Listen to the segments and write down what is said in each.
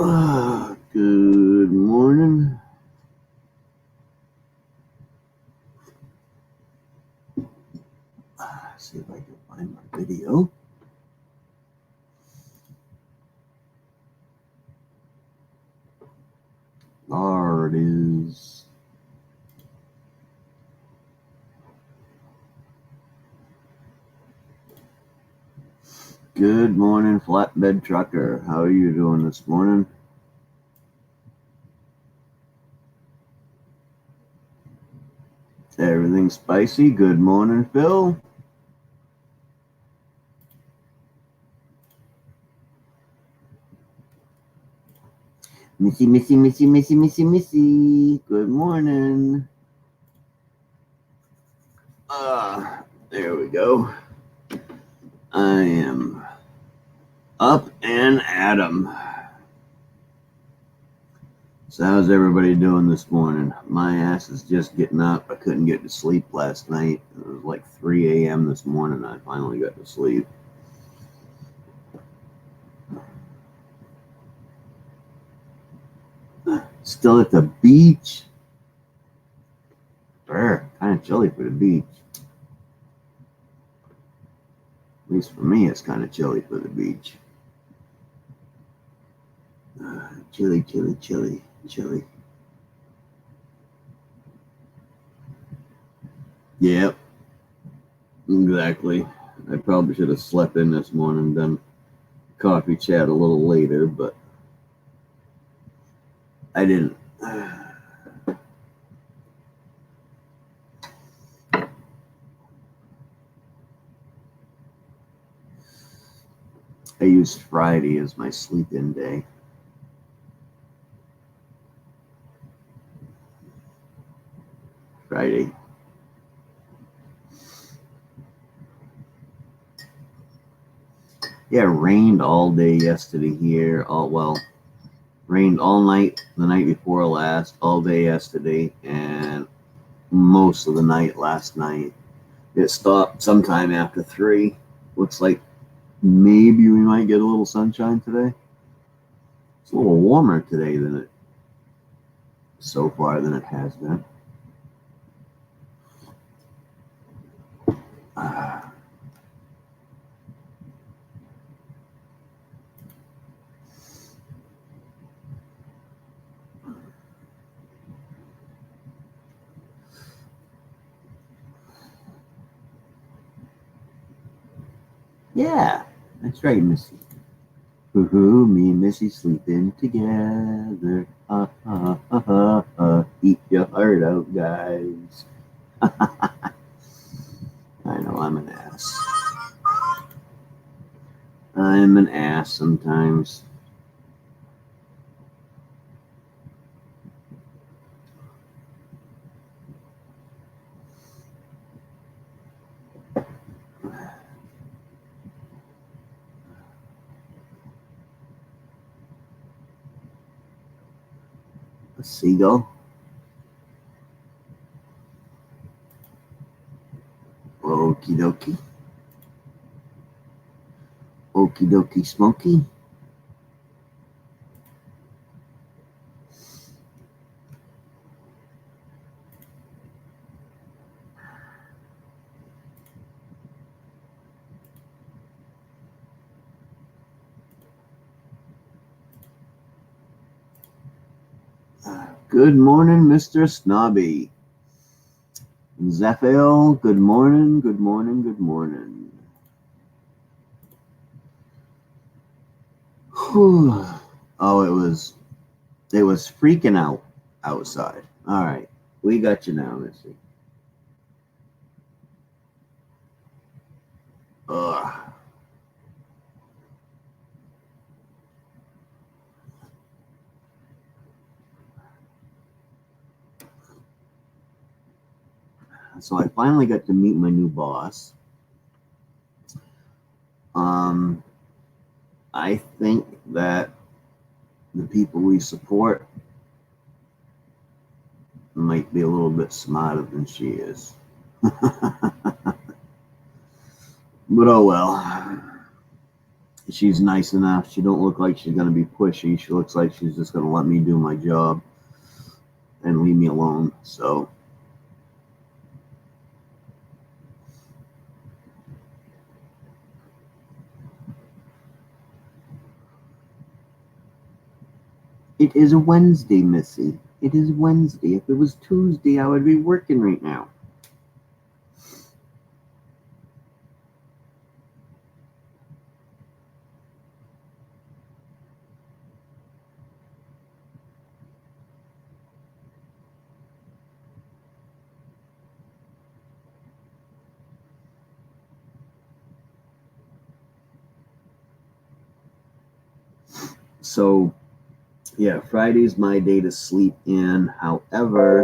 Good morning. See if I can find my video. There it is. Good morning, flatbed trucker. How are you doing this morning? Everything spicy? Good morning, Phil. Missy. Good morning. There we go. I am up and at 'em. So how's everybody doing this morning? My ass is just getting up. I couldn't get to sleep last night. It was like 3 a.m. this morning. I finally got to sleep. Still at the beach. Kind of chilly for the beach. At least for me, it's kind of chilly for the beach. Chilly. Yep, exactly. I probably should have slept in this morning, done coffee chat a little later, but I didn't. I used Friday as my sleep-in day. Friday. Yeah, it rained all day yesterday here. Rained all night the night before last, all day yesterday, and most of the night last night. It stopped sometime after 3. Looks like maybe we might get a little sunshine today. It's a little warmer today than it has been. Yeah, that's right, Missy. Woohoo, me and Missy sleeping together. Eat your heart out, guys. I know I'm an ass. I'm an ass sometimes. A seagull. Okie dokie. Okie dokie smoky. Good morning, Mr. Snobby. Zephael, good morning. Whew. Oh, it was freaking out outside. All right, we got you now, Missy. Ugh. So I finally got to meet my new boss. I think that the people we support might be a little bit smarter than she is. But oh well. she's nice enough. She don't look like she's going to be pushy. She looks like she's just going to let me do my job and leave me alone. So it is a Wednesday, Missy. It is Wednesday. If it was Tuesday, I would be working right now. So, yeah, Friday's my day to sleep in. However,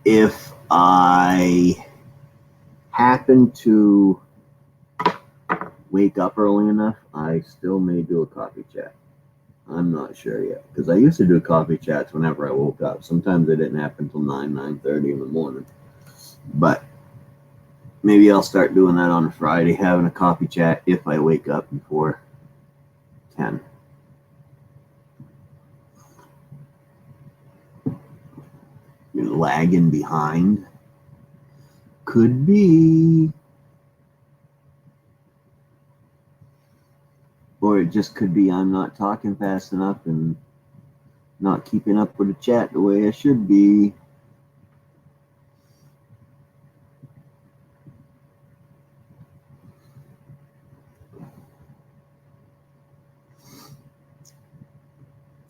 if I happen to wake up early enough, I still may do a coffee chat. I'm not sure yet because I used to do coffee chats whenever I woke up. Sometimes they didn't happen until 9:30 in the morning. But maybe I'll start doing that on a Friday, having a coffee chat if I wake up before 10. You're lagging behind. Could be. Or it just could be I'm not talking fast enough and not keeping up with the chat the way I should be.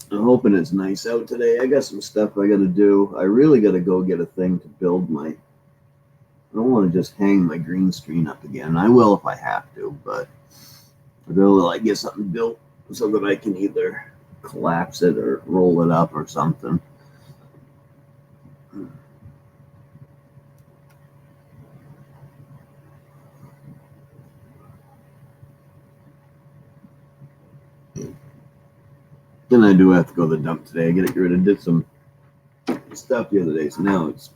I'm hoping it's nice out today. I got some stuff I got to do. I really got to go get a thing to build my. I don't want to just hang my green screen up again. I will if I have to, but I really like get something built so that I can either collapse it or roll it up or something. Then I do have to go to the dump today. I got to get rid of did some stuff the other day, so now it's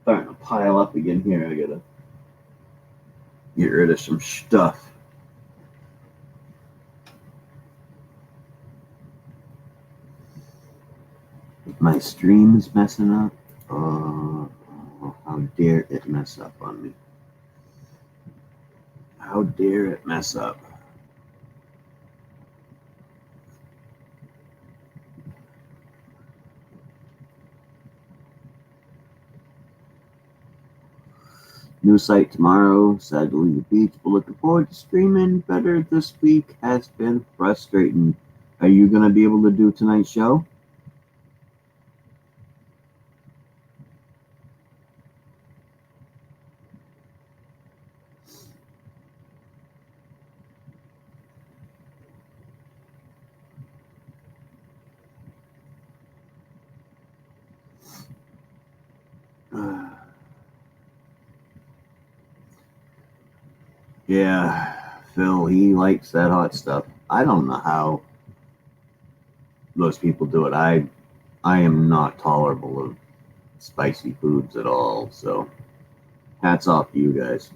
starting to pile up again here. I got to get rid of some stuff. My stream is messing up. How dare it mess up on me? How dare it mess up? New site tomorrow. Sad to leave the beach, but looking forward to streaming better this week. Has been frustrating. Are you going to be able to do tonight's show? Yeah, Phil, he likes that hot stuff. I don't know how most people do it. I am not tolerable of spicy foods at all. So hats off to you guys.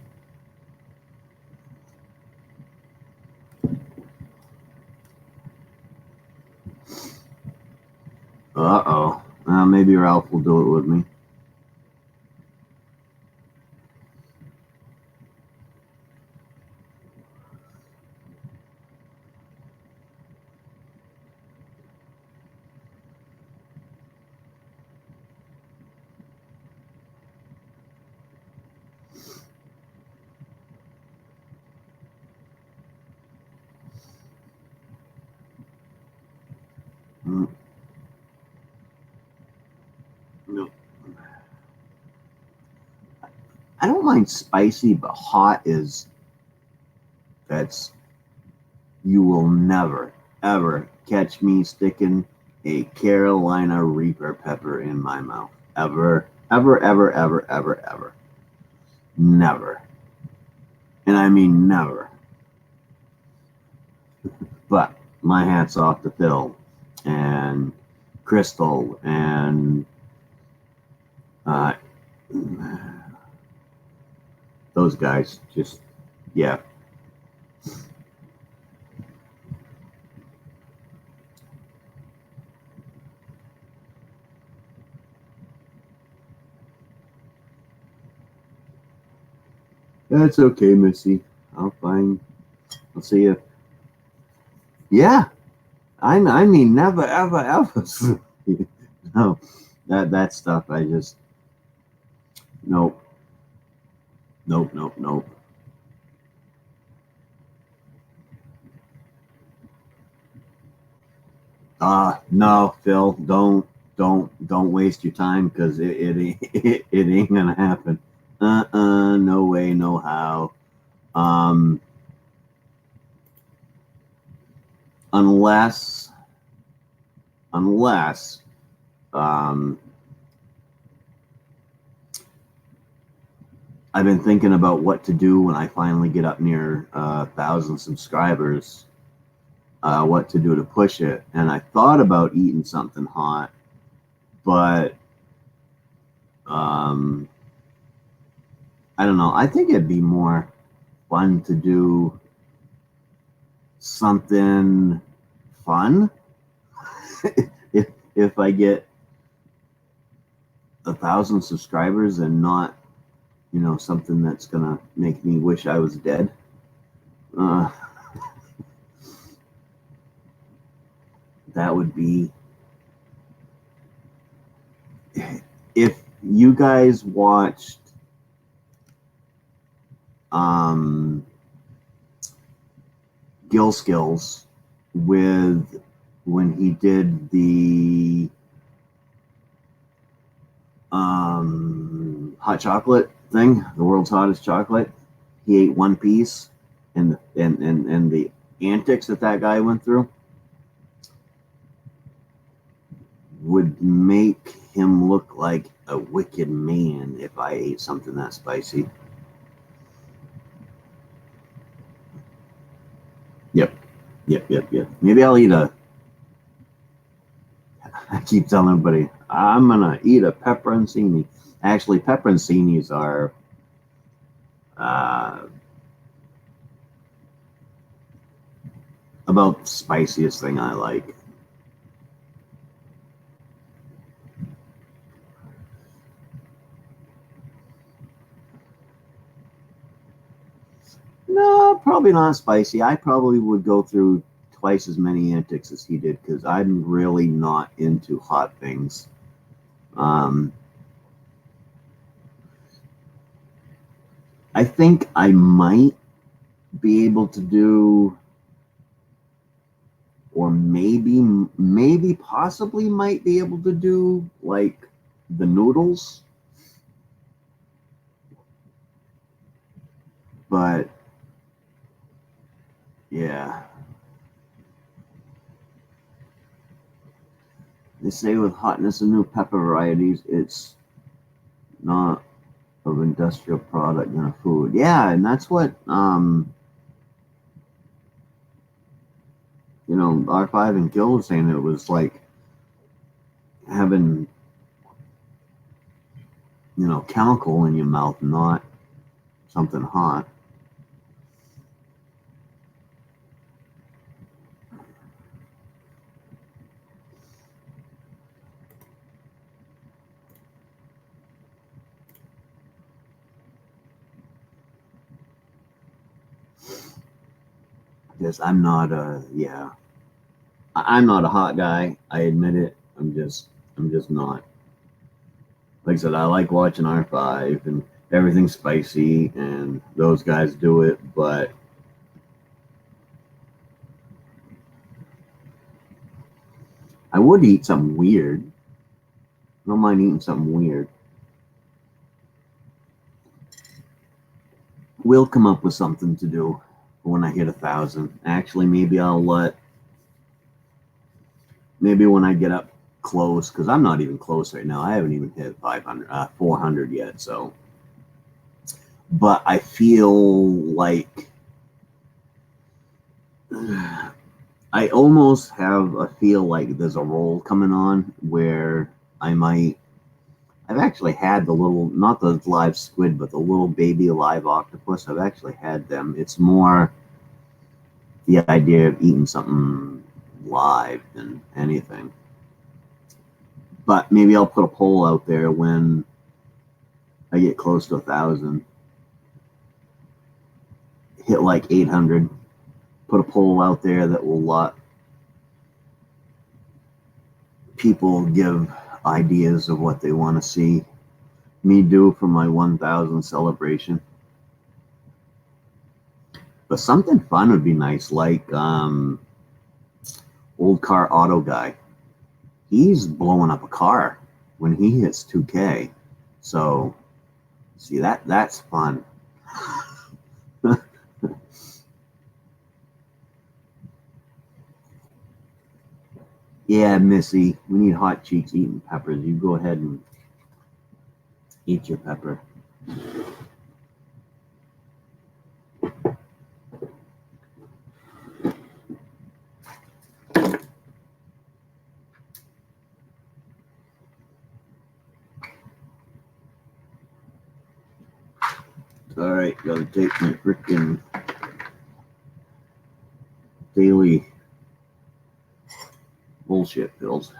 Uh-oh. Maybe Ralph will do it with me. No. I don't mind spicy, but hot is you will never ever catch me sticking a Carolina Reaper pepper in my mouth. Ever, ever, ever, ever, ever, ever. Never. And I mean never. But my hat's off to Phil and Crystal and those guys. Just, yeah. That's okay, Missy. I'll find. I'll see you. Yeah, I mean, never, ever, ever. No, that stuff. I just nope, nope, nope, nope. No, Phil, don't waste your time because it ain't gonna happen. No way, no how. Um, unless unless um, I've been thinking about what to do when I finally get up near 1,000 subscribers. What to do to push it, and I thought about eating something hot, but um, I don't know. I think it'd be more fun to do something fun if I get 1,000 subscribers and not something that's gonna make me wish I was dead. Uh, that would be if you guys watched um, Gill Skills with when he did the hot chocolate thing, the world's hottest chocolate. He ate one piece, and the antics that guy went through would make him look like a wicked man if I ate something that spicy. Yep, yep. Maybe I'll eat a. I keep telling everybody I'm gonna eat a pepperoncini. Actually, pepperoncinis are uh, about the spiciest thing I like. No, probably not spicy. I probably would go through twice as many antics as he did because I'm really not into hot things. Um, I think I might be able to do, or maybe possibly might be able to do like the noodles, but yeah. They say with hotness and new pepper varieties, it's not of industrial product than a food. Yeah, and that's what R5 and Gil was saying. It was like having chemical in your mouth, not something hot. Because I'm not a yeah, I'm not a hot guy. I admit it. I'm just not. Like I said, I like watching R5 and everything's spicy, and those guys do it. But I would eat something weird. I don't mind eating something weird. We'll come up with something to do when I hit 1,000. Actually, maybe when I get up close, because I'm not even close right now. I haven't even hit 500, 400 yet. So, but I feel like I almost have a feel like there's a roll coming on where I might. I've actually had the little, not the live squid, but the little baby live octopus. I've actually had them. It's more the idea of eating something live than anything. But maybe I'll put a poll out there when I get close to 1,000. hit like 800. Put a poll out there that will let people give ideas of what they want to see me do for my 1000 celebration. But something fun would be nice, like old car auto guy. He's blowing up a car when he hits 2K. So see, that's fun. Yeah, Missy, we need hot cheeks eating peppers. You go ahead and eat your pepper. All right, gotta take my freaking daily bullshit pills.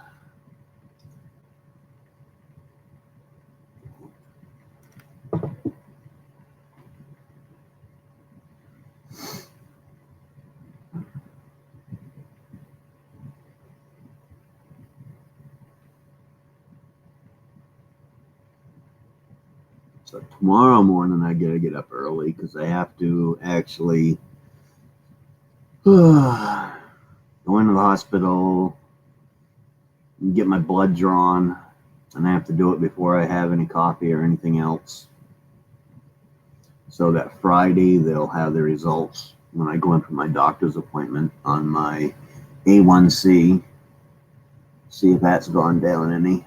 So tomorrow morning I gotta get up early because I have to actually go into the hospital, get my blood drawn, and I have to do it before I have any coffee or anything else. So that Friday they'll have the results when I go in for my doctor's appointment on my A1C. See if that's gone down any.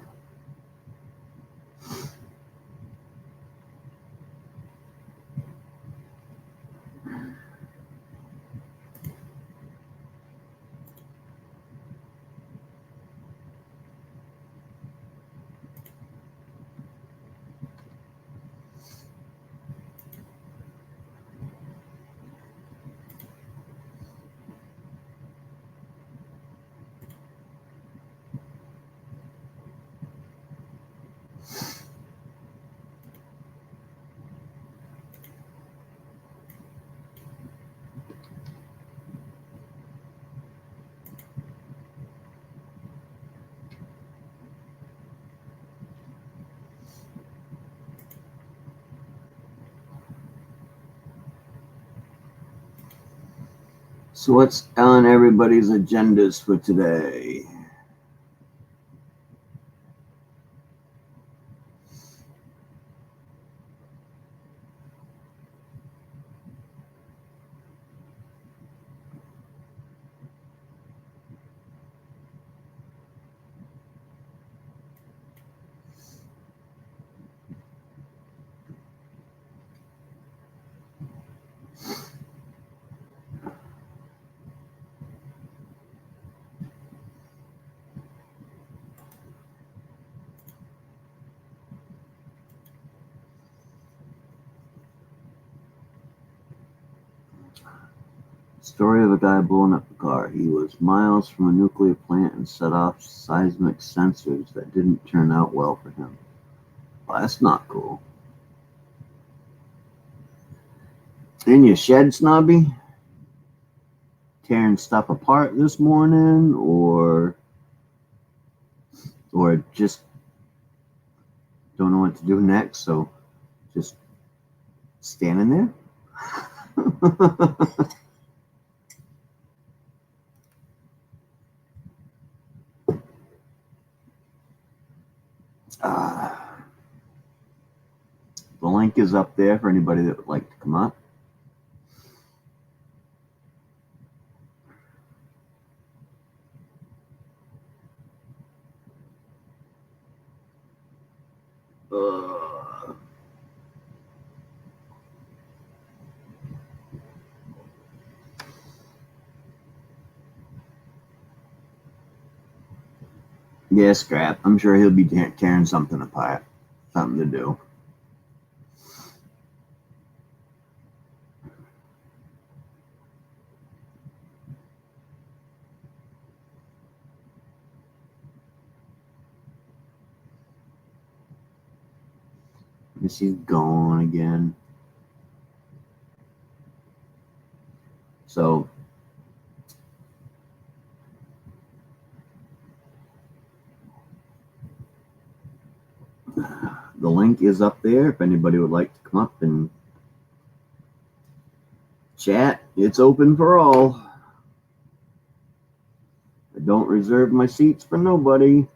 So what's on everybody's agendas for today? Story of a guy blowing up a car. He was miles from a nuclear plant and set off seismic sensors that didn't turn out well for him. Well, that's not cool. In your shed, Snobby? Tearing stuff apart this morning, or just don't know what to do next, so just standing there? The link is up there for anybody that would like to come up. Yeah, Scrap. I'm sure he'll be tearing something apart. Something to do. She's gone again. So the link is up there if anybody would like to come up and chat. It's open for all. I don't reserve my seats for nobody.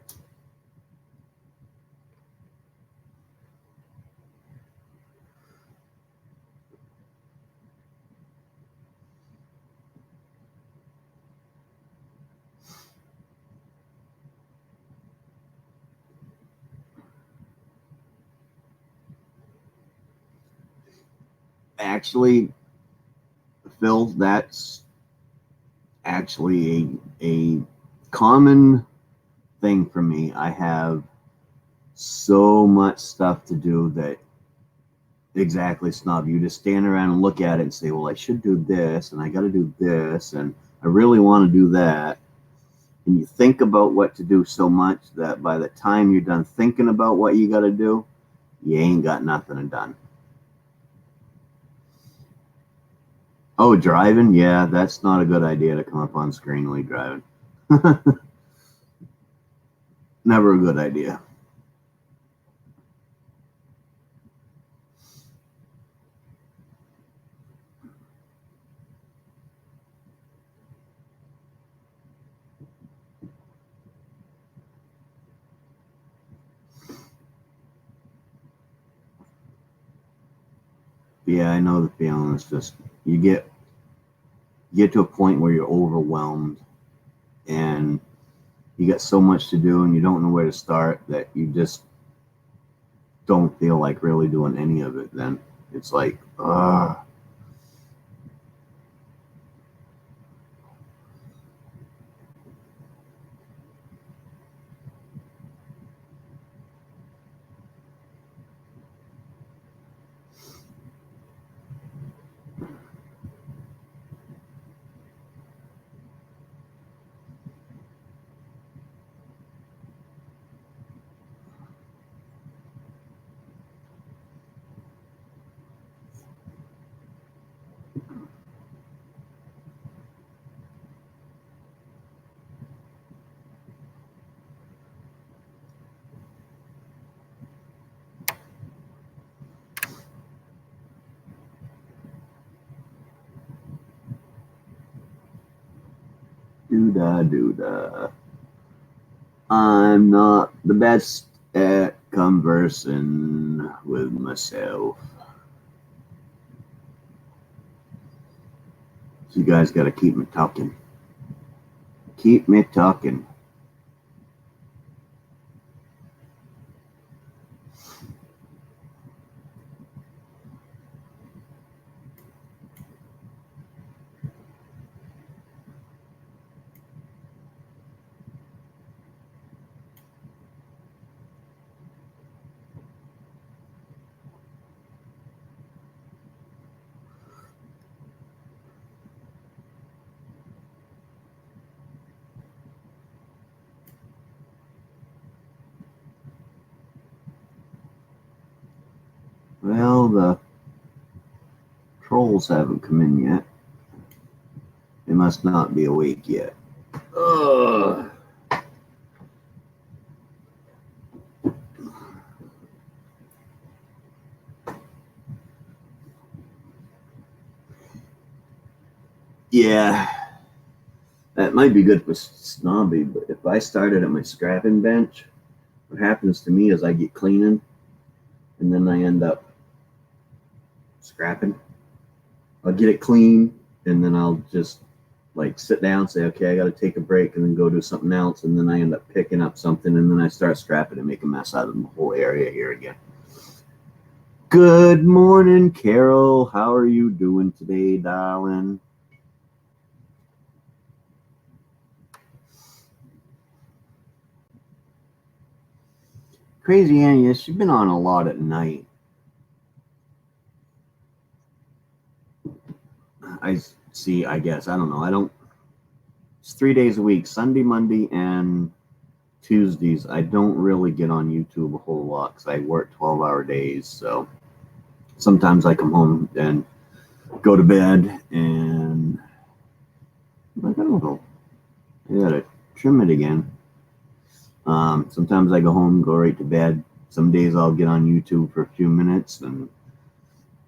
Actually, Phil, that's actually a common thing for me. I have so much stuff to do that exactly snob. You just stand around and look at it and say, well, I should do this and I got to do this and I really want to do that. And you think about what to do so much that by the time you're done thinking about what you got to do, you ain't got nothing done. Oh, driving? Yeah, that's not a good idea to come up on screen while you're driving. Never a good idea. Yeah, I know the feeling. It's just you get to a point where you're overwhelmed and you got so much to do and you don't know where to start that you just don't feel like really doing any of it. Then it's like, doo-da. I'm not the best at conversing with myself. So you guys got to keep me talking. Keep me talking. Well, the trolls haven't come in yet. They must not be awake yet. Ugh. Yeah, that might be good for Snobby, but if I started at my scrapping bench, what happens to me is I get cleaning and then I end up scrapping. I'll get it clean and then I'll just like sit down, say, okay, I got to take a break and then go do something else. And then I end up picking up something and then I start scrapping and make a mess out of the whole area here again. Good morning, Carol. How are you doing today, darling? Crazy Annie, yes, she's been on a lot at night. I see, I guess. I don't know. It's 3 days a week, Sunday, Monday, and Tuesdays. I don't really get on YouTube a whole lot because I work 12-hour days. So sometimes I come home and go to bed and I'm like, oh, I gotta trim it again. Sometimes I go home, go right to bed. Some days I'll get on YouTube for a few minutes, and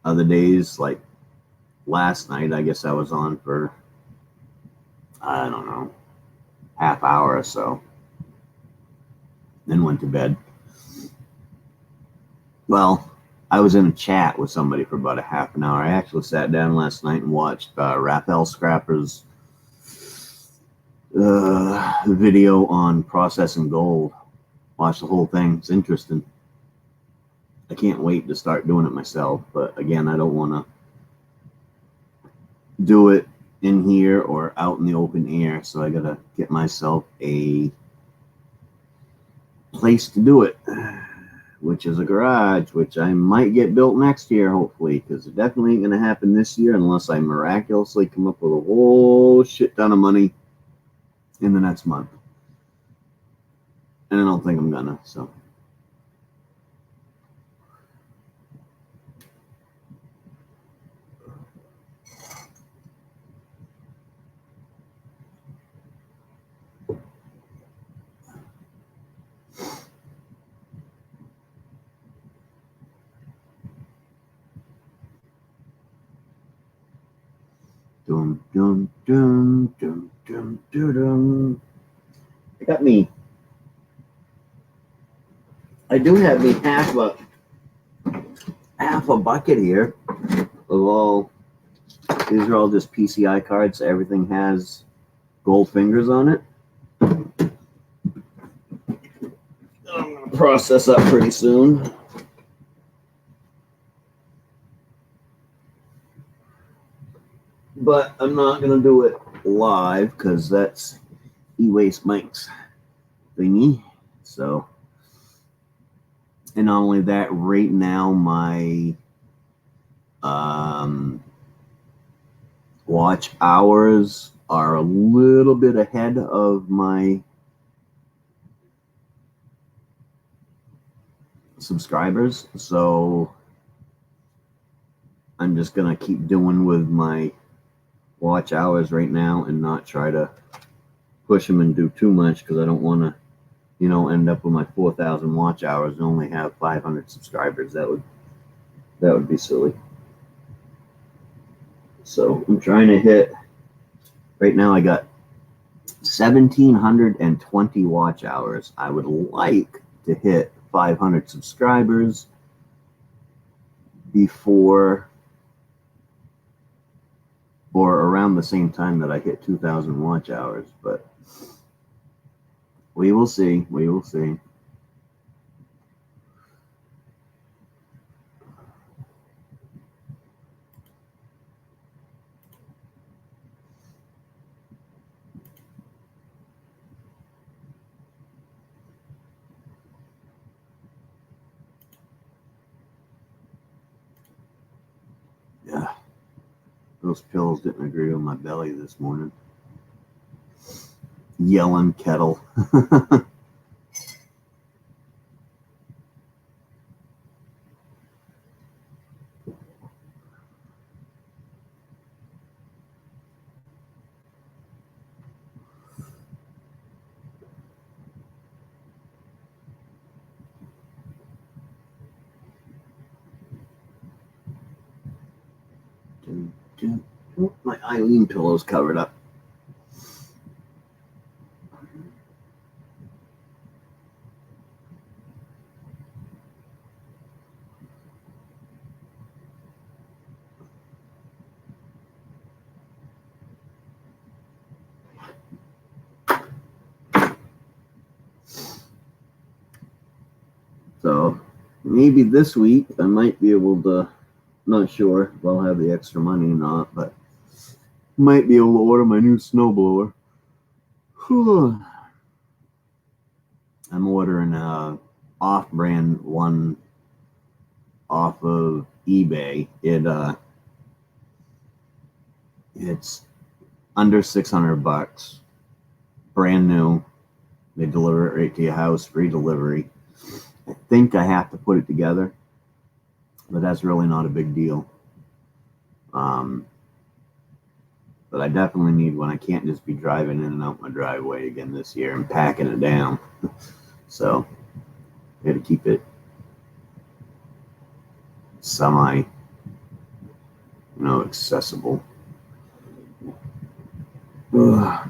other days, like last night, I guess I was on for, I don't know, half hour or so, then went to bed. Well, I was in a chat with somebody for about a half an hour. I actually sat down last night and watched Raphael Scrapper's video on processing gold. Watched the whole thing. It's interesting. I can't wait to start doing it myself, but again, I don't want to do it in here or out in the open air, so I gotta get myself a place to do it, which is a garage, which I might get built next year, hopefully, because it definitely ain't gonna happen this year unless I miraculously come up with a whole shit ton of money in the next month, and I don't think I'm gonna. So dum dum dum dum dum dum dum. It got me. I do have me half a bucket here of all. These are all just PCI cards. So everything has gold fingers on it. I'm gonna process up pretty soon. But I'm not gonna do it live because that's e-waste Mike's thingy. So, and not only that, right now my watch hours are a little bit ahead of my subscribers. So I'm just gonna keep doing with my watch hours right now and not try to push them and do too much because I don't want to, end up with my 4,000 watch hours and only have 500 subscribers. That would be silly. So I'm trying to hit. Right now, I got 1,720 watch hours. I would like to hit 500 subscribers before or around the same time that I hit 2,000 watch hours, but we will see. We will see. Yeah, those pills didn't agree with my belly this morning. Yelling kettle. My Eileen pillow's covered up. So maybe this week I might be able to, not sure if I'll have the extra money or not, but might be able to order my new snowblower. I'm ordering a off-brand one off of eBay. It's under $600, brand new. They deliver it right to your house, free delivery. I think I have to put it together, but that's really not a big deal. But I definitely need one. I can't just be driving in and out my driveway again this year and packing it down. So I got to keep it semi, accessible. Ugh.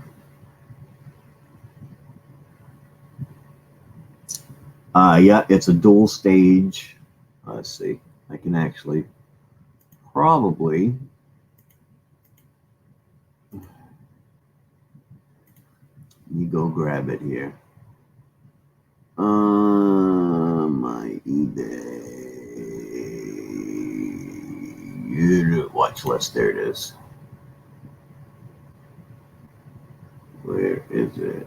Yeah, it's a dual stage. Let's see. I can actually probably. You go grab it here. My eBay watch list. There it is. Where is it?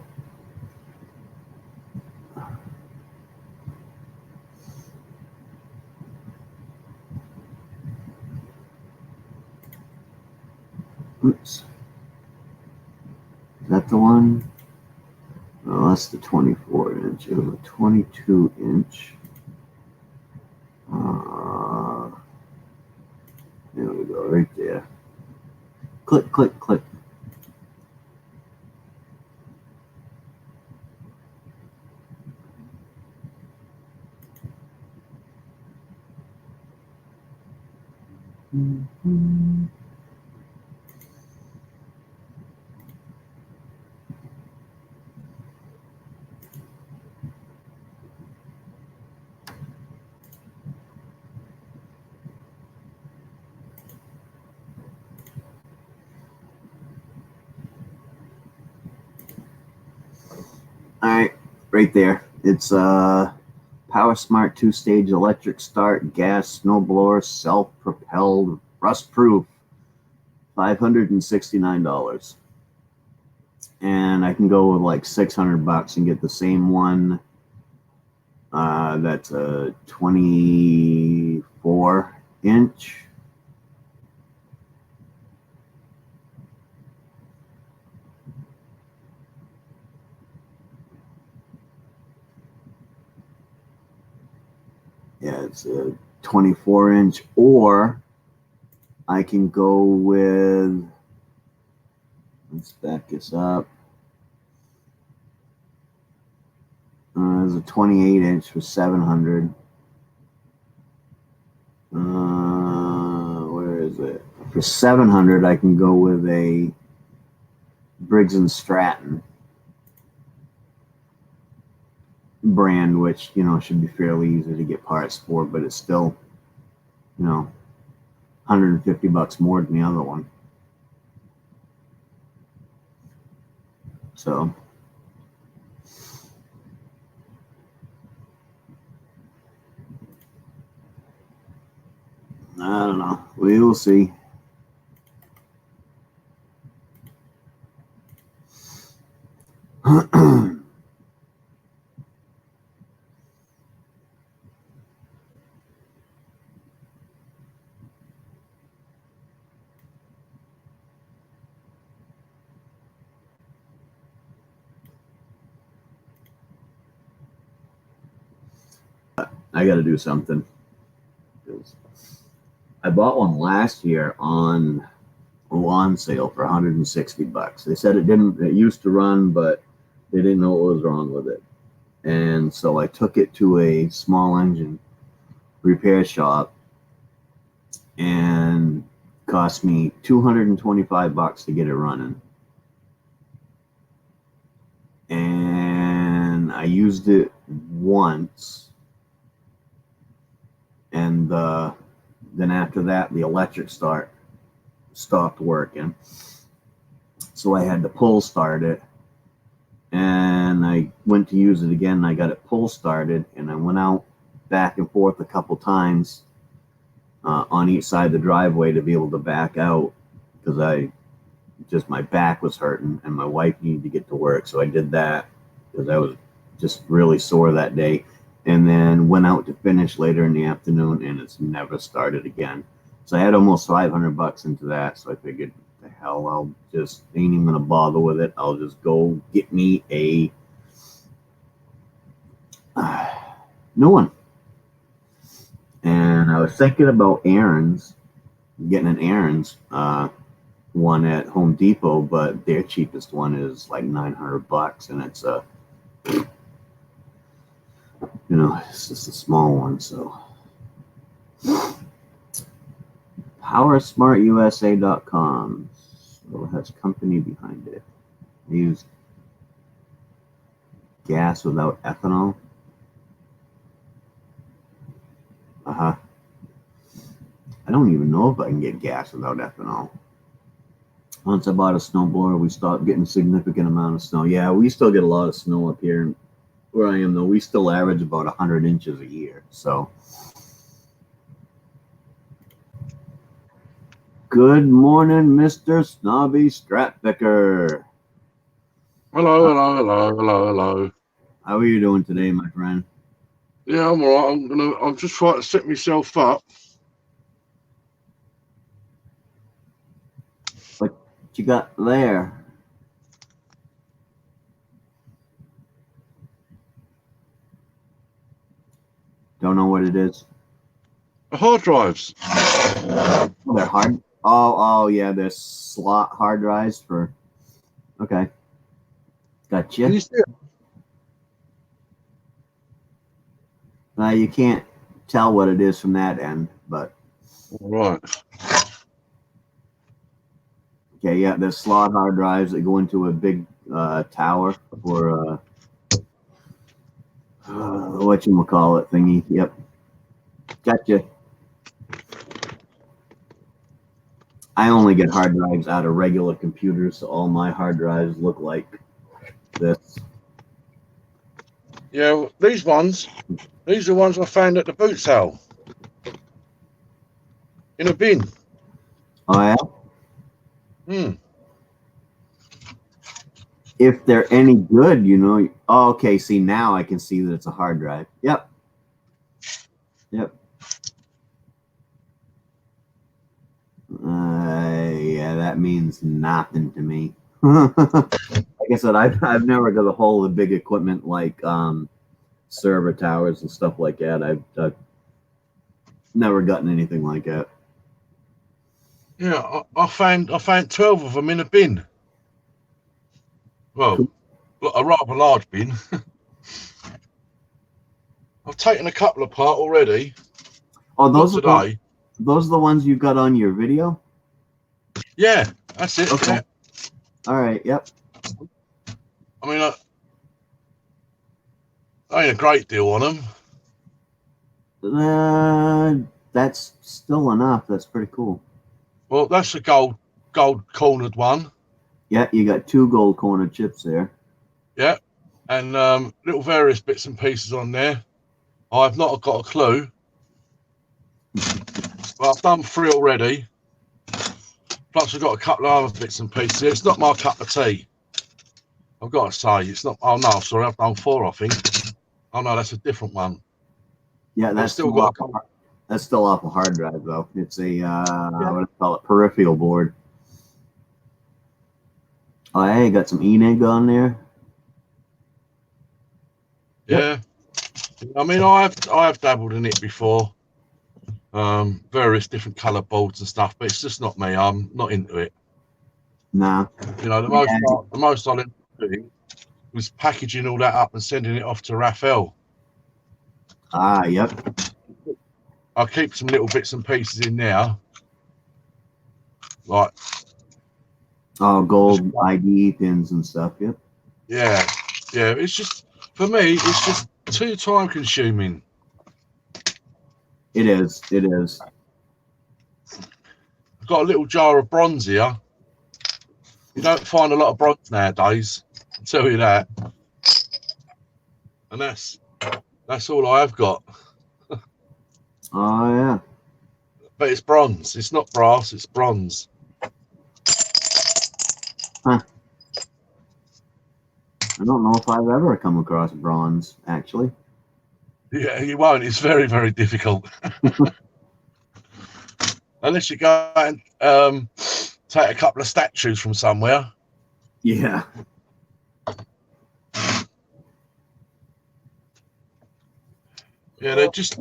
Oops. Is that the one? Oh, that's the 24-inch. It was a 22-inch. There we go, right there. Click, click, click. Mm-hmm. All right, right there. It's Power Smart 2-stage electric start gas snowblower, self-propelled, rust-proof, $569. And I can go with like $600 and get the same one. That's a 24-inch. Yeah, it's a 24-inch, or I can go with, let's back this up. There's a 28-inch for $700. Where is it? For $700, I can go with a Briggs and Stratton brand, which should be fairly easy to get parts for, but it's still $150 more than the other one. So I don't know. We will see. I got to do something. I bought one last year on a lawn sale for $160. They said it used to run, but they didn't know what was wrong with it. And so I took it to a small engine repair shop, and it cost me $225 to get it running. And I used it once, and then after that, the electric stopped working. So I had to pull start it, and I went to use it again, and I got it pull started, and I went out back and forth a couple times on each side of the driveway to be able to back out, because my back was hurting and my wife needed to get to work. So I did that because I was just really sore that day, and then went out to finish later in the afternoon, and it's never started again. So I had almost $500 into that. So I figured, the hell, I'll just ain't even gonna bother with it. I'll just go get me a new one. And I was thinking about getting an Aaron's one at Home Depot, but their cheapest one is like $900, and it's it's just a small one. So PowerSmartUSA.com. So it has company behind it. They use gas without ethanol. I don't even know if I can get gas without ethanol. Once I bought a snowblower, we stopped getting a significant amount of snow. Yeah, we still get a lot of snow up here where I am, though. We still average about 100 inches a year. So, good morning, Mr. Snobby Stratpicker. Hello. How are you doing today, my friend? Yeah, I'm all right. I'm just trying to set myself up. What you got there? Don't know what it is. The hard drives. They're hard. Oh, yeah, they're slot hard drives for. Okay, gotcha. Can you see it? You can't tell what it is from that end, but All right. okay, yeah, there's slot hard drives that go into a big tower for whatchamacallit thingy. Yep, gotcha. I only get hard drives out of regular computers, so all my hard drives look like this. Yeah, these are the ones I found at the boot sale. In a bin. Oh, yeah? If they're any good, Oh, okay, see, now I can see that it's a hard drive. Yep. Yeah, that means nothing to me. Like I said, I've never got a hold of big equipment like server towers and stuff like that. I've never gotten anything like that. Yeah, I found 12 of them in a bin. Well, a rather large bin. I've taken a couple apart already. Oh, Not today. Those are the ones you got on your video? Yeah, that's it. Okay. Yeah. All right. Yep. I mean, ain't a great deal on them. That's still enough. That's pretty cool. Well, that's the gold cornered one. Yeah, you got 2 gold corner chips there. Yeah, and little various bits and pieces on there. I've not got a clue. Well, I've done 3 already. Plus, I've got a couple of other bits and pieces. It's not my cup of tea. I've got to say, it's not. Oh no, sorry, I've done 4, I think. Oh no, that's a different one. Yeah, that's still off a hard drive though. It's a what do you call it? Peripheral board. Oh, hey, got some ENIG on there. Yeah, I mean, I have dabbled in it before. Various different color boards and stuff, but it's just not me. I'm not into it. Nah. The most I ended up doing was packaging all that up and sending it off to Raphael. Ah, yep. I'll keep some little bits and pieces in there, like gold ID pins and stuff. Yep. Yeah. It's just, for me, it's just too time consuming. It is. I've got a little jar of bronze here. You don't find a lot of bronze nowadays, I'll tell you that. And that's all I have got. Oh, yeah. But it's bronze. It's not brass, it's bronze. Huh. I don't know if I've ever come across bronze, actually. Yeah, you won't. It's very, very difficult. Unless you go and take a couple of statues from somewhere. Yeah. Yeah, they're just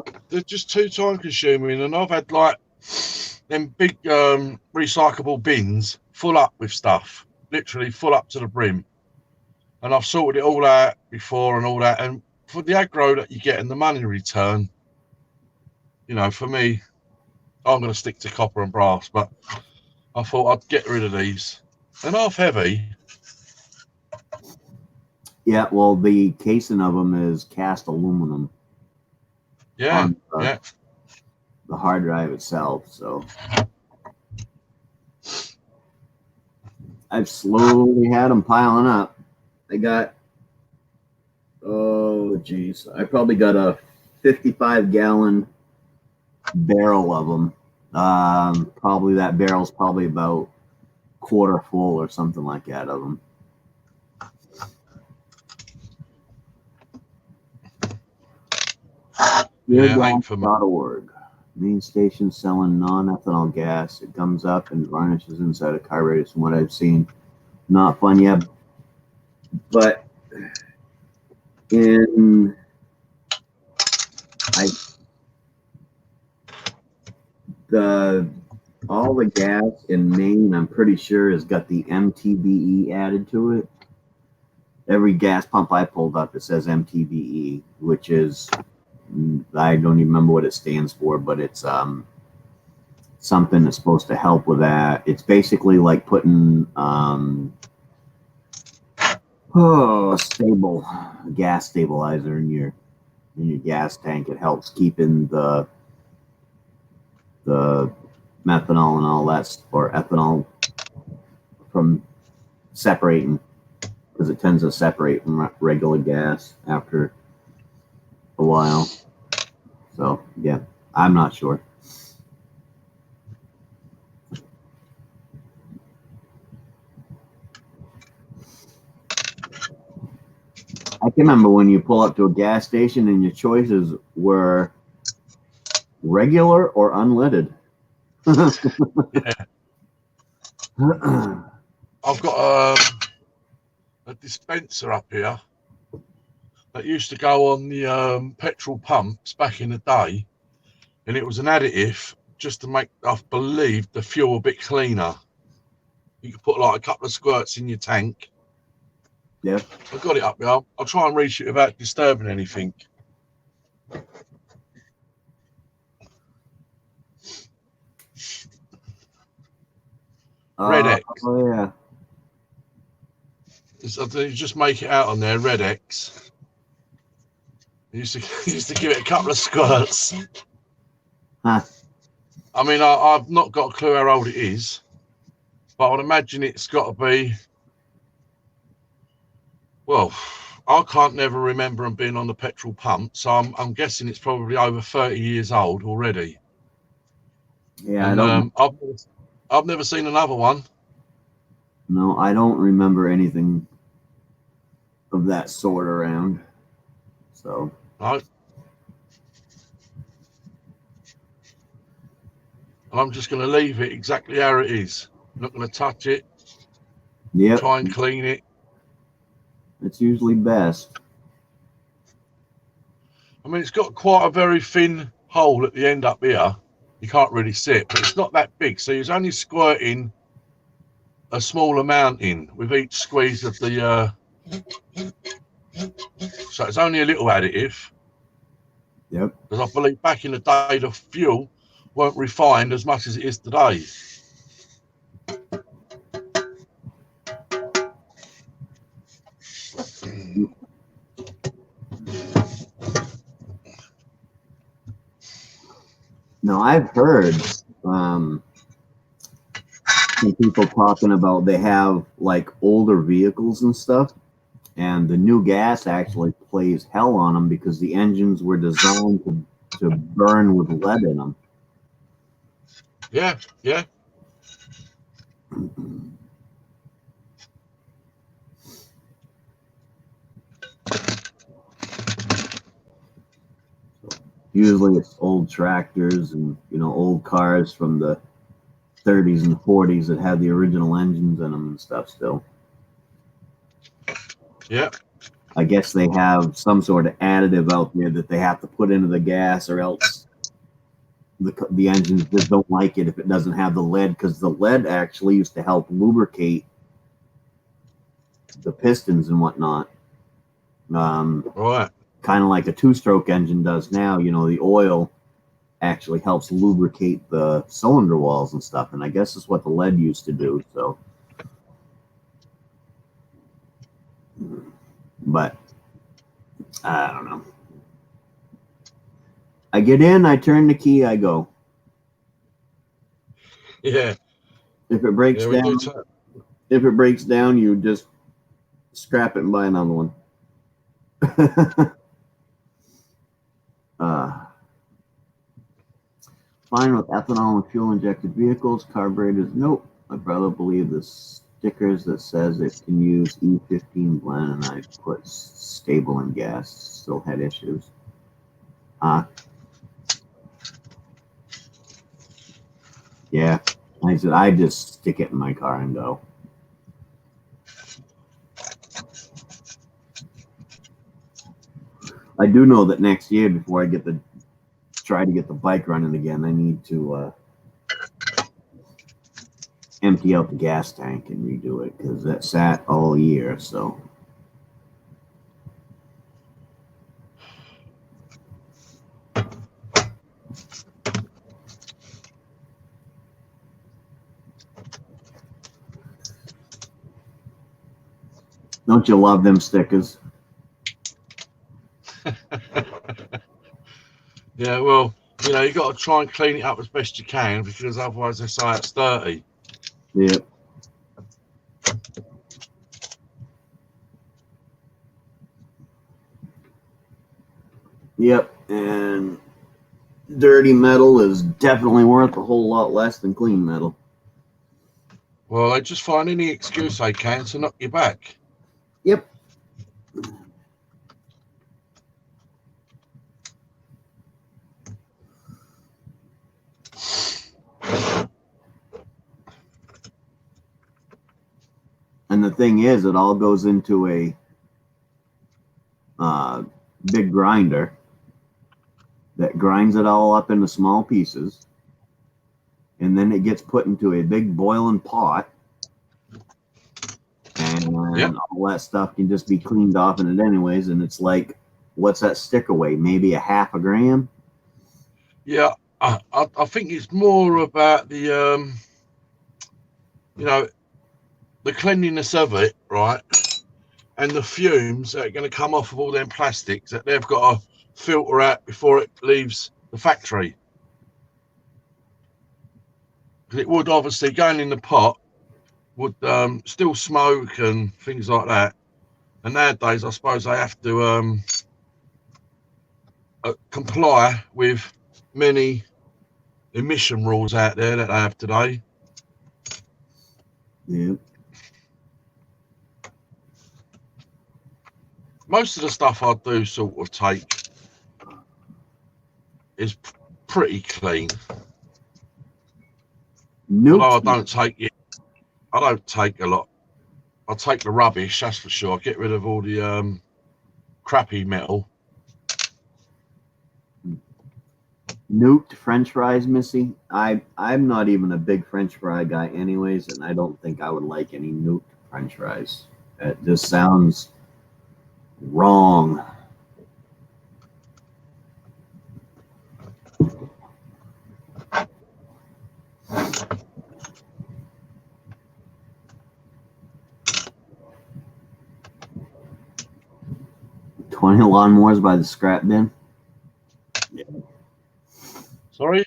too time consuming, and I've had like them big recyclable bins full up with stuff, literally full up to the brim. And I've sorted it all out before and all that. And for the aggro that you get and the money return, you know, for me, I'm going to stick to copper and brass. But I thought I'd get rid of these. And half heavy. Yeah, well, the casing of them is cast aluminum. Yeah, on the hard drive itself. So I've slowly had them piling up. I got, oh geez, I probably got a 55-gallon barrel of them. Probably that barrel's probably about quarter full or something like that of them. Yeah, ain't for me. .org. Main station selling non-ethanol gas. It comes up and varnishes inside of carburetors. From what I've seen, not fun yet. But in all the gas in Maine, I'm pretty sure, has got the MTBE added to it. Every gas pump I pulled up, it says MTBE, which is, I don't even remember what it stands for, but it's something that's supposed to help with that. It's basically like putting gas stabilizer in your gas tank. It helps keeping the methanol and all that, or ethanol, from separating, because it tends to separate from regular gas after a while. So yeah, I'm not sure. I can remember when you pull up to a gas station and your choices were regular or unleaded. Yeah. I've got a dispenser up here that used to go on the petrol pumps back in the day, and it was an additive just to make, I believe, the fuel a bit cleaner. You could put like a couple of squirts in your tank. Yeah. I've got it up here. I'll try and reach it without disturbing anything. Red X. Oh yeah. You just make it out on there, Red X. I used to give it a couple of squirts. Huh. I mean, I've not got a clue how old it is, but I would imagine it's got to be, well, I can't never remember them being on the petrol pump, so I'm guessing it's probably over 30 years old already. Yeah, and I've never seen another one. No, I don't remember anything of that sort around. So. No. And I'm just going to leave it exactly how it is. I'm not going to touch it. Yep. Try and clean it. It's usually best. I mean, it's got quite a very thin hole at the end up here. You can't really see it, but it's not that big. So you're only squirting a small amount in with each squeeze of the... So it's only a little additive. Yep. Because I believe back in the day, the fuel weren't refined as much as it is today. Now, I've heard some people talking about they have like older vehicles and stuff, and the new gas actually plays hell on them because the engines were designed to burn with lead in them. Yeah, yeah. Usually it's old tractors and, old cars from the 30s and 40s that had the original engines in them and stuff still. Yeah. I guess they have some sort of additive out there that they have to put into the gas, or else the engines just don't like it if it doesn't have the lead, because the lead actually used to help lubricate the pistons and whatnot. Right. Kind of like a two-stroke engine does now. You know, the oil actually helps lubricate the cylinder walls and stuff, and I guess it's what the lead used to do. So, but I don't know. I get in, I turn the key, I go. Yeah. If it breaks Yeah, down, you just scrap it and buy another one. Fine with ethanol and fuel injected vehicles. Carburetors, nope. My brother believed the stickers that says it can use E15 blend, and I put stable in gas. Still had issues. Yeah. I said, I just stick it in my car and go. I do know that next year, before I try to get the bike running again, I need to empty out the gas tank and redo it, because that sat all year. So don't you love them stickers? Yeah, well, you know, you got to try and clean it up as best you can, because otherwise they say it's dirty. Yep. Yep. And dirty metal is definitely worth a whole lot less than clean metal. Well, they just find any excuse they can to knock you back. Yep. And the thing is, it all goes into a big grinder that grinds it all up into small pieces, and then it gets put into a big boiling pot, and Yep. all that stuff can just be cleaned off in it anyways. And it's like, what's that sticker weigh? Maybe a half a gram? Yeah, I think it's more about the you know, the cleanliness of it, right, and the fumes that are going to come off of all them plastics that they've got to filter out before it leaves the factory. Because it would obviously, going in the pot would still smoke and things like that. And nowadays, I suppose they have to comply with many emission rules out there that they have today. Yeah. Most of the stuff I do sort of take is pretty clean. Although I don't take it, I don't take a lot. I take the rubbish, that's for sure. I get rid of all the crappy metal. Nuked French fries, Missy. I'm not even a big French fry guy, anyways, and I don't think I would like any nuked French fries. It just sounds wrong. $20 lawnmowers by the scrap bin. Yeah. Sorry?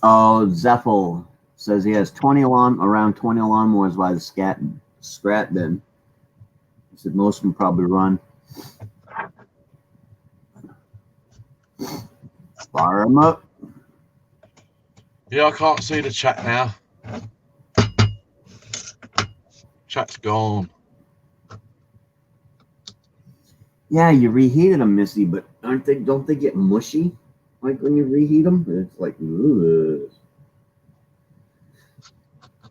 Oh, Zeffel says he has around 20 lawnmowers by the scrap bin. He said most of them probably run. Fire them up. Yeah, I can't see the chat now. Chat's gone. Yeah, you reheated them, Missy, but don't they get mushy? Like when you reheat them? It's like, ugh.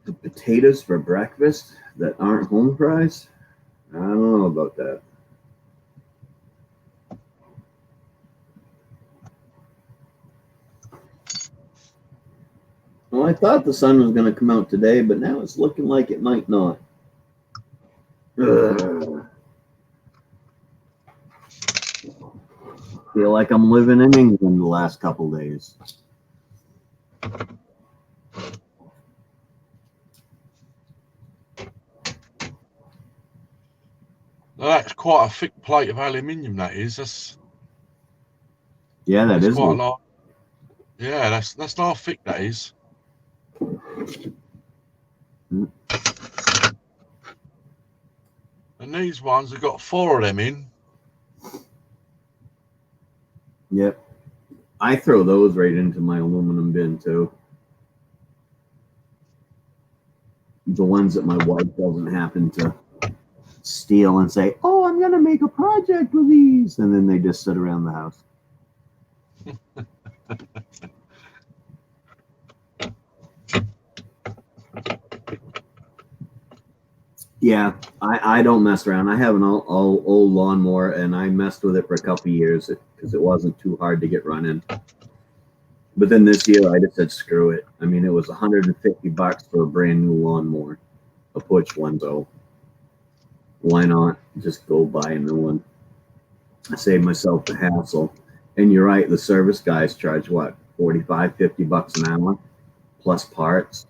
The potatoes for breakfast that aren't home fries? I don't know about that. I thought the sun was going to come out today, but now it's looking like it might not. Ugh. Feel like I'm living in England the last couple days. Now, that's quite a thick plate of aluminium. That is. Yeah, that is quite a lot. Yeah, that's how thick that is. Mm. And these ones have got 4 of them in. Yep. I throw those right into my aluminum bin too. The ones that my wife doesn't happen to steal and say, "Oh, I'm going to make a project with these," and then they just sit around the house. Yeah, I don't mess around. I have an old lawnmower, and I messed with it for a couple of years because it wasn't too hard to get running. But then this year, I just said, screw it. I mean, it was $150 for a brand new lawnmower, a push one, so why not just go buy a new one? I saved myself the hassle. And you're right, the service guys charge what, 45, $50 an hour plus parts.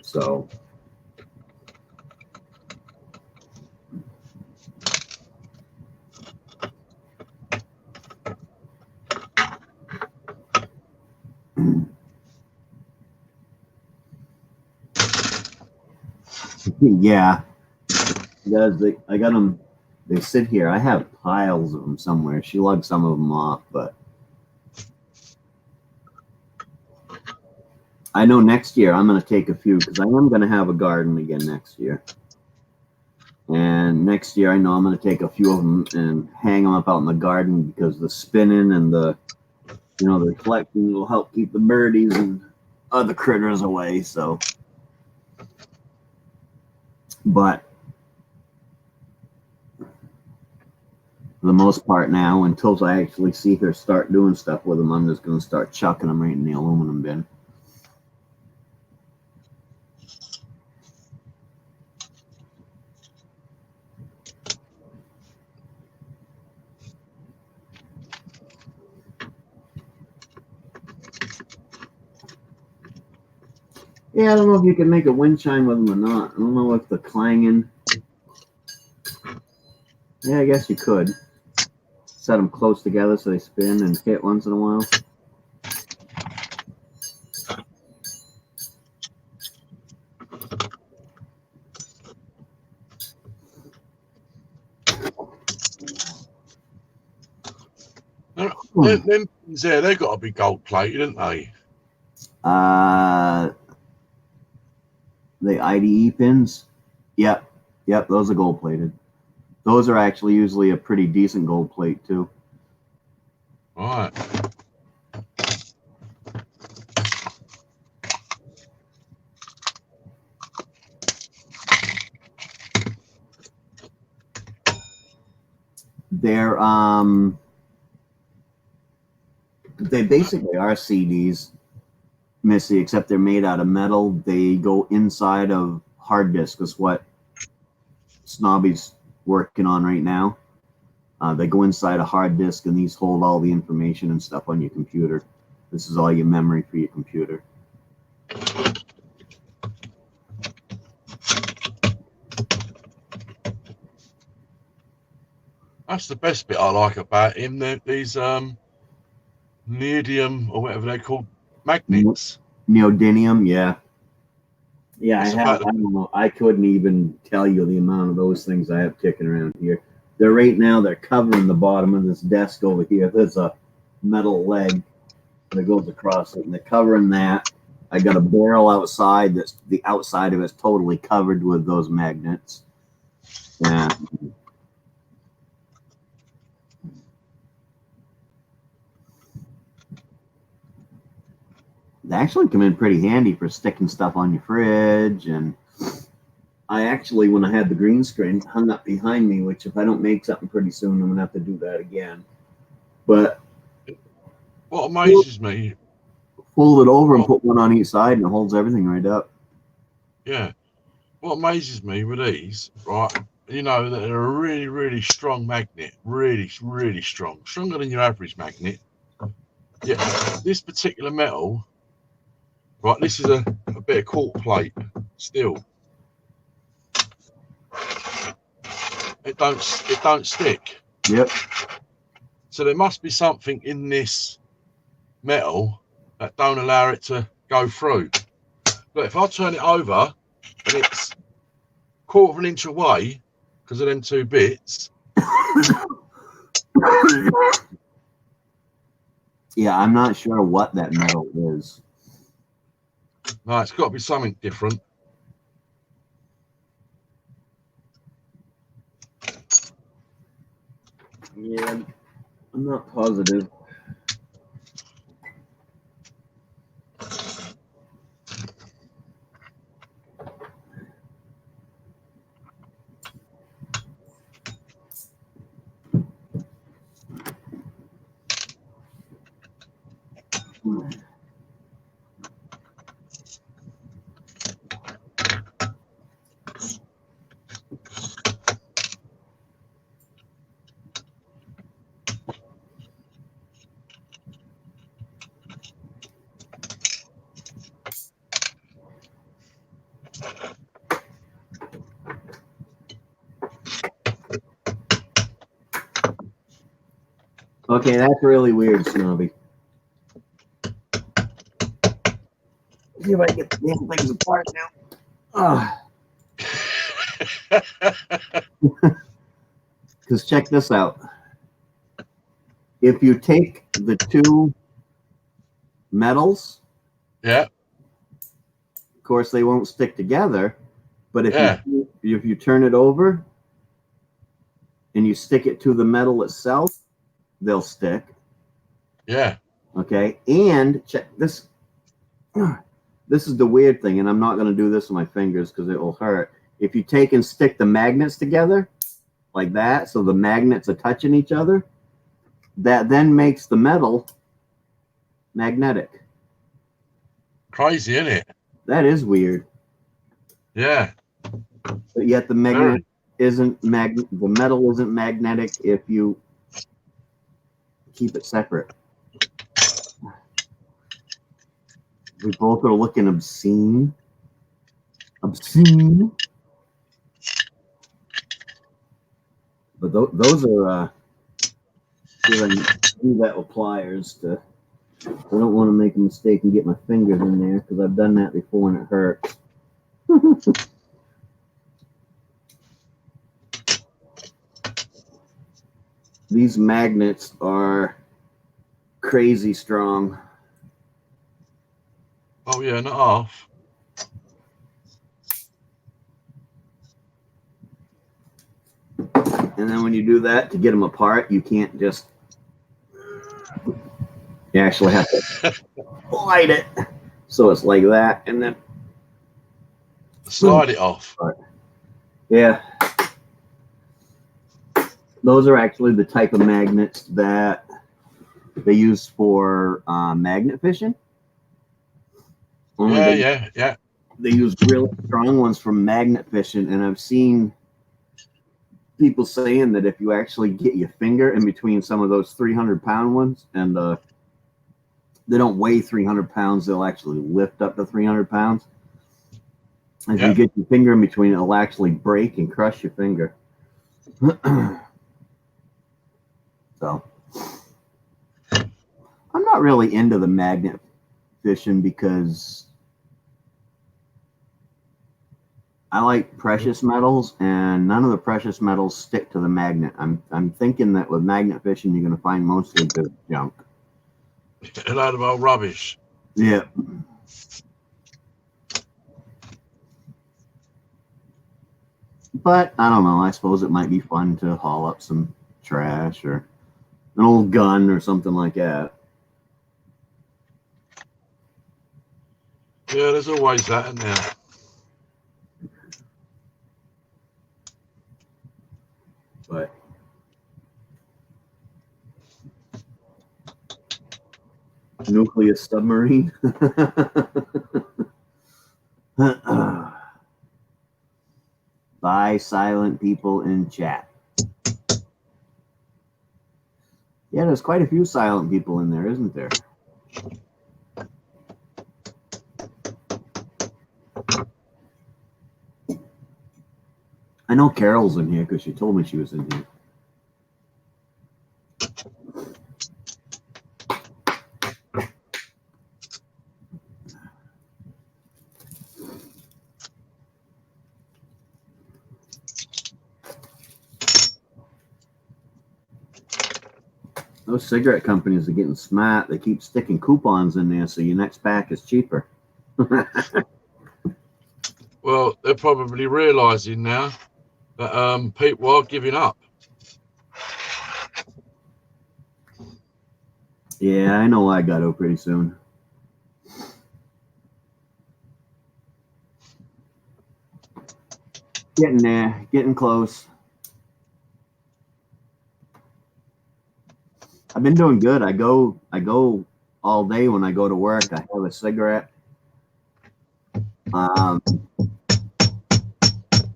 So yeah, I got them. They sit here. I have piles of them somewhere. She lugged some of them off, but I know next year I'm going to take a few because I am going to have a garden again next year. And next year I know I'm going to take a few of them and hang them up out in the garden because the spinning and the collecting will help keep the birdies and other critters away. So, but for the most part now, until I actually see her start doing stuff with them, I'm just going to start chucking them right in the aluminum bin. Yeah, I don't know if you can make a wind chime with them or not. I don't know if the clanging. Yeah, I guess you could. Set them close together so they spin and hit once in a while. Them things there, they've got to be gold plated, haven't they? The IDE pins. Yep, those are gold plated. Those are actually usually a pretty decent gold plate too. Right. They basically are CDs, Missy, except they're made out of metal. They go inside of hard disk. Is what Snobby's working on right now. They go inside a hard disk, and these hold all the information and stuff on your computer. This is all your memory for your computer. That's the best bit I like about him. These neodymium or whatever they're called, magnets. Neodymium, yeah. Yeah, I have. I don't know. I couldn't even tell you the amount of those things I have kicking around here. They're covering the bottom of this desk over here. There's a metal leg that goes across it, and they're covering that. I got a barrel outside that's the outside of it's totally covered with those magnets. Yeah. They actually come in pretty handy for sticking stuff on your fridge. And I actually, when I had the green screen hung up behind me, which if I don't make something pretty soon, I'm going to have to do that again. But what amazes me, fold it over and put one on each side, and it holds everything right up. Yeah. What amazes me with these, right? You know that they're a really, really strong magnet. Really, really strong. Stronger than your average magnet. Yeah. This particular metal, right? This is a bit of cork plate. Still, it don't stick. Yep. So there must be something in this metal that don't allow it to go through. But if I turn it over and it's quarter of an inch away because of them two bits. Yeah, I'm not sure what that metal is. No, it's got to be something different. Yeah, I'm not positive. Okay, that's really weird, Snobby. See if I can get the damn things apart now. Because check this out. If you take the two metals, Yeah. of course they won't stick together. But if Yeah. you turn it over and you stick it to the metal itself, they'll stick. Yeah. Okay. And check this. This is the weird thing, and I'm not going to do this with my fingers because it will hurt. If you take and stick the magnets together like that, so the magnets are touching each other, that then makes the metal magnetic. Crazy, isn't it? That is weird. Yeah. But yet the magnet isn't the metal isn't magnetic if you keep it separate. We both are looking obscene. Obscene. But those are see if I can do that with pliers to. I don't want to make a mistake and get my fingers in there because I've done that before and it hurts. These magnets are crazy strong. Oh yeah, not half. And then when you do that to get them apart, you can't just. You actually have to slide it. So it's like that, and then slide it off. Yeah. Those are actually the type of magnets that they use for magnet fishing. Yeah. They use really strong ones for magnet fishing, and I've seen people saying that if you actually get your finger in between some of those 300-pound ones, and they don't weigh 300 pounds, they'll actually lift up to 300 pounds. If you get your finger in between, it'll actually break and crush your finger. So I'm not really into the magnet fishing because I like precious metals, and none of the precious metals stick to the magnet. I'm thinking that with magnet fishing, you're going to find mostly good junk. A load of old rubbish. Yeah. But I don't know. I suppose it might be fun to haul up some trash or an old gun or something like that. Yeah, there's always that, isn't there? But Nuclear submarine. Bye, silent people in chat. Yeah, there's quite a few silent people in there, isn't there? I know Carol's in here because she told me she was in here. Those cigarette companies are getting smart. They keep sticking coupons in there so your next pack is cheaper. Well, they're probably realising now that people are giving up. Yeah, I know I got to pretty soon. Getting there, getting close. I've been doing good. I go all day when I go to work. I have a cigarette in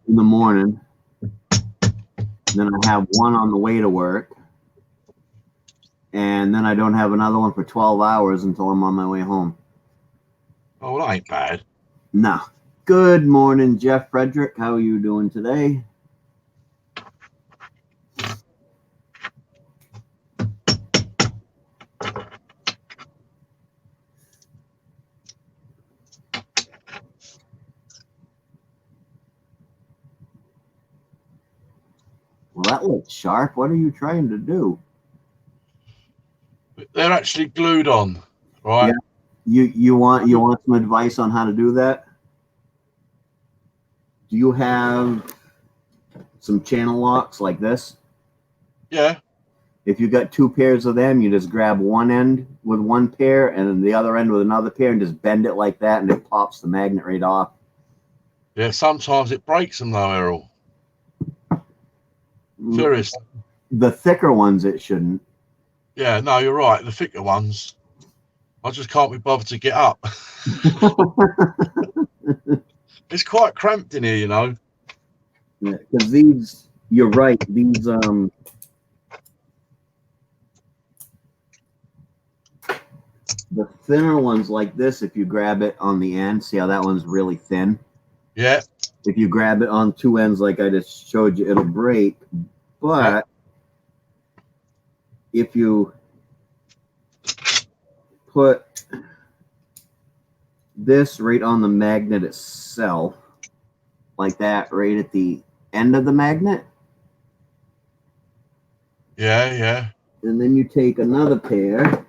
the morning. Then I have one on the way to work. And then I don't have another one for 12 hours until I'm on my way home. Oh, well, that ain't bad. No. Good morning, Jeff Frederick. How are you doing today? Well, that looks sharp. What are you trying to do? They're actually glued on, right? Yeah. You want some advice on how to do that? Do you have some channel locks like this? Yeah. If you got two pairs of them, you just grab one end with one pair and then the other end with another pair and just bend it like that and it pops the magnet right off. Yeah, sometimes it breaks them though, Errol. Serious. The thicker ones, it shouldn't. Yeah, no, you're right. The thicker ones, I just can't be bothered to get up. It's quite cramped in here, you know. Yeah, because these, you're right, these the thinner ones like this, if you grab it on the end, see how that one's really thin? Yeah. If you grab it on two ends like I just showed you, it'll break. But if you put this right on the magnet itself, like that, right at the end of the magnet. Yeah. And then you take another pair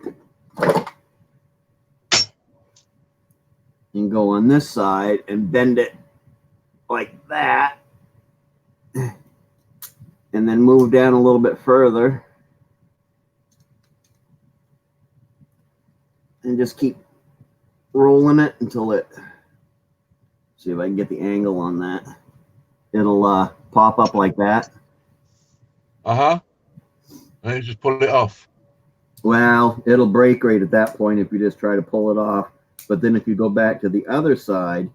and go on this side and bend it like that. And then move down a little bit further. And just keep rolling it until it, see if I can get the angle on that. It'll pop up like that. And you just pull it off. Well, it'll break right at that point if you just try to pull it off. But then if you go back to the other side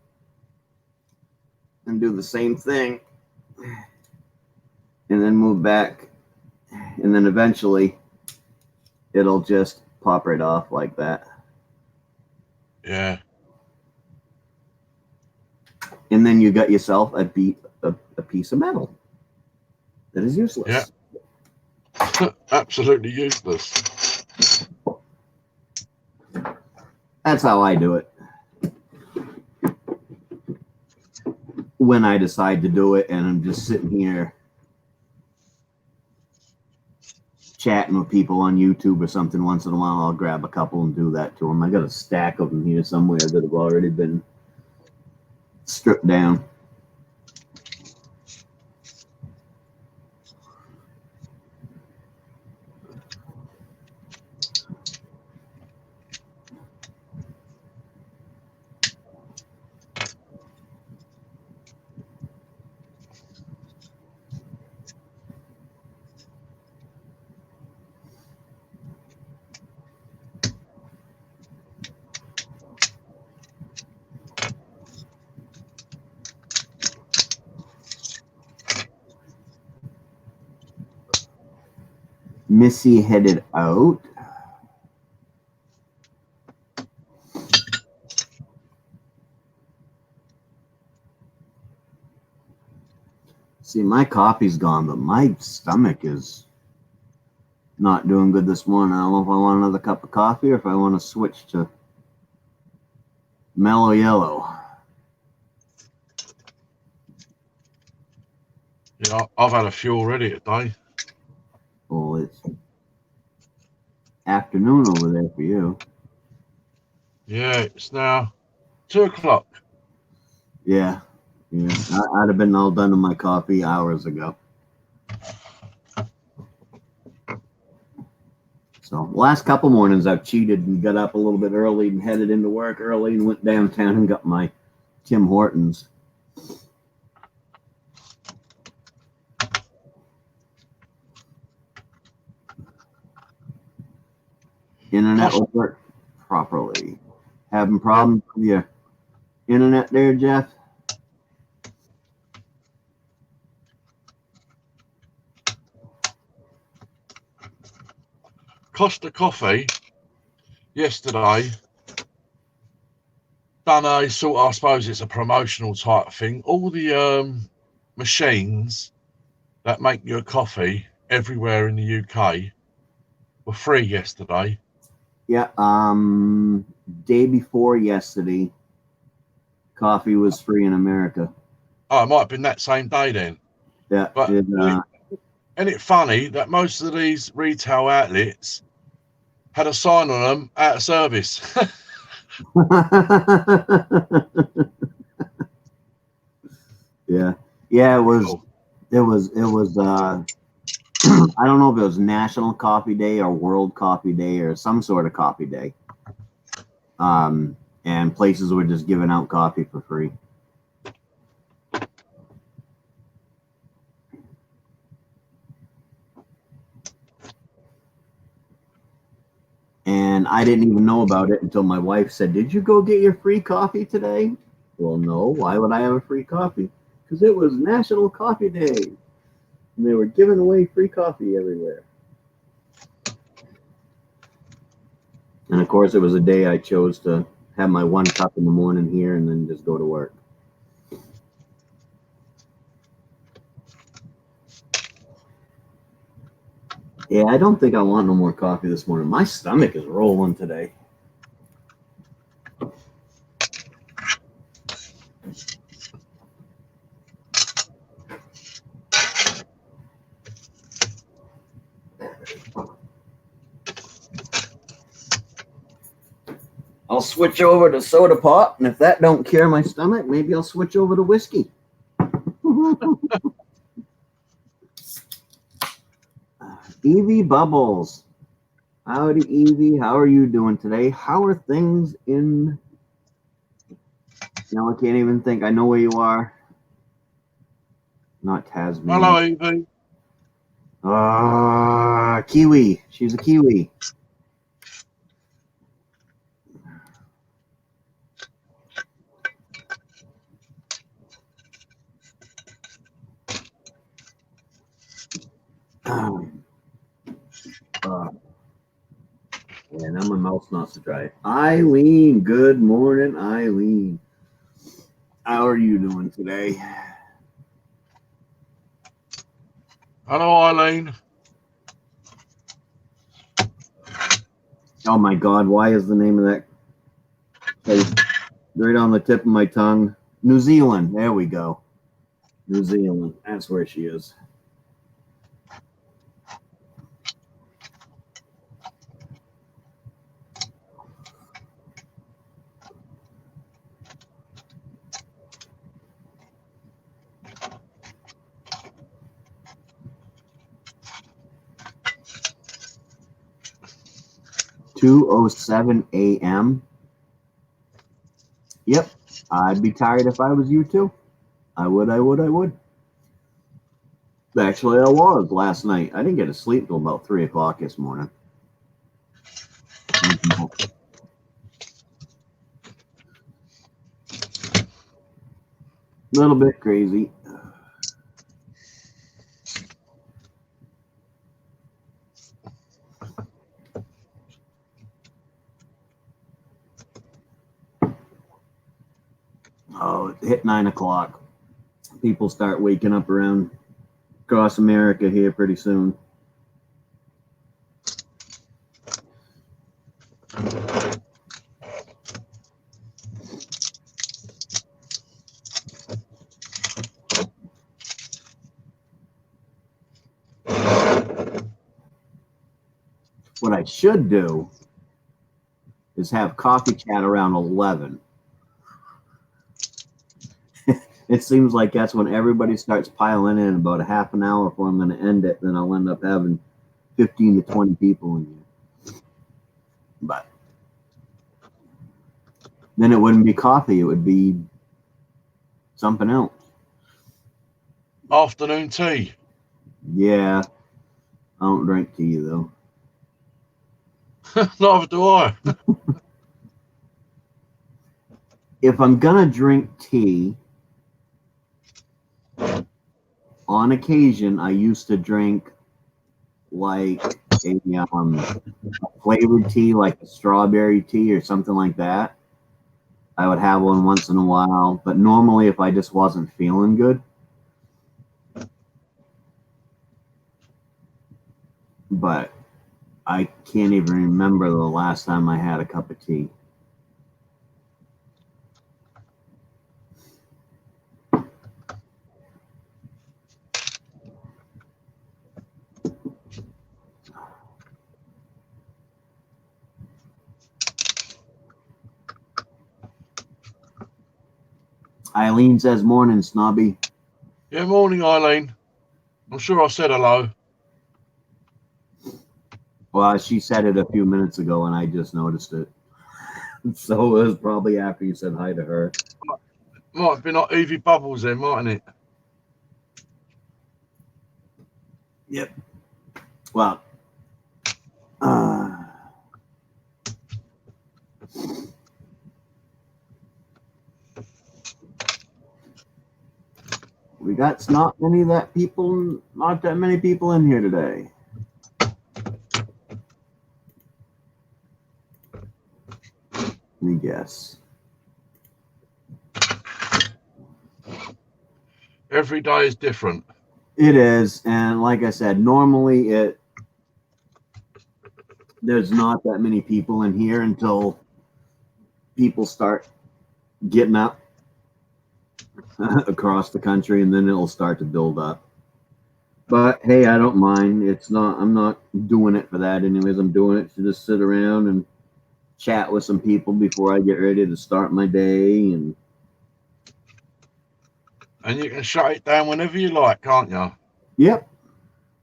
and do the same thing and then move back, and then eventually it'll just pop right off like that. Yeah. And then you got yourself a piece of metal that is useless. Yeah. Absolutely useless. That's how I do it. When I decide to do it and I'm just sitting here chatting with people on YouTube or something once in a while, I'll grab a couple and do that to them. I got a stack of them here somewhere that have already been stripped down. Missy headed out. See, my coffee's gone, but my stomach is not doing good this morning. I don't know if I want another cup of coffee or if I want to switch to mellow yellow. Yeah, I've had a few already today. Well, it's afternoon over there for you. Yeah, it's now 2 o'clock. Yeah. I'd have been all done with my coffee hours ago. So last couple mornings I've cheated and got up a little bit early and headed into work early and went downtown and got my Tim Hortons. Internet will work properly. Having problems with your internet there, Jeff? Costa Coffee yesterday done a sort of, I suppose it's a promotional type thing. All the machines that make your coffee everywhere in the UK were free yesterday. Yeah. Day before yesterday, coffee was free in America. Oh, it might have been that same day then. Yeah. But isn't it funny that most of these retail outlets had a sign on them out of service? Yeah. Yeah, it was I don't know if it was National Coffee Day or World Coffee Day or some sort of coffee day. And places were just giving out coffee for free. And I didn't even know about it until my wife said, "Did you go get your free coffee today?" Well, no. Why would I have a free coffee? Because it was National Coffee Day. And they were giving away free coffee everywhere. And of course, it was a day I chose to have my 1 cup in the morning here and then just go to work. Yeah, I don't think I want no more coffee this morning. My stomach is rolling today. I'll switch over to soda pop, and if that don't cure my stomach, maybe I'll switch over to whiskey. Evie Bubbles. Howdy, Evie. How are you doing today? How are things in... No, I can't even think. I know where you are. Not Tasmania. Hello, Evie. Kiwi. She's a Kiwi. Yeah, now my mouth's not so dry. Eileen, good morning, Eileen. How are you doing today? Hello, Eileen. Oh my God, why is the name of that place right on the tip of my tongue? New Zealand. There we go. New Zealand. That's where she is. (2:07 a.m.) Yep, I'd be tired if I was you too. I would. Actually, I was last night. I didn't get to sleep till about 3 o'clock this morning. A little bit crazy. Oh, it hit 9 o'clock. People start waking up around across America here pretty soon. What I should do is have coffee chat around 11. It seems like that's when everybody starts piling in. About a half an hour before I'm going to end it, then I'll end up having 15 to 20 people in here. But then it wouldn't be coffee, it would be something else. Afternoon tea. Yeah, I don't drink tea though. Neither do I. If I'm gonna drink tea, on occasion, I used to drink like a flavored tea, like a strawberry tea or something like that. I would have one once in a while, but normally, if I just wasn't feeling good, but I can't even remember the last time I had a cup of tea. Eileen says, "Morning, Snobby." Yeah, morning, Eileen. I'm sure I said hello. Well, she said it a few minutes ago, and I just noticed it. So it was probably after you said hi to her. Might have been like Evie Bubbles then, mightn't it? Yep. Well, we got not that many people in here today. Let me guess. Every day is different. It is, and like I said, normally there's not that many people in here until people start getting up across the country, and then it'll start to build up. But hey, I don't mind. I'm not doing it for that anyways. I'm doing it to just sit around and chat with some people before I get ready to start my day. And you can shut it down whenever you like, can't you? Yep.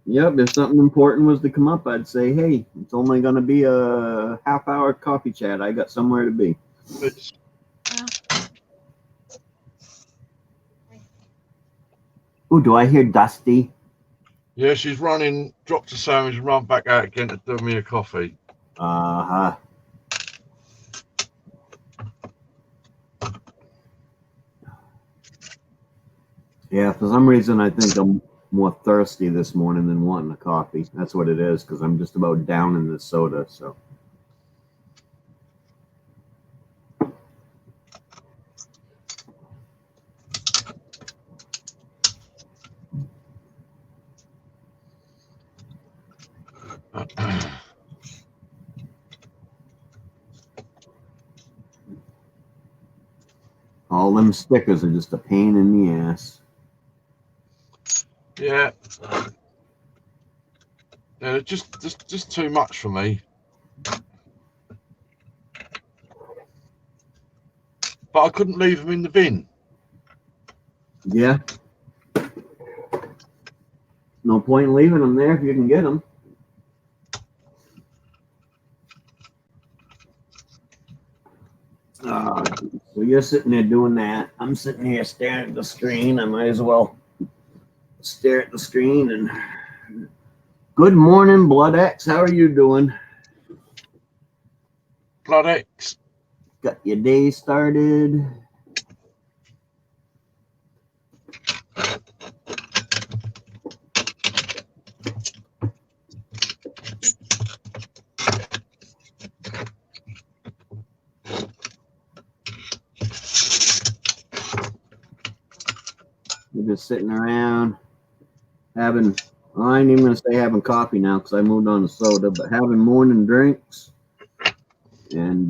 If something important was to come up, I'd say, hey, it's only going to be a half-hour coffee chat. I got somewhere to be. Ooh, do I hear Dusty? Yeah, she's running, dropped a sandwich and run back out again to do me a coffee. Uh-huh. Yeah, for some reason, I think I'm more thirsty this morning than wanting a coffee. That's what it is, because I'm just about down in this soda, so. All them stickers are just a pain in the ass. Yeah. Yeah, just too much for me. But I couldn't leave them in the bin. Yeah. No point in leaving them there if you can get them. So you're sitting there doing that. I'm sitting here staring at the screen. I might as well stare at the screen. And good morning, Blood X. How are you doing? Blood X. Got your day started? just sitting around having, well, I ain't even going to say having coffee now because I moved on to soda, but having morning drinks. And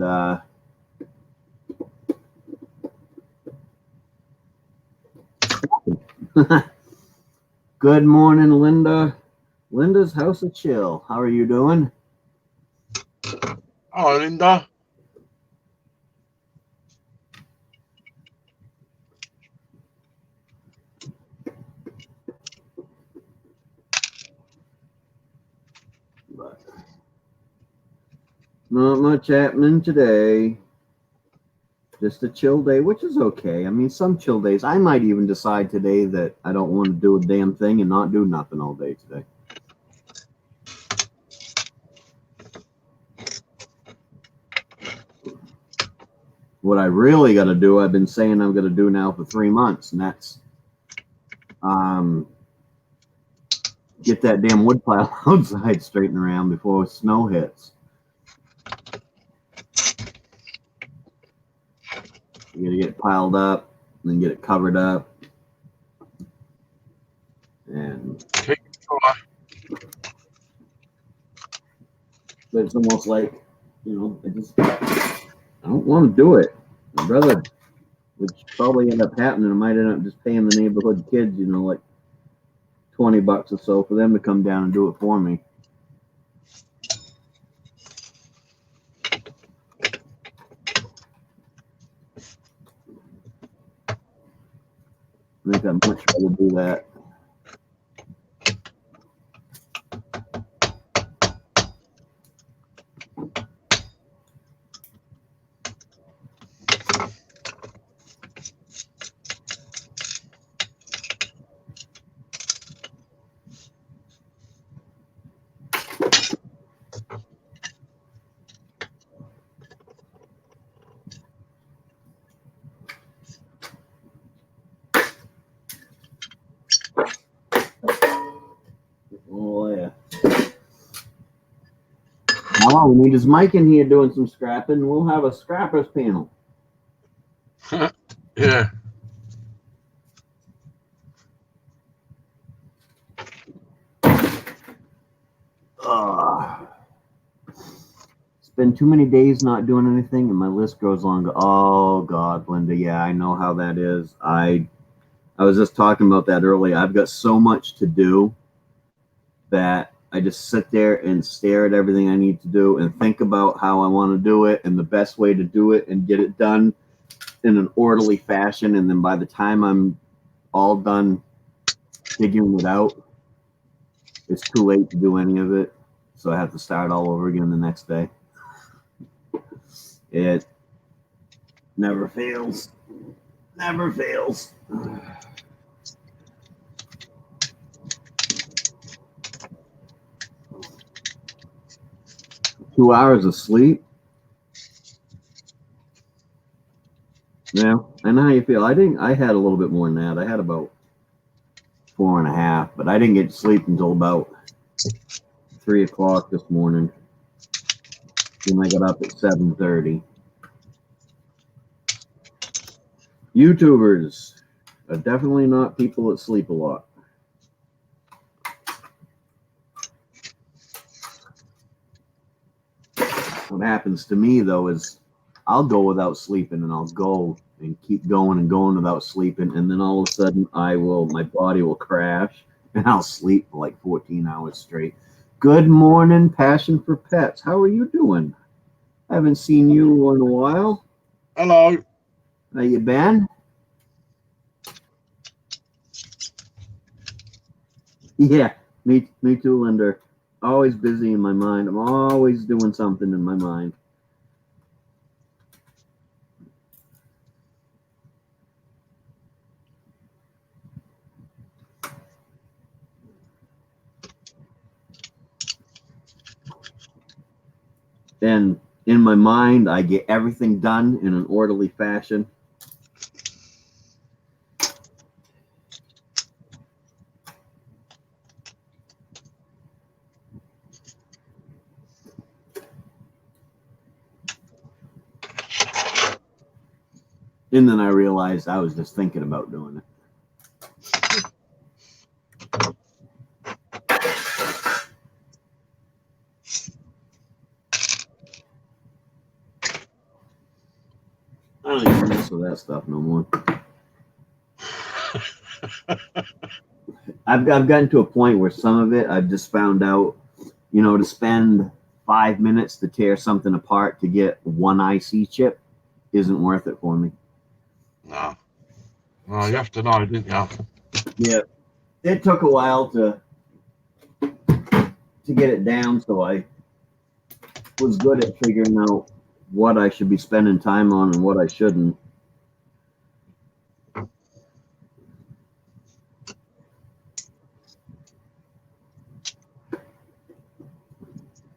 good morning, Linda. Linda's House of Chill. How are you doing? Hello, Linda. But not much happening today. Just a chill day, which is okay. I mean, some chill days. I might even decide today that I don't want to do a damn thing and not do nothing all day today. What I really got to do, I've been saying I'm going to do now for 3 months, and that's get that damn wood pile outside straightened around before snow hits. You got to get it piled up, and then get it covered up. And but it's almost like, I don't want to do it. My brother, which probably end up happening, I might end up just paying the neighborhood kids, like $20 or so for them to come down and do it for me. I think I'd much rather do that. Oh, yeah. Now we need is Mike in here doing some scrapping. We'll have a scrappers panel. Yeah. It's been too many days not doing anything, and my list grows longer. Oh God, Linda, yeah, I know how that is. I was just talking about that earlier. I've got so much to do that I just sit there and stare at everything I need to do and think about how I want to do it and the best way to do it and get it done in an orderly fashion. And then by the time I'm all done figuring it out, it's too late to do any of it. So I have to start all over again the next day. It never fails. Never fails. 2 hours of sleep. Yeah, I know how you feel. I had a little bit more than that. I had about 4.5, but I didn't get to sleep until about 3 o'clock this morning. Then I got up at 7:30. YouTubers are definitely not people that sleep a lot. What happens to me though is I'll go without sleeping and I'll go and keep going and going without sleeping, and then all of a sudden my body will crash and I'll sleep for like 14 hours straight. Good morning, Passion for Pets. How are you doing? I haven't seen you in a while. Hello. How you been? Yeah, me too, Linda. Always busy in my mind. I'm always doing something in my mind. And in my mind, I get everything done in an orderly fashion. And then I realized I was just thinking about doing it. don't even mess with that stuff no more. I've gotten to a point where some of it I've just found out, to spend 5 minutes to tear something apart to get one IC chip isn't worth it for me. No, you have to know, didn't you? Yeah, it took a while to get it down, so I was good at figuring out what I should be spending time on and what I shouldn't.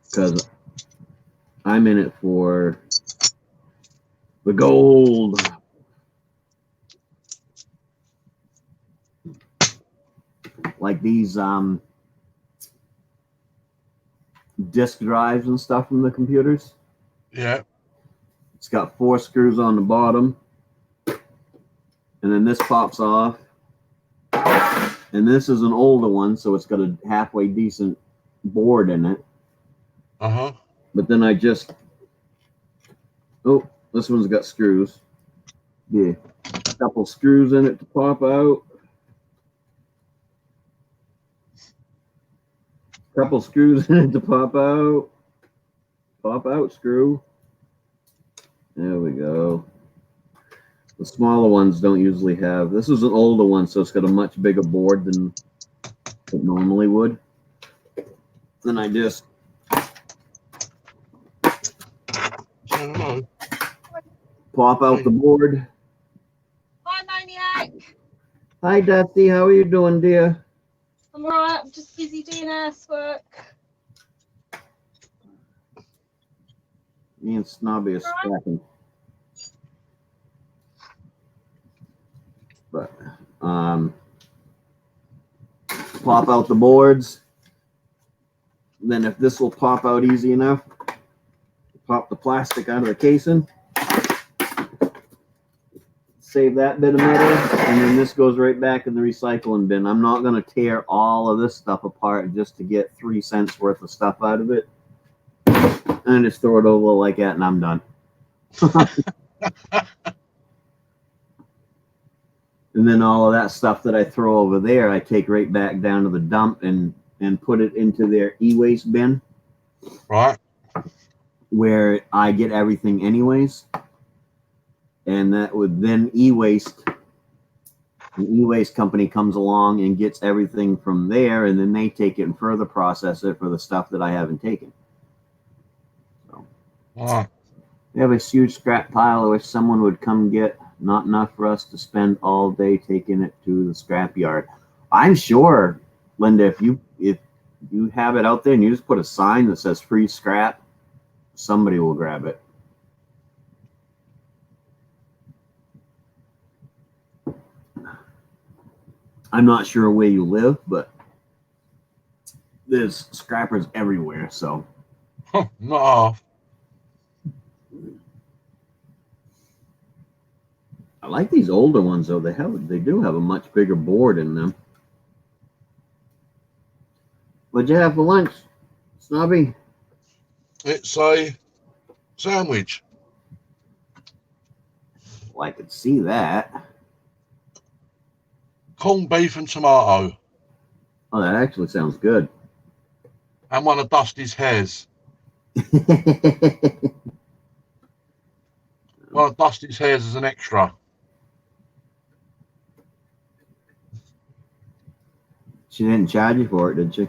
Because I'm in it for the gold. Like these disk drives and stuff from the computers. Yeah. It's got 4 screws on the bottom. And then this pops off. And this is an older one, so it's got a halfway decent board in it. Uh-huh. But then this one's got screws. Yeah. A couple screws in it to pop out. Couple screws in it to pop out. Pop out screw. There we go. The smaller ones don't usually have. This is an older one, so it's got a much bigger board than it normally would. Then I just pop out the board. Hi, Maine-iac. Hi, Dusty. How are you doing, dear? I'm alright. I'm just busy doing housework. Me and Snobby are scrapping. But pop out the boards. Then if this will pop out easy enough, pop the plastic out of the casing. Save that bit of metal, and then this goes right back in the recycling bin. I'm not going to tear all of this stuff apart just to get 3 cents worth of stuff out of it. And just throw it over like that, and I'm done. And then all of that stuff that I throw over there, I take right back down to the dump and put it into their e-waste bin. Right. Where I get everything anyways. And that would then e-waste. An e-waste company comes along and gets everything from there, and then they take it and further process it for the stuff that I haven't taken. So we have a huge scrap pile. I wish someone would come get. Not enough for us to spend all day taking it to the scrap yard. I'm sure, Linda, if you have it out there and you just put a sign that says free scrap, somebody will grab it. I'm not sure where you live, but there's scrappers everywhere, so. No. I like these older ones though. They do have a much bigger board in them. What'd you have for lunch, Snobby? It's a sandwich. Well, I could see that. Corned beef and tomato. Oh, that actually sounds good. And one of Dusty's hairs. One of Dusty's hairs is an extra. She didn't charge you for it, did she?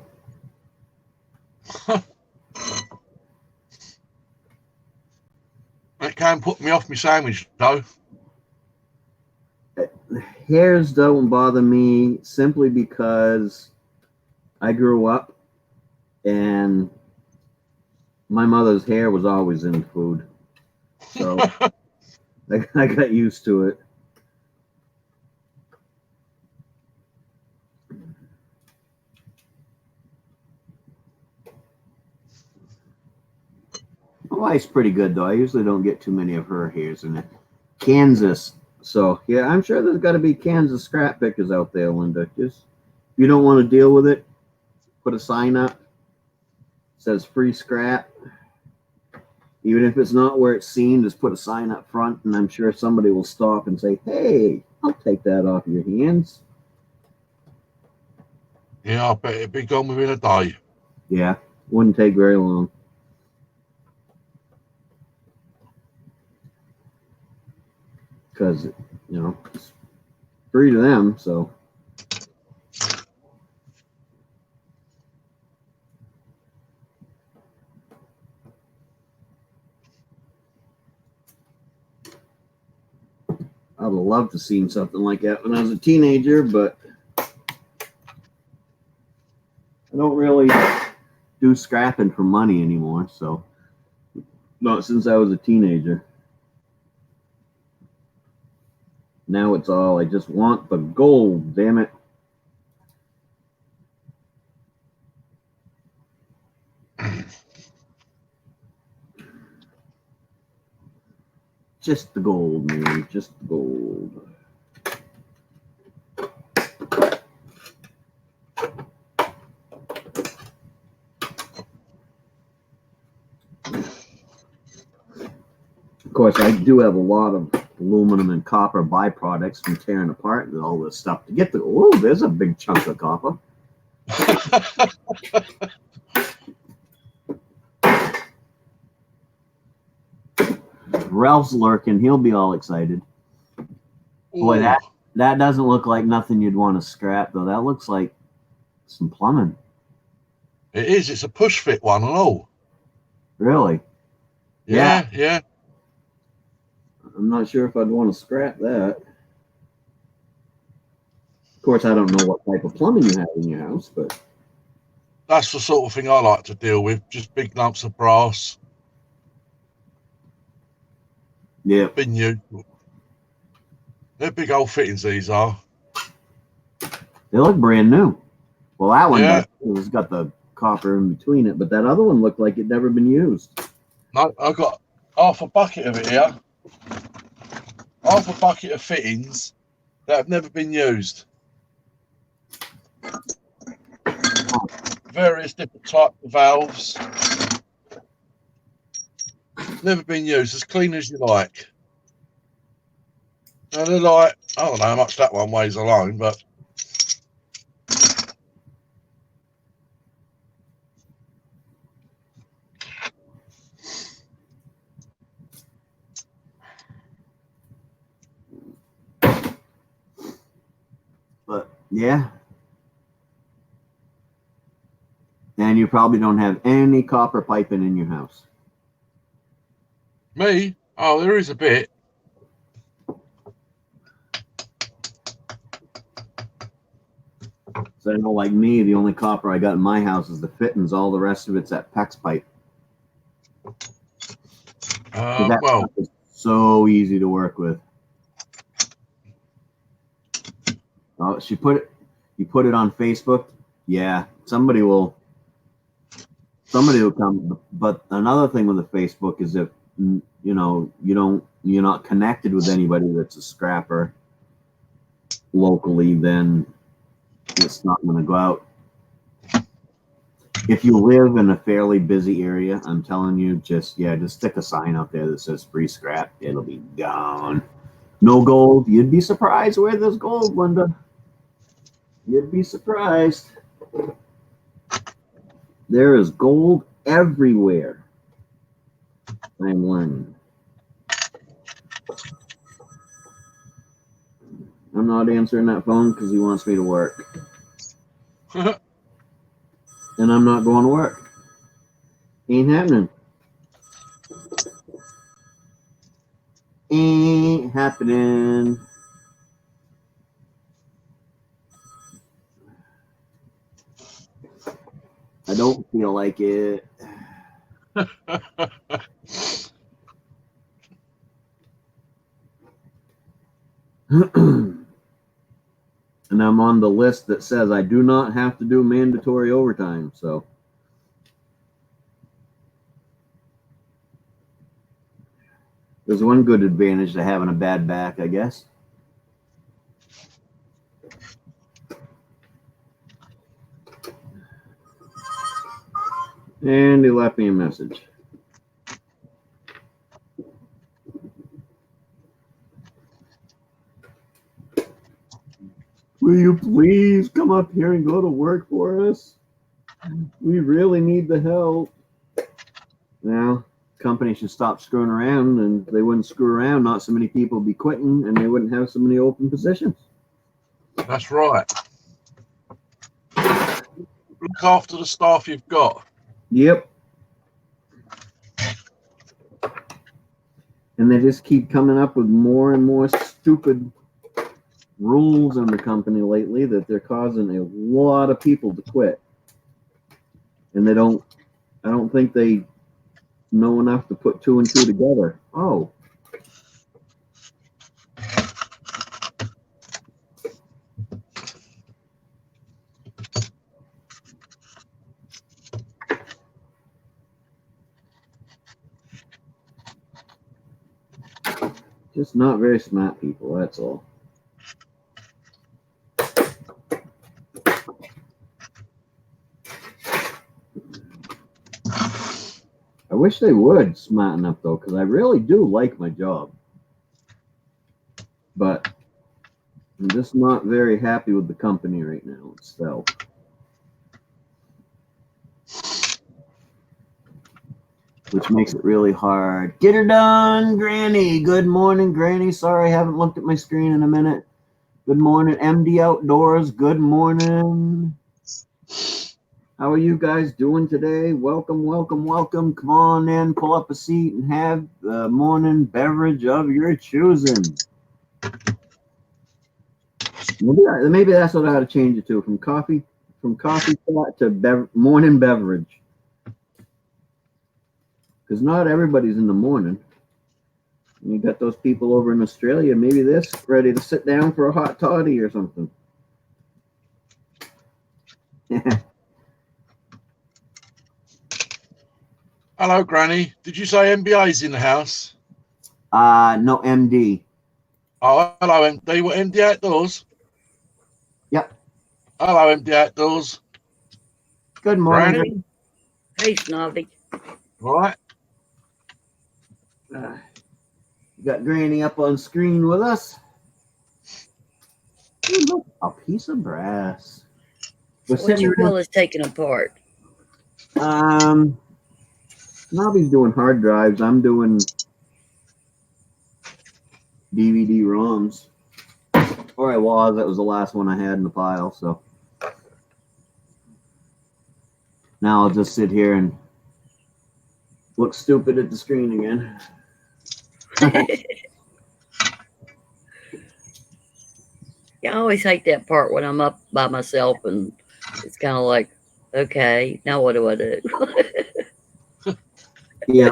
It can put me off my sandwich, though. Hairs don't bother me simply because I grew up and my mother's hair was always in food. So I got used to it. My wife's pretty good, though. I usually don't get too many of her hairs in it. Kansas. So, yeah, I'm sure there's got to be Kansas scrap pickers out there, Linda. Just, if you don't want to deal with it, put a sign up. It says free scrap. Even if it's not where it's seen, just put a sign up front, and I'm sure somebody will stop and say, "Hey, I'll take that off your hands." Yeah, I bet it'd be gone within a day. Yeah, wouldn't take very long. Because, it's free to them, so. I would love to seen something like that when I was a teenager, but I don't really do scrapping for money anymore, so not since I was a teenager. Now it's all I just want the gold, damn it. Just the gold, man. Just the gold. Of course, I do have a lot of aluminum and copper byproducts from tearing apart and all this stuff to get the. Oh, there's a big chunk of copper. Ralph's lurking. He'll be all excited. Boy, Ooh, that doesn't look like nothing you'd want to scrap, though. That looks like some plumbing. it is. It's a push fit one and all. Really? Yeah, yeah. I'm not sure if I'd want to scrap that. Of course, I don't know what type of plumbing you have in your house, but That's the sort of thing I like to deal with. Just big lumps of brass. yeah. Been used. They're big old fittings, these are. They look brand new. Well, that one Yeah. does. It's got the copper in between it, but that other one looked like it never been used. No, I've got half a bucket of it here. Half a bucket of fittings that have never been used. Various different types of valves. Never been used. As clean as you like. And they're like, I don't know how much that one weighs alone, but But yeah. And you probably don't have any copper piping in your house. me, oh, there is a bit. So I know, like me, the only copper I got in my house is the fittings. All the rest of it's that PEX pipe. That Well, stuff is so easy to work with. Oh, you put it on Facebook. Yeah, somebody will come. But another thing with the Facebook is if you're not connected with anybody that's a scrapper locally, then it's not going to go out. If you live in a fairly busy area, I'm telling you, just stick a sign out there that says free scrap. It'll be gone. No gold. You'd be surprised where there's gold, Linda. You'd be surprised. There is gold everywhere. I'm learning. I'm not answering that phone because he wants me to work. And I'm not going to work. Ain't happening. Ain't happening. I don't feel like it. And I'm on the list that says I do not have to do mandatory overtime. So there's one good advantage to having a bad back, I guess. And he left me a message. Will you please come up here and go to work for us? We really need the help. Now, companies should stop screwing around, and they wouldn't screw around. Not so many people would be quitting, and they wouldn't have so many open positions. That's right. Look after the staff you've got. Yep. And they just keep coming up with more and more stupid rules in the company lately that they're causing a lot of people to quit. And I don't think they know enough to put two and two together. Oh. Just not very smart people, that's all. I wish they would smart enough though, because I really do like my job. But I'm just not very happy with the company right now itself. Which makes it really hard. Get her done, Granny. Good morning, Granny. Sorry, I haven't looked at my screen in a minute. Good morning, MD Outdoors. Good morning. How are you guys doing today? Welcome, welcome, welcome. Come on in, pull up a seat, and have the morning beverage of your choosing. Maybe that's what I ought to change it to, from coffee pot to morning beverage. Because not everybody's in the morning. You got those people over in Australia, maybe they're ready to sit down for a hot toddy or something. Hello, Granny. Did you say MBA's in the house? No, MD. Oh, hello, MD. What, MD Outdoors? Yep. Hello, MD Outdoors. Good morning. Granny. Hey, Snobby. Right. Got Granny up on screen with us. Ooh, look, a piece of brass. What you feel is taken apart? Nobby's doing hard drives. I'm doing DVD ROMs. Or I was. That was the last one I had in the pile. So now I'll just sit here and look stupid at the screen again. Yeah, I always hate that part when I'm up by myself and it's kind of like, okay, now what do I do? Yeah.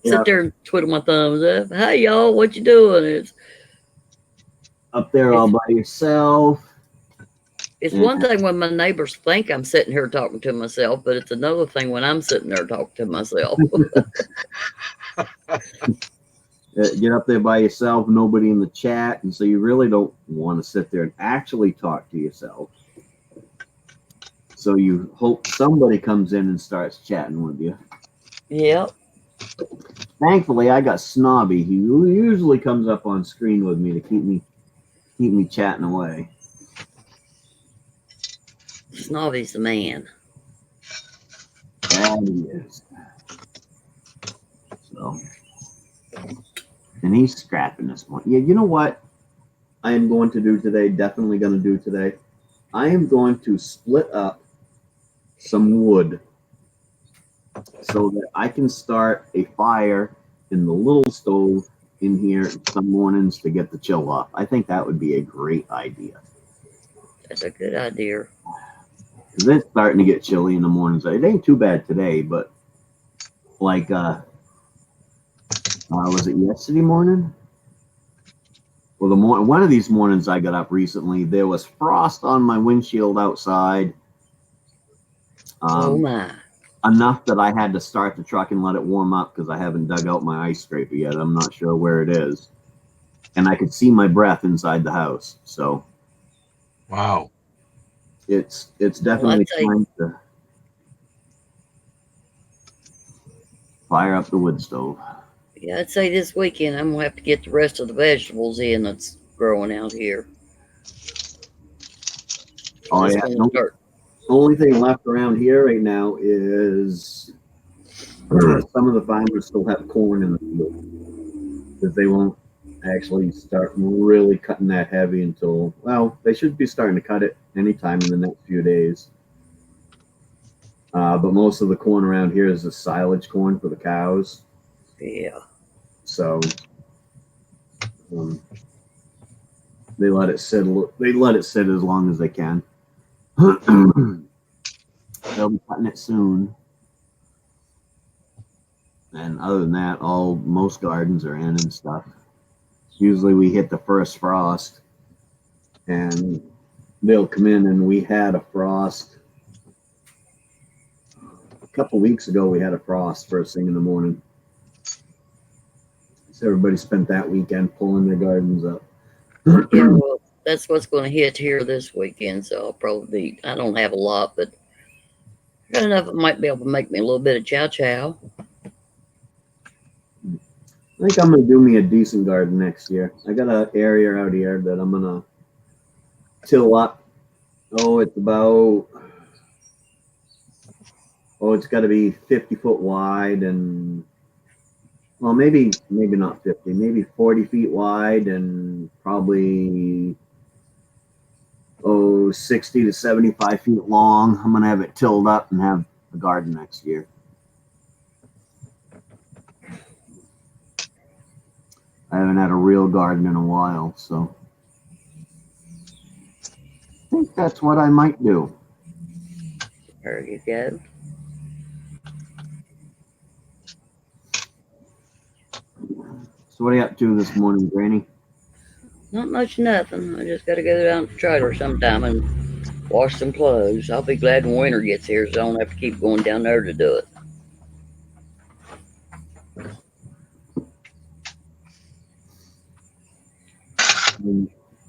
Sit there and twiddle my thumbs up. Hey, y'all, what you doing? It's up there all by yourself. It's one thing when my neighbors think I'm sitting here talking to myself, but it's another thing when I'm sitting there talking to myself. Get up there by yourself, nobody in the chat, and so you really don't want to sit there and actually talk to yourself. So you hope somebody comes in and starts chatting with you. Yep. Thankfully, I got Snobby. He usually comes up on screen with me to keep me chatting away. Snobby's the man. That he is. So, and he's scrapping this one. Yeah, you know what I am going to do today? Definitely going to do today. I am going to split up some wood so that I can start a fire in the little stove in here some mornings to get the chill off. I think that would be a great idea. That's a good idea. Because it's starting to get chilly in the mornings. It ain't too bad today, but like, was it yesterday morning? Well, one of these mornings I got up recently, there was frost on my windshield outside. Oh my. Enough that I had to start the truck and let it warm up because I haven't dug out my ice scraper yet. I'm not sure where it is. And I could see my breath inside the house. So wow. It's definitely time to fire up the wood stove. Yeah, I'd say this weekend I'm gonna have to get the rest of the vegetables in that's growing out here. Oh Just yeah. gonna No, start. only thing left around here right now is some of the farmers still have corn in the field because they won't actually start really cutting that heavy until, well, they should be starting to cut it anytime in the next few days. But most of the corn around here is the silage corn for the cows. Yeah. So um, they let it sit. They let it sit as long as they can. They'll be cutting it soon. And other than that, most gardens are in and stuff. Usually we hit the first frost, and they'll come in. And we had a frost a couple weeks ago. We had a frost first thing in the morning. So everybody spent that weekend pulling their gardens up. Yeah, well, that's what's going to hit here this weekend. So I'll probably be, I don't have a lot, but I got enough that might be able to make me a little bit of chow chow. I think I'm gonna do me a decent garden next year. I got an area out here that I'm gonna till up. Oh, it's about it's got to be 50 foot wide and well, maybe not 50, maybe 40 feet wide and probably 60 to 75 feet long. I'm gonna have it tilled up and have a garden next year. I haven't had a real garden in a while, so I think that's what I might do. There you go. So what are you up to this morning, Granny? Not much, nothing. I just got to go down to the trailer sometime and wash some clothes. I'll be glad when winter gets here, so I don't have to keep going down there to do it.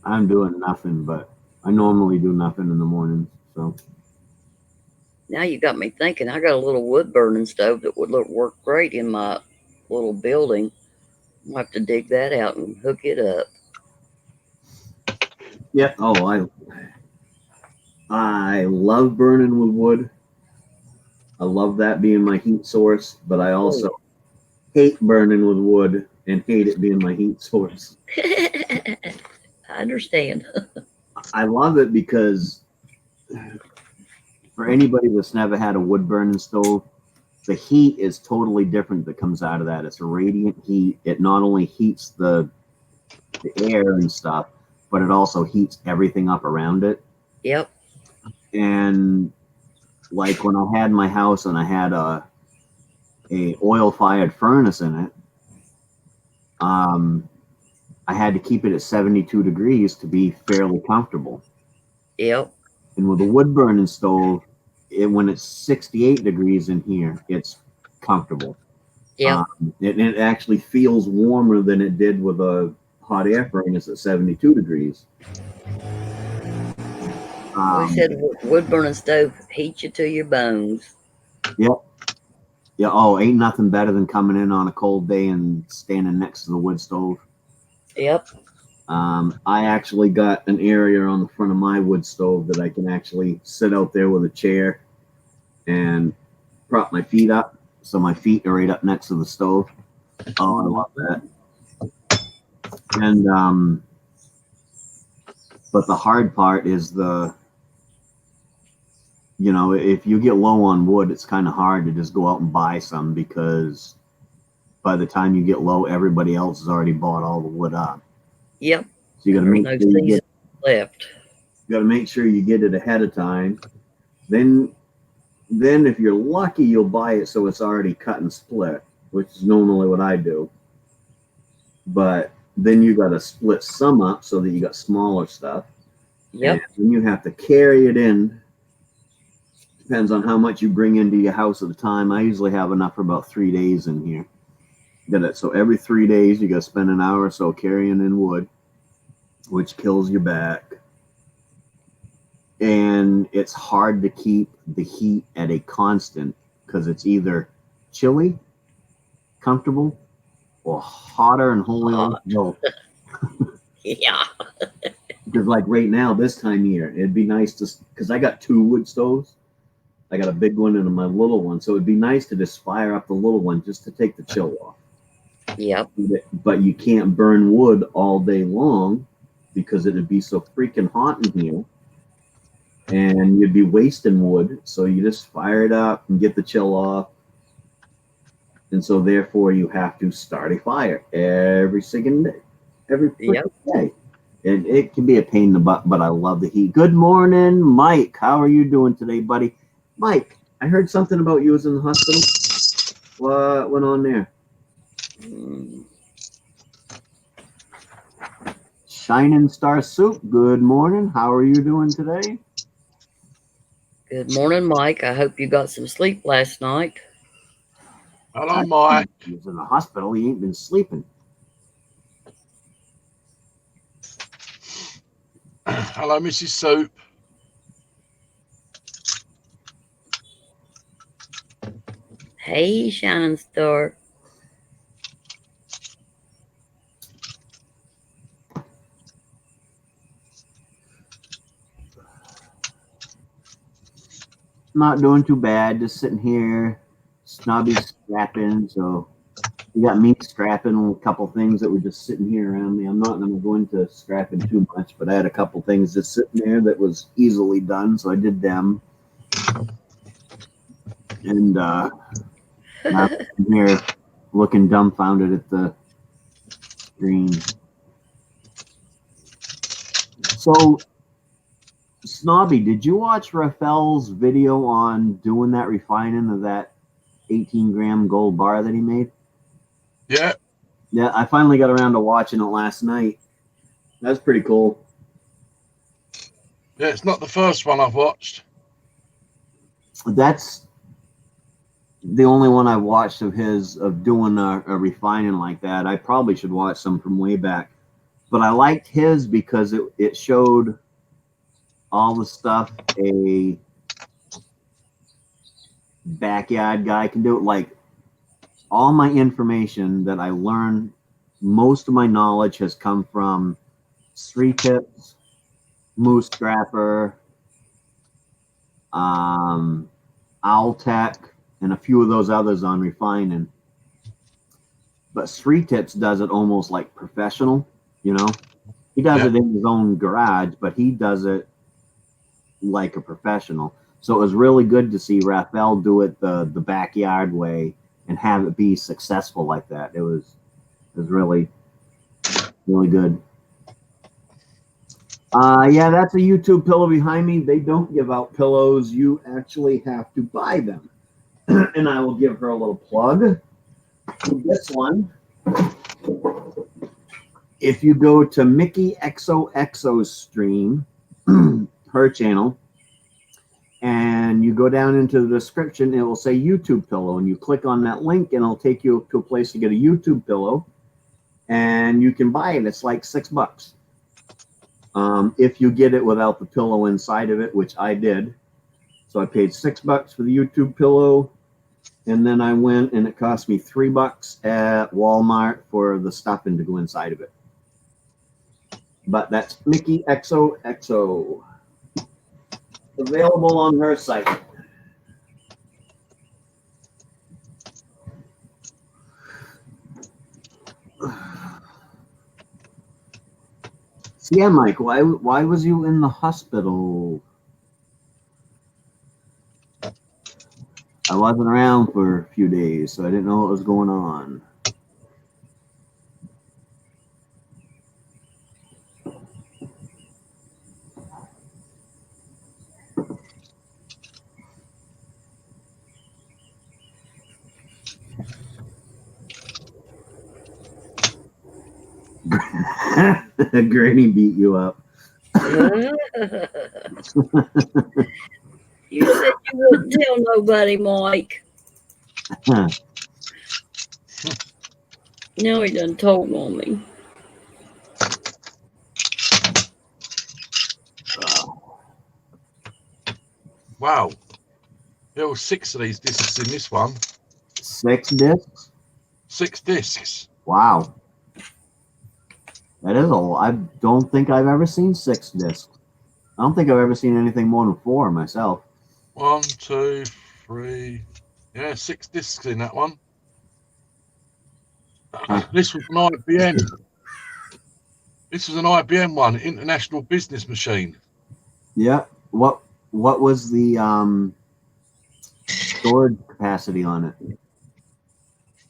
I'm doing nothing, but I normally do nothing in the mornings. So Now you got me thinking. I got a little wood burning stove that would work great in my little building. I'll have to dig that out and hook it up. yeah. Oh, I love burning with wood. I love that being my heat source, but I also hate burning with wood and hate it being my heat source. I understand. I love it because for anybody that's never had a wood burning stove, the heat is totally different that comes out of that. It's a radiant heat. It not only heats the air and stuff, but it also heats everything up around it. Yep. And like when I had my house and I had a oil fired furnace in it, I had to keep it at 72 degrees to be fairly comfortable. Yep. And with a wood burning stove, when it's 68 degrees in here, it's comfortable. Yep. It actually feels warmer than it did with a hot air furnace at 72 degrees. We said wood burning stove heat you to your bones. Yep. Yeah. Oh, ain't nothing better than coming in on a cold day and standing next to the wood stove. Yep. I actually got an area on the front of my wood stove that I can actually sit out there with a chair and prop my feet up, so my feet are right up next to the stove. Oh, I love that. And but the hard part is if you get low on wood, it's kind of hard to just go out and buy some because by the time you get low, everybody else has already bought all the wood up. Yep. So you got to make sure you get left. You got to make sure you get it ahead of time. Then if you're lucky, you'll buy it so it's already cut and split, which is normally what I do. But then you got to split some up so that you got smaller stuff. Yep. And then you have to carry it in. Depends on how much you bring into your house at the time. I usually have enough for about 3 days in here. So every 3 days, you got to spend an hour or so carrying in wood, which kills your back. And it's hard to keep the heat at a constant because it's either chilly, comfortable, or hotter and holy. No. Yeah. Because like right now, this time of year, it'd be nice to, because I got 2 wood stoves. I got a big one and my little one, so it'd be nice to just fire up the little one just to take the chill off. Yep. But you can't burn wood all day long because it'd be so freaking hot in here, and you'd be wasting wood. So you just fire it up and get the chill off. And so therefore you have to start a fire every single day, every Yep. day. And it can be a pain in the butt, but I love the heat. Good morning, Mike. How are you doing today, buddy? Mike, I heard something about you was in the hospital. What went on there? Mm. Shining Star Soup, good morning. How are you doing today? Good morning, Mike. I hope you got some sleep last night. Hello, Mike. He was in the hospital. He ain't been sleeping. Hello, Mrs. Soup. Hey, Shining Star. Not doing too bad. Just sitting here. Snobby's scrapping. So we got me scrapping a couple things that were just sitting here around me. I'm not going to go into scrapping too much, but I had a couple things just sitting there that was easily done. So I did them. And now I'm here looking dumbfounded at the screen. So, Snobby, did you watch Rafael's video on doing that refining of that 18-gram gold bar that he made? Yeah. Yeah, I finally got around to watching it last night. That's pretty cool. Yeah, it's not the first one I've watched. That's the only one I've watched of his, of doing a refining like that. I probably should watch some from way back. But I liked his because it showed all the stuff a backyard guy can do. Like, all my information that I learned, most of my knowledge has come from Three Tips, Moose Scrapper, Owl Tech, and a few of those others on refining. But Three Tips does it almost like professional, you know? He does it in his own garage, but he does it like a professional. So it was really good to see Raphael do it the backyard way and have it be successful like that. It was really, really good. Yeah, that's a YouTube pillow behind me. They don't give out pillows. You actually have to buy them. And I will give her a little plug. This one, if you go to Mickey XOXO's stream, her channel, and you go down into the description, it will say YouTube pillow, and you click on that link and it'll take you to a place to get a YouTube pillow, and you can buy it. It's like $6. If you get it without the pillow inside of it, which I did. So I paid $6 for the YouTube pillow, and then I went and it cost me $3 at Walmart for the stuffing to go inside of it. But that's Mickey XOXO. Available on her site. So yeah, Mike, why was you in the hospital? I wasn't around for a few days, so I didn't know what was going on. Granny beat you up. You said you wouldn't tell nobody, Mike. Now he done told on me. Wow. There were 6 of these discs in this one. 6 discs? 6 discs. Wow. That is I don't think I've ever seen 6 discs. I don't think I've ever seen anything more than 4 myself. 1, 2, 3. Yeah, 6 discs in that one. This was an IBM. This was an IBM one, International Business Machine. Yeah. What was the storage capacity on it?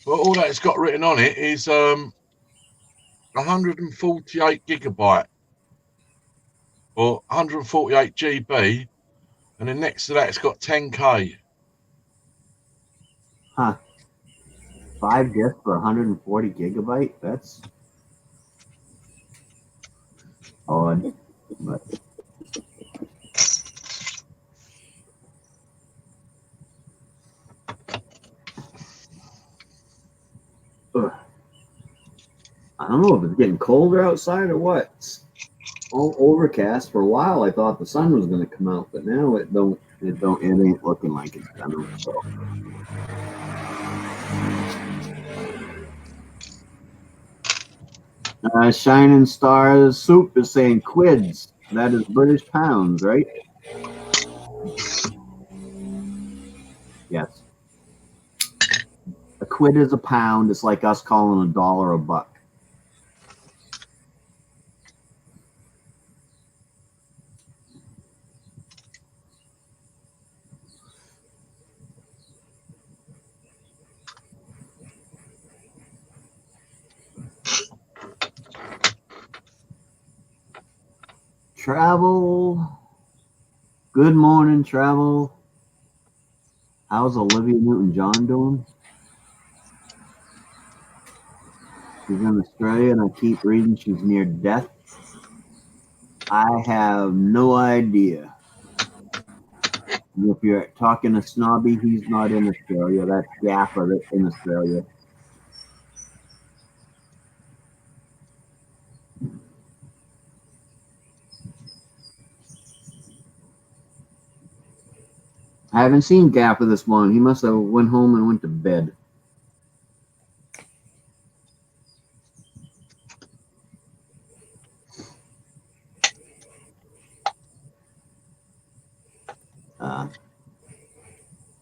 Well, all that it's got written on it is 148 gigabyte or 148 GB, and then next to that it's got 10K. Huh. 5 discs for 140 gigabyte? That's odd. But ugh. I don't know if it's getting colder outside or what. It's all overcast. For a while I thought the sun was gonna come out, but now it ain't looking like it's gonna. So. Shining Stars Soup is saying quids. That is British pounds, right? Yes. A quid is a pound. It's like us calling $1 a buck. Travel. Good morning, Travel. How's Olivia Newton-John doing? She's in Australia, and I keep reading she's near death. I have no idea. If you're talking to Snobby, he's not in Australia. That's Gaffer that's in Australia. I haven't seen Gaffer this morning. He must have went home and went to bed.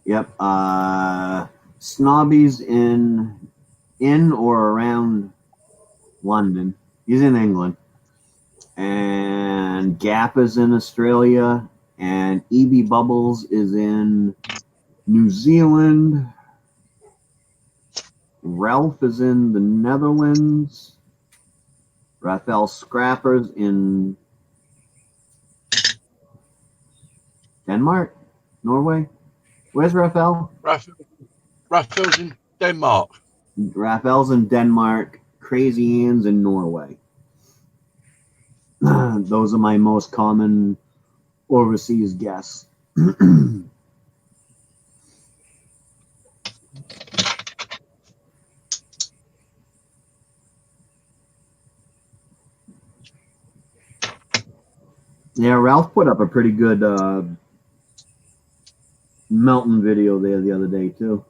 Yep. Snobby's in or around London. He's in England. And Gap is in Australia. And Evie Bubbles is in New Zealand. Ralph is in the Netherlands. Raphael Scrapper's in Denmark? Norway? Where's Raphael? Raphael's in Denmark. Raphael's in Denmark. Crazy Ann's in Norway. Those are my most common overseas guests. Yeah, Ralph put up a pretty good Melton video there the other day, too.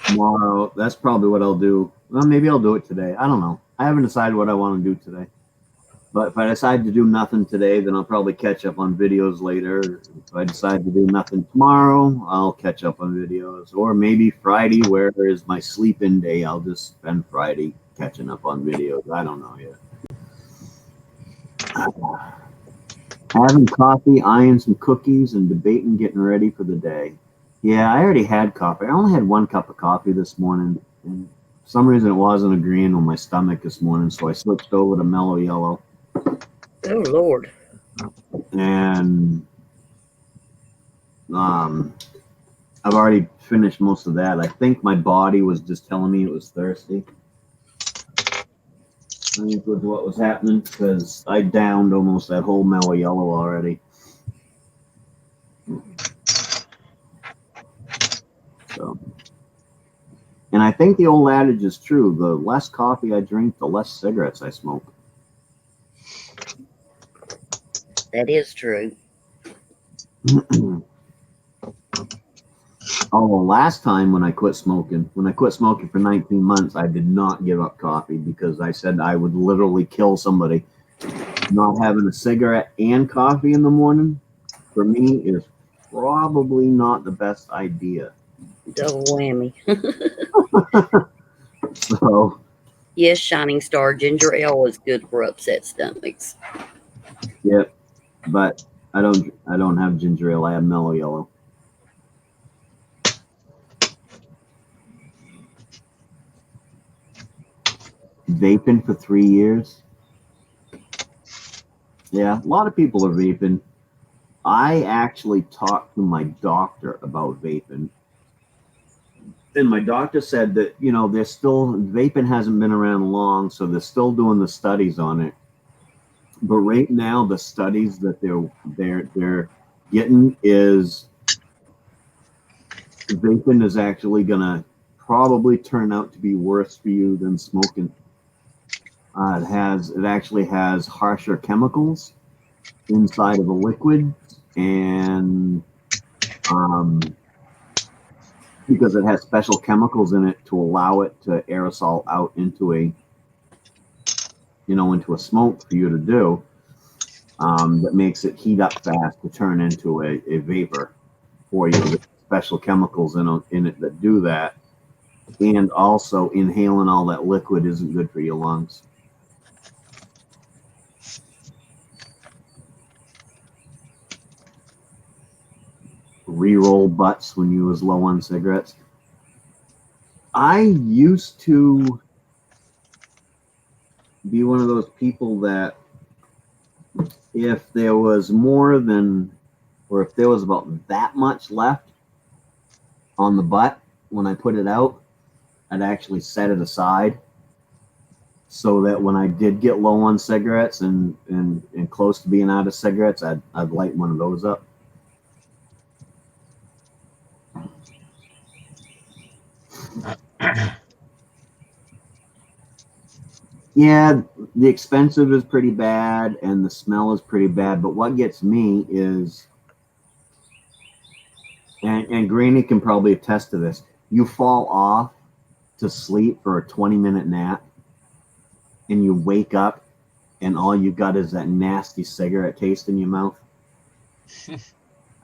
Tomorrow, that's probably what I'll do. Well, maybe I'll do it today. I don't know. I haven't decided what I want to do today. But if I decide to do nothing today, then I'll probably catch up on videos later. If I decide to do nothing tomorrow, I'll catch up on videos. Or maybe Friday, where is my sleep-in day, I'll just spend Friday catching up on videos. I don't know yet. Having coffee, eyeing some cookies, and debating getting ready for the day. Yeah, I already had coffee. I only had 1 cup of coffee this morning. And for some reason, it wasn't agreeing with my stomach this morning, so I switched over to Mellow Yellow. Oh, Lord. And I've already finished most of that. I think my body was just telling me it was thirsty. I think was what was happening because I downed almost that whole Mellow Yellow already. So, and I think the old adage is true. The less coffee I drink, the less cigarettes I smoke. That is true. Oh, well, last time when I quit smoking for 19 months, I did not give up coffee because I said I would literally kill somebody. Not having a cigarette and coffee in the morning, for me, is probably not the best idea. Double whammy. So, Yes, Shining Star, ginger ale is good for upset stomachs. yeah, but I don't have ginger ale. I have mellow yellow. Vaping for 3 years. Yeah, a lot of people are vaping. I actually talked to my doctor about vaping. And my doctor said that, they're still, vaping hasn't been around long, so they're still doing the studies on it. But right now, the studies that they're getting is vaping is actually gonna probably turn out to be worse for you than smoking. It actually has harsher chemicals inside of the liquid, and because it has special chemicals in it to allow it to aerosol out into a smoke for you to do, that makes it heat up fast to turn into a vapor for you. There's special chemicals in it that do that, and also inhaling all that liquid isn't good for your lungs. Re-roll butts when you was low on cigarettes. I used to be one of those people that if there was more than, or if there was about that much left on the butt when I put it out, I'd actually set it aside so that when I did get low on cigarettes and close to being out of cigarettes, I'd light one of those up. Yeah, the expensive is pretty bad and the smell is pretty bad, but what gets me is, and Granny can probably attest to this, you fall off to sleep for a 20-minute nap and you wake up and all you got is that nasty cigarette taste in your mouth.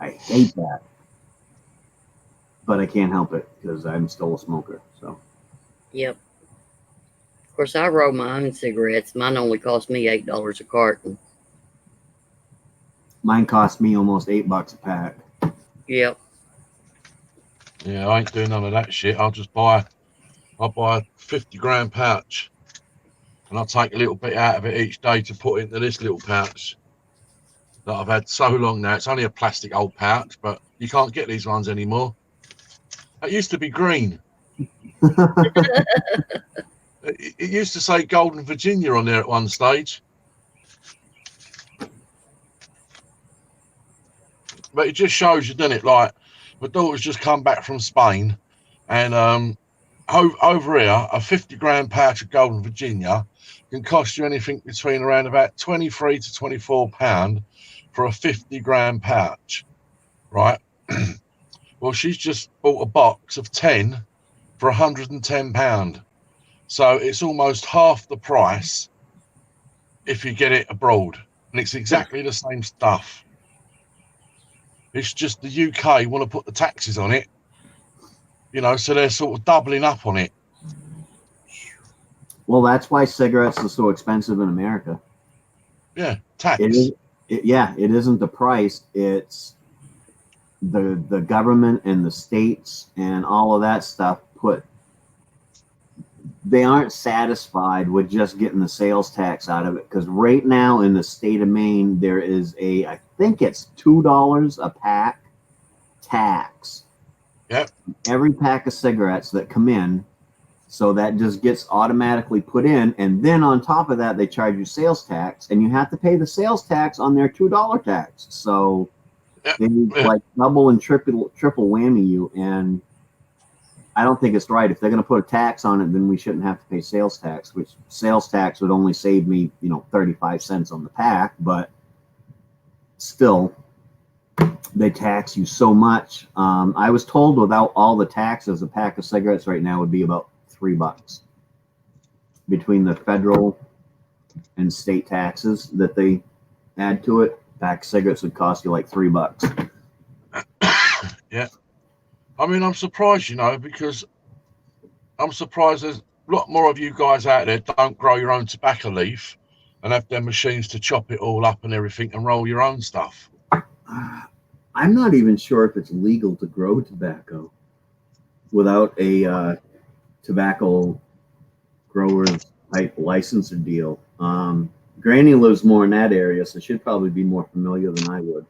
I hate that. But I can't help it because I'm still a smoker. So. Yep. Of course, I roll my own cigarettes. Mine only cost me $8 a carton. Mine cost me almost $8 a pack. Yep. Yeah, I ain't doing none of that shit. I'll buy a 50-gram pouch, and I'll take a little bit out of it each day to put into this little pouch that I've had so long now. It's only a plastic old pouch, but you can't get these ones anymore. It used to be green. It used to say Golden Virginia on there at one stage. But it just shows you, doesn't it? Like, my daughter's just come back from Spain, and over here, a 50-gram pouch of Golden Virginia can cost you anything between around about £23 to £24 for a 50-gram pouch, right? Well, she's just bought a box of 10 for £110. So it's almost half the price if you get it abroad, and it's exactly the same stuff. It's just the UK want to put the taxes on it, so they're sort of doubling up on it. Well, that's why cigarettes are so expensive in America. Yeah, tax. It isn't the price. It's the government and the states and all of that stuff they aren't satisfied with just getting the sales tax out of it, because right now in the state of Maine there is I think it's $2 a pack tax. Yep. Every pack of cigarettes that come in, so that just gets automatically put in, and then on top of that they charge you sales tax, and you have to pay the sales tax on their $2 tax. So they like double and triple whammy you, and I don't think it's right. If they're going to put a tax on it, then we shouldn't have to pay sales tax, which sales tax would only save me, 35 cents on the pack. But still, they tax you so much. I was told without all the taxes, a pack of cigarettes right now would be about $3 between the federal and state taxes that they add to it. A pack of cigarettes would cost you like $3. Yeah. I mean, I'm surprised, because I'm surprised there's a lot more of you guys out there don't grow your own tobacco leaf and have their machines to chop it all up and everything and roll your own stuff. I'm not even sure if it's legal to grow tobacco without a tobacco growers type license or deal. Granny lives more in that area, so she'd probably be more familiar than I would.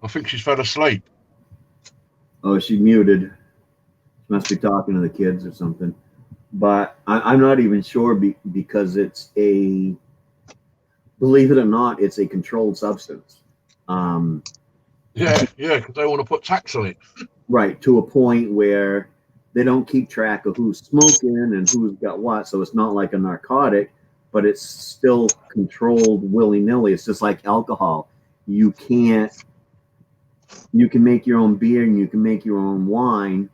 I think she's fell asleep. Oh, she muted. She must be talking to the kids or something. But I'm not even sure because it's a, believe it or not, it's a controlled substance. Yeah, because they want to put tax on it. Right, to a point where they don't keep track of who's smoking and who's got what. So it's not like a narcotic, but it's still controlled willy-nilly. It's just like alcohol. You can make your own beer and you can make your own wine,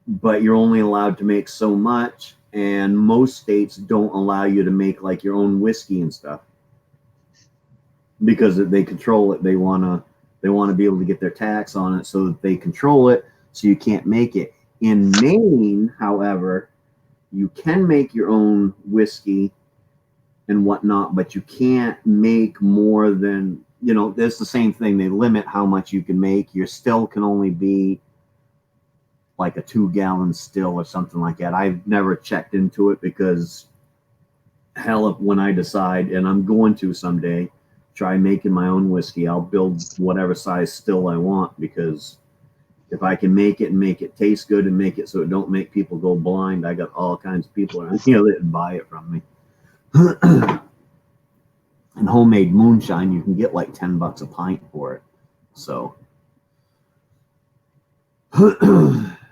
but you're only allowed to make so much. And most states don't allow you to make like your own whiskey and stuff because they control it. They want to be able to get their tax on it, so that they control it, so you can't make it. In Maine, however, you can make your own whiskey and whatnot, but you can't make more than, it's the same thing. They limit how much you can make. Your still can only be like a 2-gallon still or something like that. I've never checked into it because hell, when I decide, and I'm going to someday, try making my own whiskey, I'll build whatever size still I want, because if I can make it and make it taste good and make it so it don't make people go blind, I got all kinds of people around here that buy it from me. And homemade moonshine, you can get like $10 a pint for it. So,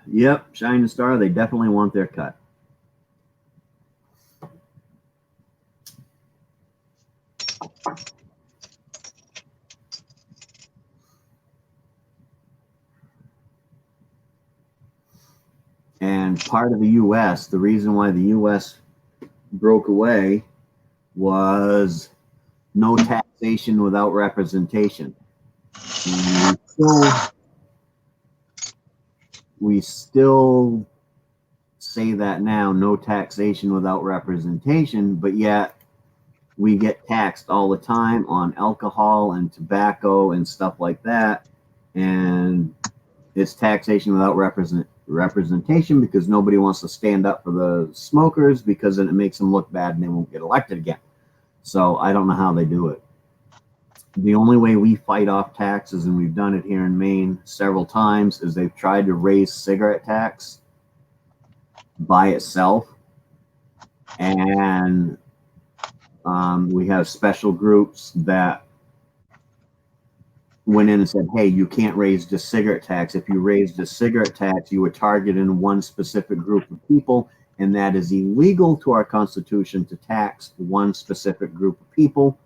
yep, Shining Star, they definitely want their cut. And part of the U.S., the reason why the U.S. broke away was no taxation without representation. We still say that now, no taxation without representation, but yet we get taxed all the time on alcohol and tobacco and stuff like that. And it's taxation without representation because nobody wants to stand up for the smokers, because then it makes them look bad and they won't get elected again. So I don't know how they do it. The only way we fight off taxes, and we've done it here in Maine several times, is they've tried to raise cigarette tax by itself. And we have special groups that went in and said, hey, you can't raise the cigarette tax. If you raised the cigarette tax, you were targeting one specific group of people, and that is illegal to our Constitution to tax one specific group of people.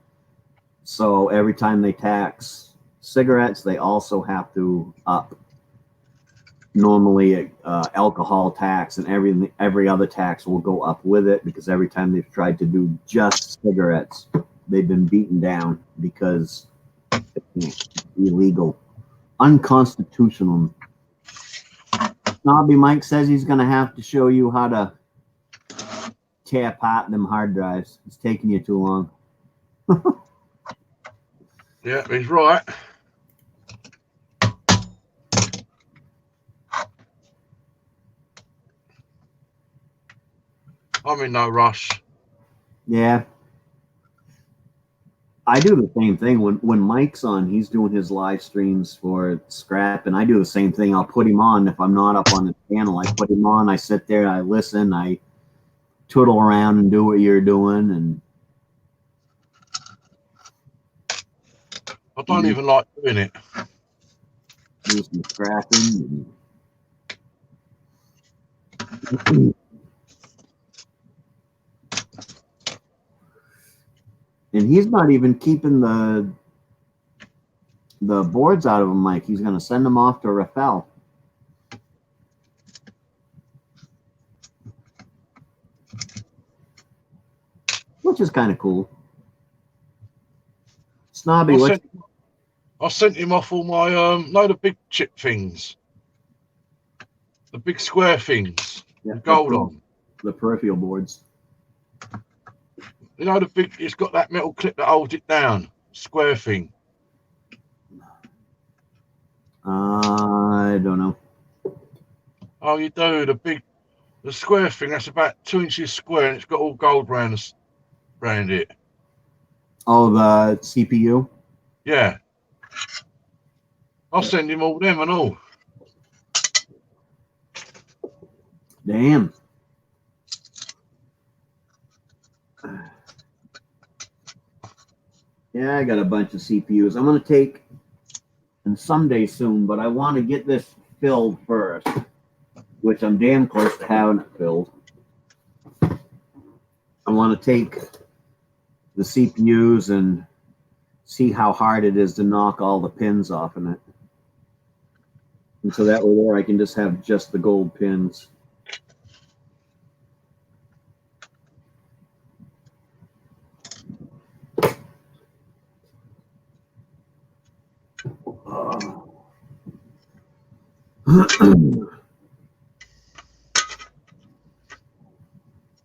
So every time they tax cigarettes, they also have to up normally alcohol tax, and every other tax will go up with it, because every time they've tried to do just cigarettes, they've been beaten down because it's illegal, unconstitutional. Snobby Mike says he's going to have to show you how to tear apart them hard drives. It's taking you too long. Yeah, he's right. I'm in no rush. Yeah. I do the same thing. When Mike's on, he's doing his live streams for Scrap, and I do the same thing. I'll put him on. If I'm not up on the channel, I put him on. I sit there, I listen, I twiddle around and do what you're doing. And I don't even like doing it. do some scrapping. And he's not even keeping the boards out of them, Mike. He's going to send them off to Rafael. Which is kind of cool. Snobby, I sent him off all my no, the big chip things, the big square things, with gold on. The peripheral boards. You know, the big. It's got that metal clip that holds it down. Square thing. I don't know. Oh, you do the square thing. That's about 2 inches square, and it's got all gold around it. Oh, the CPU. Yeah. I'll send him all them and all. Damn. Yeah, I got a bunch of CPUs. I'm going to take, and someday soon, but I want to get this filled first, which I'm damn close to having it filled. I want to take the CPUs and see how hard it is to knock all the pins off in it. And so that way there I can just have just the gold pins.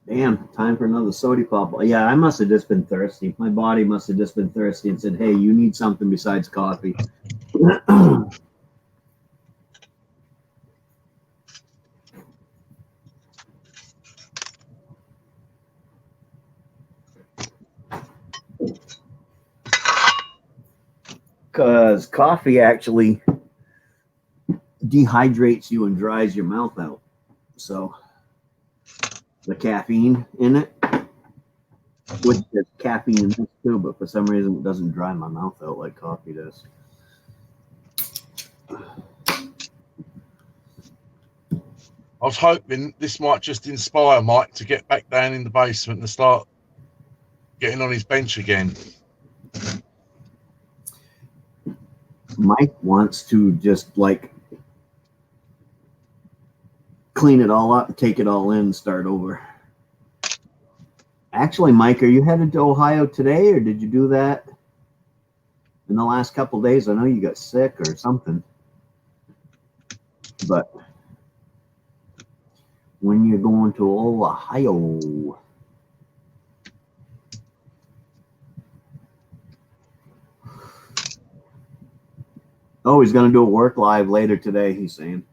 Damn, time for another soda pop. Yeah, I must have just been thirsty. My body must have just been thirsty and said, hey, you need something besides coffee. Because coffee actually dehydrates you and dries your mouth out. So the caffeine in it, which there's caffeine in this too, but for some reason it doesn't dry my mouth out like coffee does. I was hoping this might just inspire Mike to get back down in the basement and start getting on his bench again. Mike wants to just like clean it all up and take it all in and start over. Actually, Mike, are you headed to Ohio today, or did you do that in the last couple of days? I know you got sick or something. But when you're going to Ohio? Oh, he's going to do a work live later today, he's saying.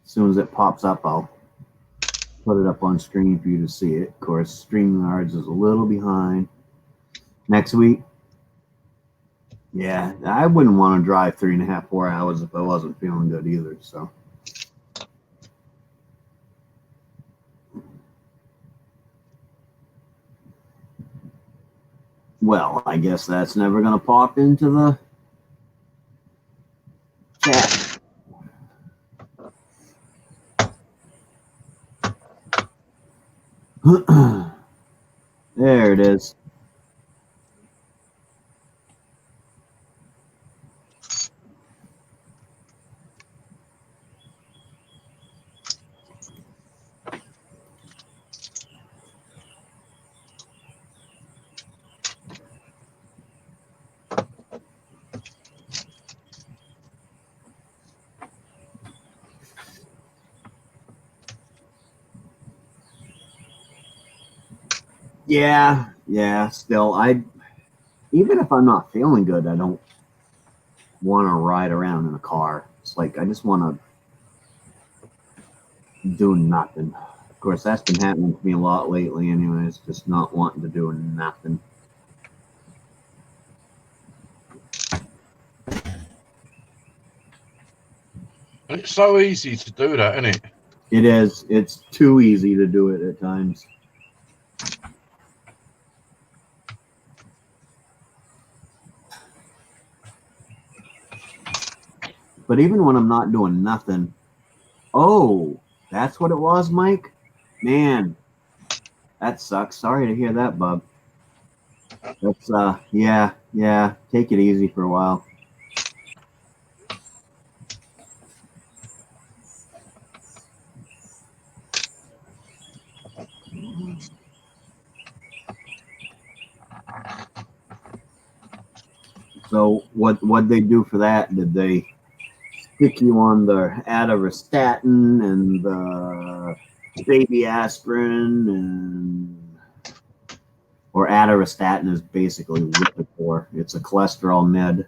As soon as it pops up, I'll put it up on screen for you to see it. Of course, StreamYards is a little behind. Next week? Yeah, I wouldn't want to drive 3.5, 4 hours if I wasn't feeling good either, so. Well, I guess that's never going to pop into the chat. There it is. Yeah, still, even if I'm not feeling good, I don't want to ride around in a car. It's like, I just want to do nothing. Of course, that's been happening to me a lot lately anyways, just not wanting to do nothing. And it's so easy to do that, isn't it? It is. It's too easy to do it at times. But even when I'm not doing nothing, oh, that's what it was, Mike? Man, That sucks. Sorry to hear that, bub. That's yeah. Take it easy for a while. So what they do for that? Did they stick you on the atorvastatin and the baby aspirin and or atorvastatin is basically Lipitor. It's a cholesterol med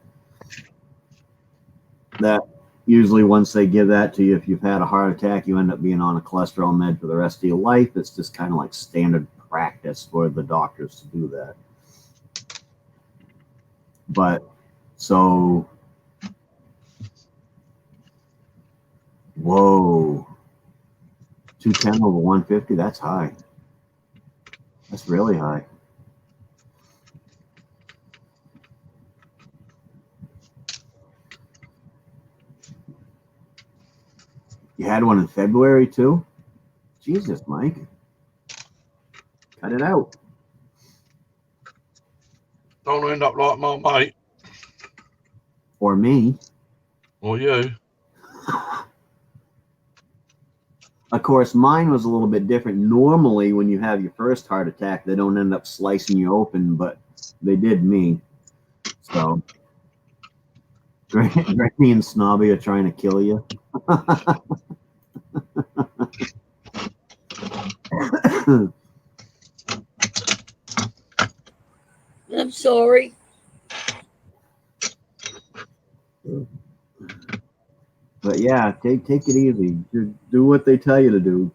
that usually once they give that to you, if you've had a heart attack, you end up being on a cholesterol med for the rest of your life. It's just kind of like standard practice for the doctors to do that. But so, whoa, 210 over 150, that's high. That's really high. You had one in February too? Jesus, Mike. Cut it out. Don't end up like my mate Or me. or you. Of course, mine was a little bit different. Normally, when you have your first heart attack, they don't end up slicing you open, but they did me. So, Granny and Snobby are trying to kill you. I'm sorry. But yeah, take it easy. Just do what they tell you to do.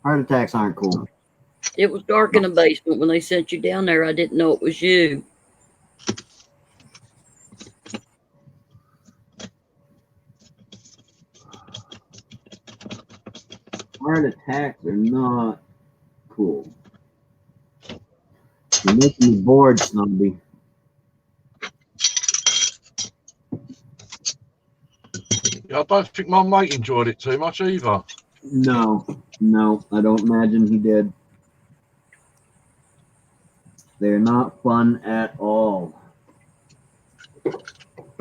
Heart attacks aren't cool. It was dark in the basement when they sent you down there. I didn't know it was you. Heart attacks are not cool. You're making me bored, Snobby. Yeah, I don't think my mate enjoyed it too much either. No, I don't imagine he did. They're not fun at all.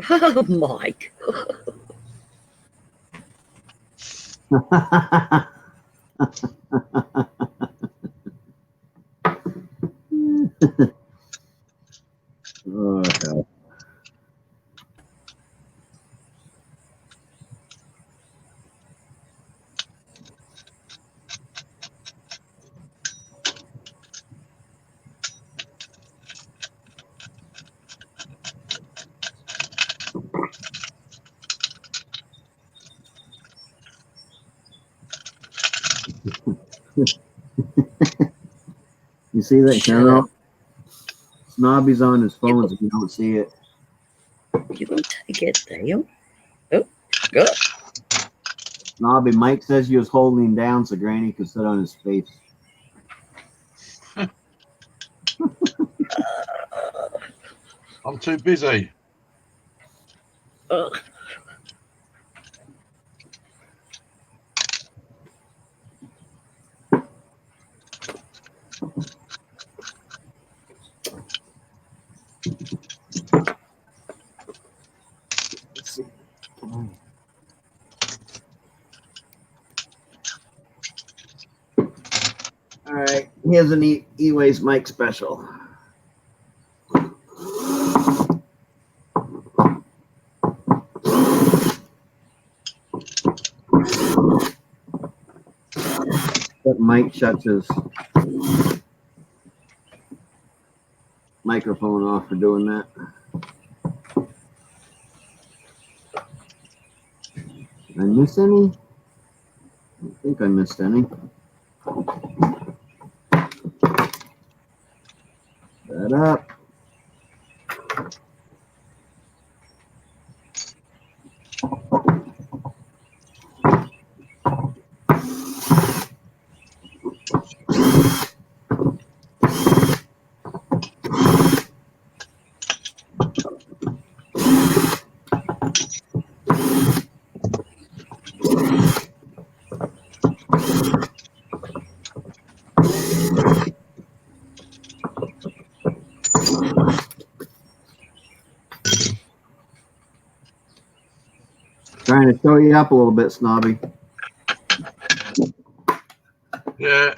Oh, Mike. Oh, okay. You see that, Shut Colonel? up. Snobby's on his phone if you don't see it. You gonna take it down? Oh, good. Snobby, Mike says you was holding him down so Granny could sit on his face. I'm too busy. Ugh. Let's see. Come on. All right, here's an E-Ways Mike special. But Mike shuts his microphone off for doing that. Did I miss any? I don't think I missed any. Shut up. trying to show you up a little bit, Snobby. Yeah.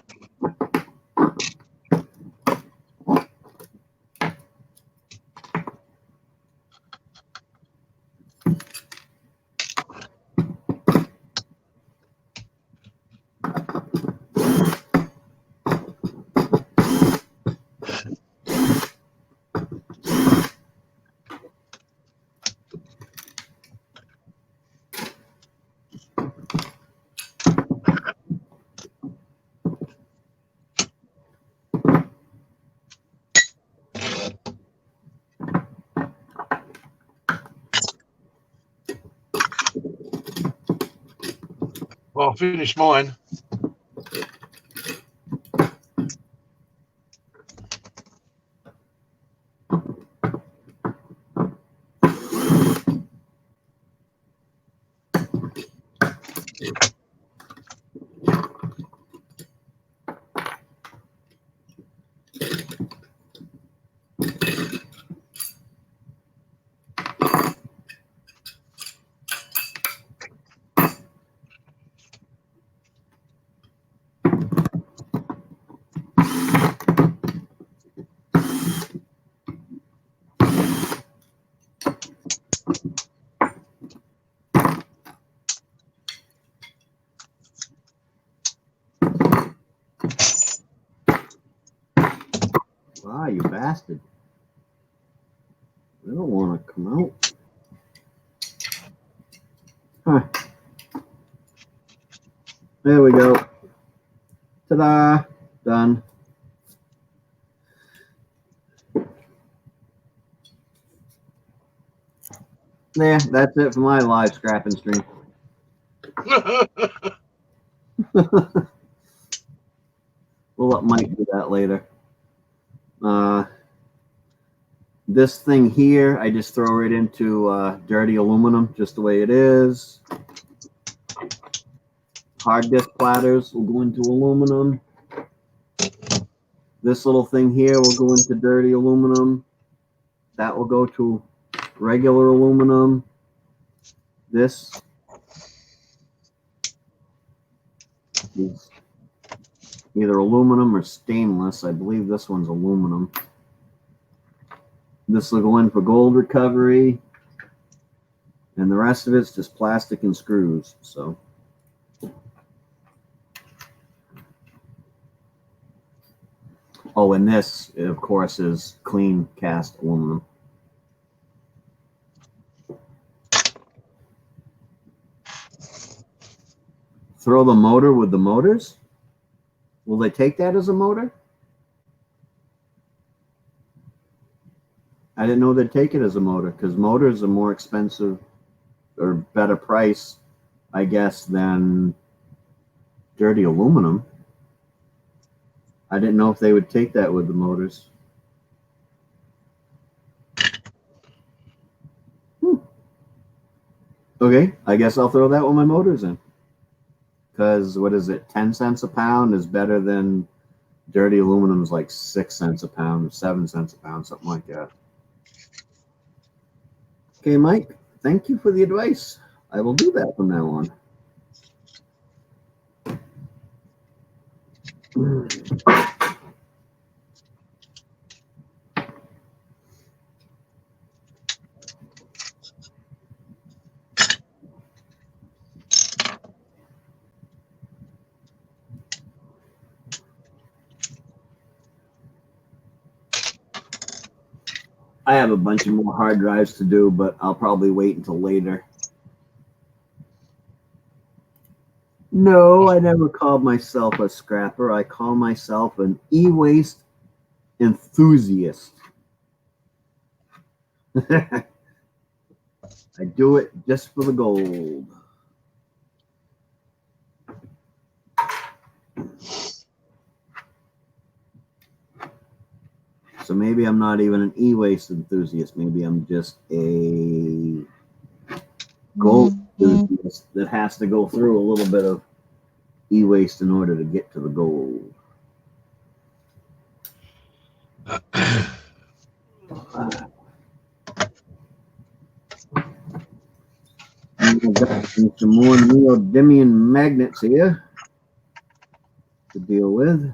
Well, I finished mine. Ah, you bastard. I don't want to come out. Huh. There we go. Ta-da. Done. Yeah, that's it for my live scrapping stream. We'll let Mike do that later. This thing here, I just throw it into dirty aluminum, just the way it is. Hard disk platters will go into aluminum. This little thing here will go into dirty aluminum. That will go to regular aluminum. This is either aluminum or stainless. I believe this one's aluminum. This will go in for gold recovery. And the rest of it's just plastic and screws. So. Oh, and this, of course, is clean cast aluminum. Throw the motor with the motors? Will they take that as a motor? I didn't know they'd take it as a motor, because motors are more expensive or better price, I guess, than dirty aluminum. I didn't know if they would take that with the motors. Okay, I guess I'll throw that with my motors in. Because, what is it, 10 cents a pound is better than dirty aluminum is like 6 cents a pound or 7 cents a pound, something like that. Okay, Mike, thank you for the advice. I will do that from now on. I have a bunch of more hard drives to do, but I'll probably wait until later. No, I never called myself a scrapper. I call myself an e-waste enthusiast. I do it just for the gold. So maybe I'm not even an e-waste enthusiast. Maybe I'm just a gold enthusiast that has to go through a little bit of e-waste in order to get to the gold. got some more neodymium magnets here to deal with.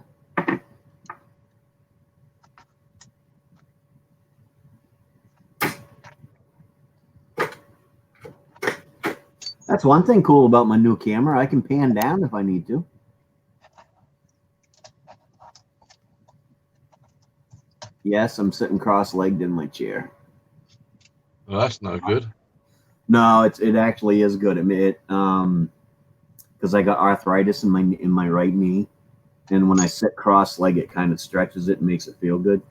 That's one thing cool about my new camera. I can pan down if I need to. Yes, I'm sitting cross-legged in my chair. Well, that's no good. No, it actually is good. I mean, because I got arthritis in my right knee, and when I sit cross-legged, it kind of stretches it and makes it feel good.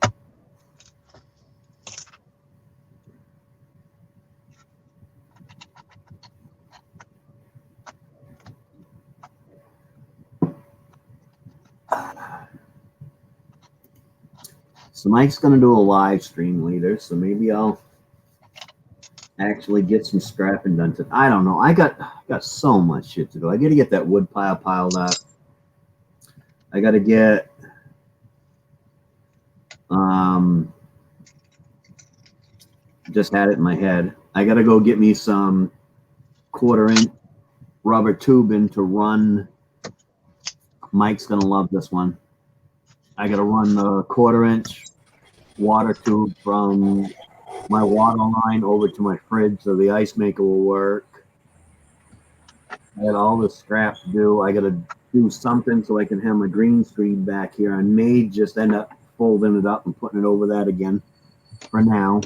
So Mike's gonna do a live stream later, so maybe I'll actually get some scrapping done. I don't know. I got so much shit to do. I got to get that wood pile piled up. I got to get just had it in my head. I got to go get me some 1/4-inch rubber tubing to run. Mike's gonna love this one. I got to run the 1/4-inch water tube from my water line over to my fridge so the ice maker will work. I had all this scrap to do. I got to do something so I can have my green screen back here. I may just end up folding it up and putting it over that again for now.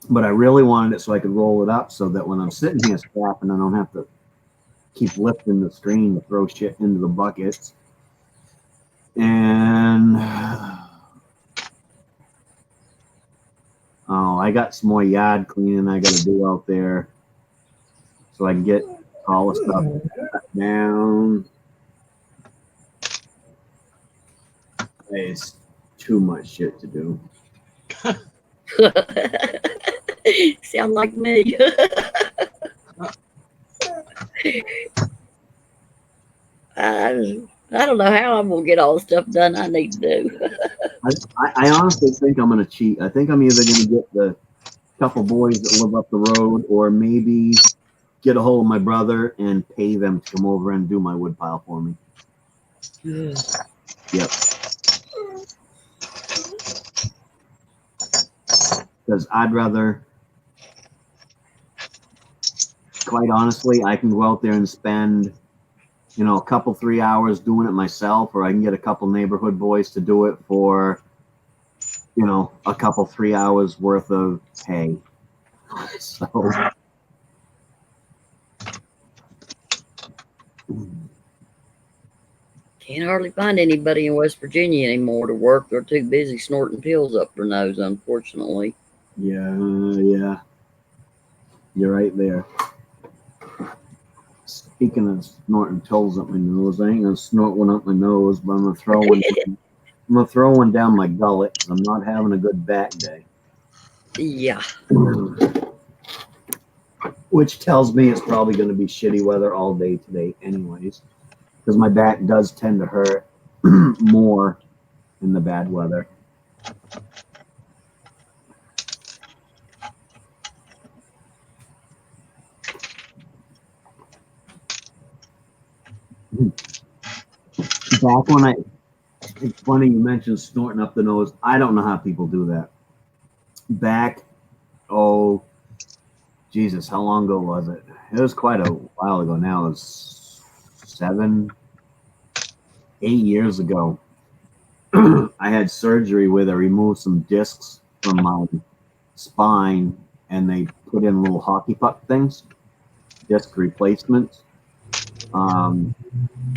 But I really wanted it so I could roll it up so that when I'm sitting here scrapping, I don't have to keep lifting the screen to throw shit into the buckets. And oh, I got some more yard cleaning I got to do out there so I can get all the stuff cut down. It's too much shit to do. Sound like me. I don't know how I'm gonna get all the stuff done I need to do. I honestly think I'm gonna cheat. I think I'm either gonna get the couple boys that live up the road, or maybe get a hold of my brother and pay them to come over and do my wood pile for me. Yep. Because I'd rather, quite honestly, I can go out there and spend, a couple 3 hours doing it myself, or I can get a couple neighborhood boys to do it for, a couple 3 hours worth of pay. So can't hardly find anybody in West Virginia anymore to work. They're too busy snorting pills up their nose, unfortunately. yeah, you're right there. Speaking of snorting pills up my nose, I ain't gonna snort one up my nose, but I'm gonna throw one. I'm gonna throw one down my gullet. I'm not having a good back day. Yeah. Which tells me it's probably gonna be shitty weather all day today, anyways, because my back does tend to hurt more in the bad weather. Back when it's funny you mentioned snorting up the nose. I don't know how people do that. Back, oh, Jesus, how long ago was it? It was quite a while ago now. It was 7, 8 years ago. I had surgery where they removed some discs from my spine and they put in little hockey puck things, disc replacements.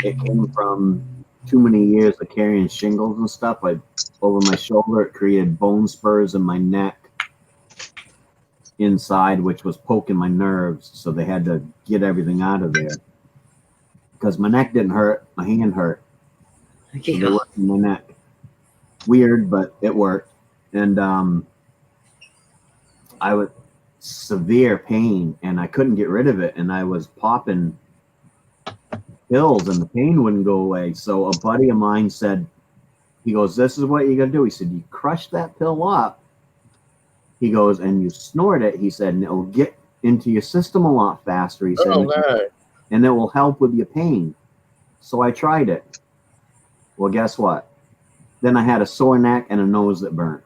It came from too many years of carrying shingles and stuff. Over my shoulder, it created bone spurs in my neck inside, which was poking my nerves. So they had to get everything out of there because my neck didn't hurt, my hand hurt. So they worked in my neck. Weird, but it worked. And I was severe pain, and I couldn't get rid of it, and I was popping pills and the pain wouldn't go away. So a buddy of mine said, he goes, this is what you gotta do. He said, you crush that pill up. He goes, and you snort it. He said, and into your system a lot faster, he said, Oh no. and it will help with your pain. So I tried it. Well, guess what? Then I had a sore neck and a nose that burnt.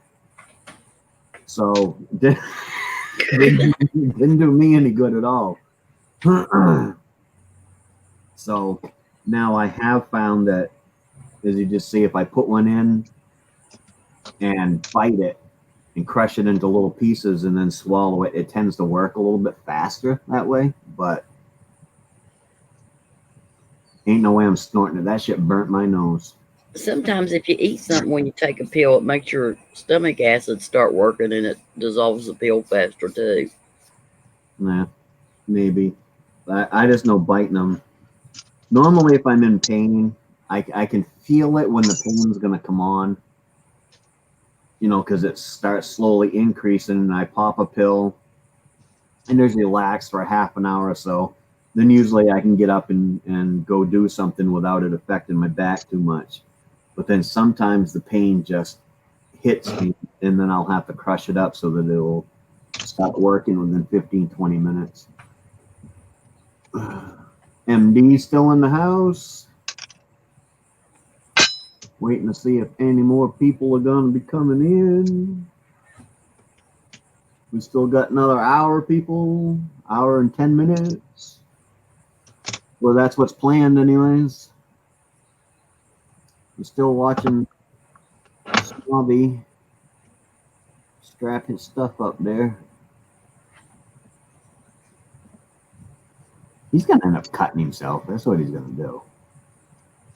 So didn't do me any good at all. So now I have found that, as you just see, if I put one in and bite it and crush it into little pieces and then swallow it, it tends to work a little bit faster that way. But ain't no way I'm snorting it. That shit burnt my nose. Sometimes if you eat something when you take a pill, it makes your stomach acid start working and it dissolves the pill faster too. Nah, maybe. I just know biting them. Normally, if I'm in pain, I can feel it when the pain's going to come on, you know, because it starts slowly increasing, and I pop a pill and there's relaxed for a half an hour or so. Then usually I can get up and go do something without it affecting my back too much. But then sometimes the pain just hits me, and then I'll have to crush it up so that it'll start working within 15, 20 minutes. MD still in the house. Waiting to see if any more people are going to be coming in. We still got another hour, people. Hour and 10 minutes. Well, that's what's planned anyways. I'm still watching Snobby strap his stuff up there. He's going to end up cutting himself. That's what he's going to do.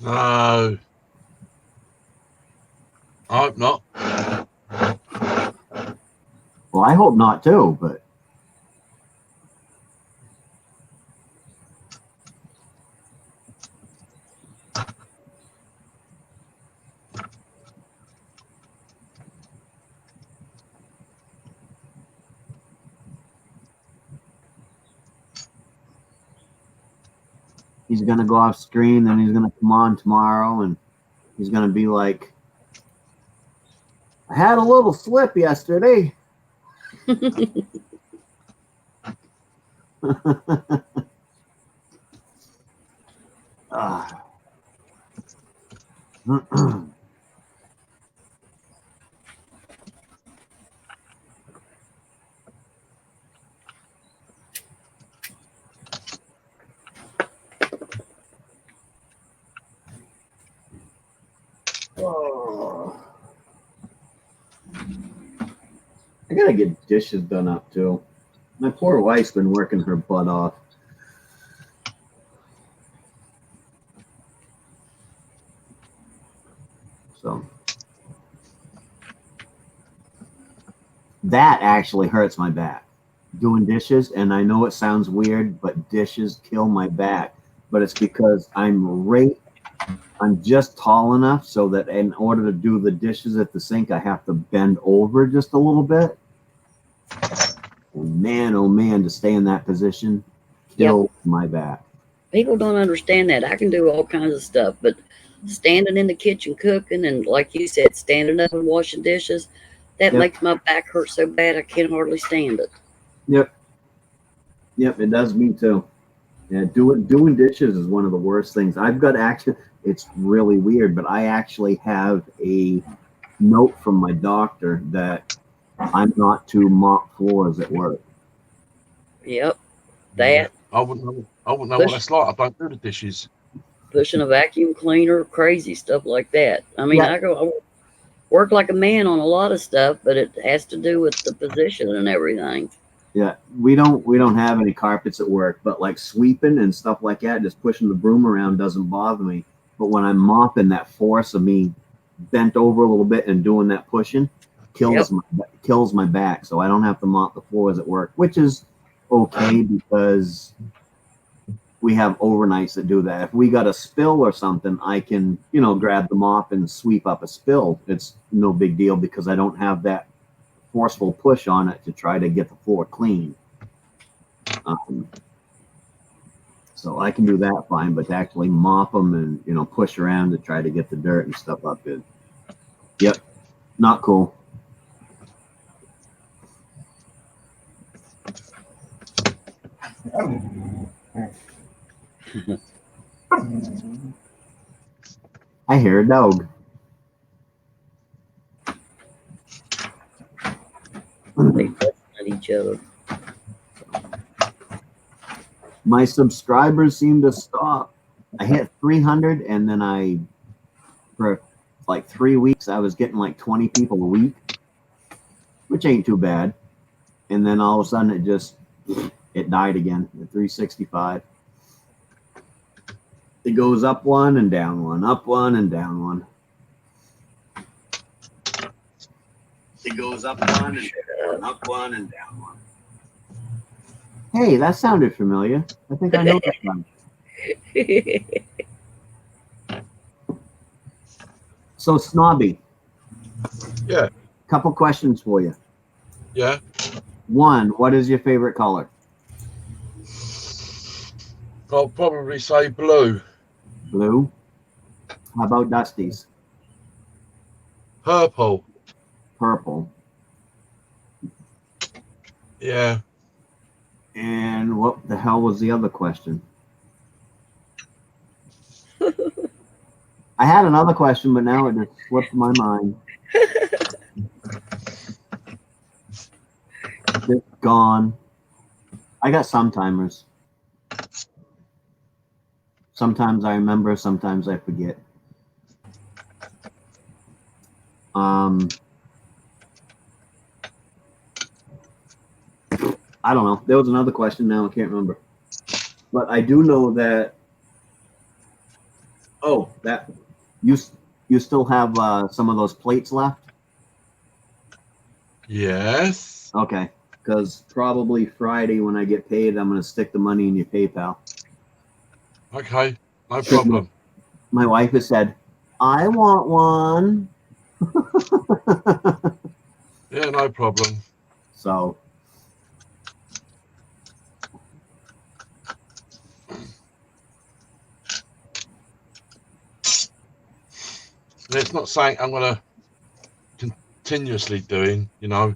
No. I hope not. Well, I hope not too, but he's going to go off screen, then he's going to come on tomorrow, and he's going to be like, I had a little slip yesterday. Oh. I gotta get dishes done up too. My poor wife's been working her butt off. So that actually hurts my back. Doing dishes, and I know it sounds weird, but dishes kill my back. But it's because I'm just tall enough so that in order to do the dishes at the sink, I have to bend over just a little bit. And man, oh man, to stay in that position kills my back. People don't understand that. I can do all kinds of stuff, but standing in the kitchen cooking and, like you said, standing up and washing dishes, that makes my back hurt so bad I can't hardly stand it. Yep, it does me too. Yeah, doing dishes is one of the worst things. It's really weird, but I actually have a note from my doctor that I'm not to mop floors at work. Yep, that. I wouldn't know what that's like. I don't do the dishes. Pushing a vacuum cleaner, crazy stuff like that. I mean, I work like a man on a lot of stuff, but it has to do with the position and everything. Yeah, we don't have any carpets at work, but like sweeping and stuff like that, just pushing the broom around doesn't bother me. But when I'm mopping, that force of me bent over a little bit and doing that pushing kills my back. So I don't have to mop the floors at work, which is okay because we have overnights that do that. If we got a spill or something, I can, grab the mop and sweep up a spill. It's no big deal because I don't have that forceful push on it to try to get the floor clean. So I can do that fine, but to actually mop them and, push around to try to get the dirt and stuff up good. Yep. Not cool. I hear a dog. They fussing at each other. My subscribers seem to stop. I hit 300, and then for like 3 weeks, I was getting like 20 people a week, which ain't too bad. And then all of a sudden, it died again at 365. It goes up one and down one, up one and down one. It goes up one and down one, up one and down one. Hey, that sounded familiar. I think I know that one. So, Snobby, Yeah. couple questions for you. Yeah. One, what is your favorite color? I'll probably say blue. Blue. How about Dusty's? Purple. Purple. Yeah. And what the hell was the other question? I had another question, but now it just slipped my mind. It's gone. I got some timers. Sometimes I remember, sometimes I forget. I don't know. There was another question now. I can't remember. But I do know that. Oh, that you still have some of those plates left? Yes. Okay. Because probably Friday when I get paid, I'm going to stick the money in your PayPal. Okay. No problem. My wife has said, I want one. Yeah, no problem. So. It's not something I'm going to continuously doing, you know.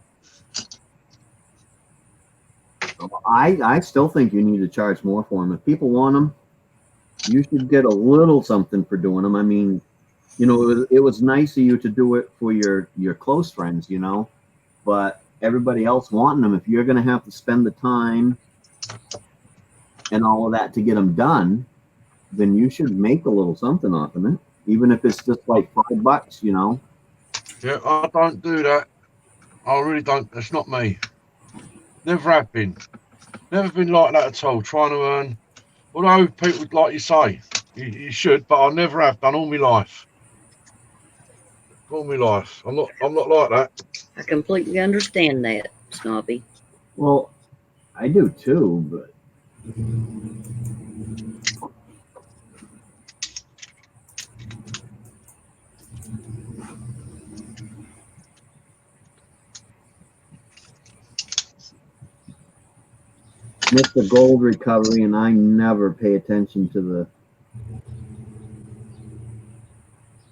I still think you need to charge more for them. If people want them, you should get a little something for doing them. I mean, you know, it was nice of you to do it for your close friends, you know, but everybody else wanting them, if you're going to have to spend the time and all of that to get them done, then you should make a little something off of it, even if it's just like $5, you know. Yeah, I don't do that. I really don't. That's not me. Never have been. Never been like that at all. Trying to earn. Although people, like you say, you should, but I never have done all my life. All my life. I'm not like that. I completely understand that, Snobby. Well, I do too, but Mr. Gold Recovery, and I never pay attention to the.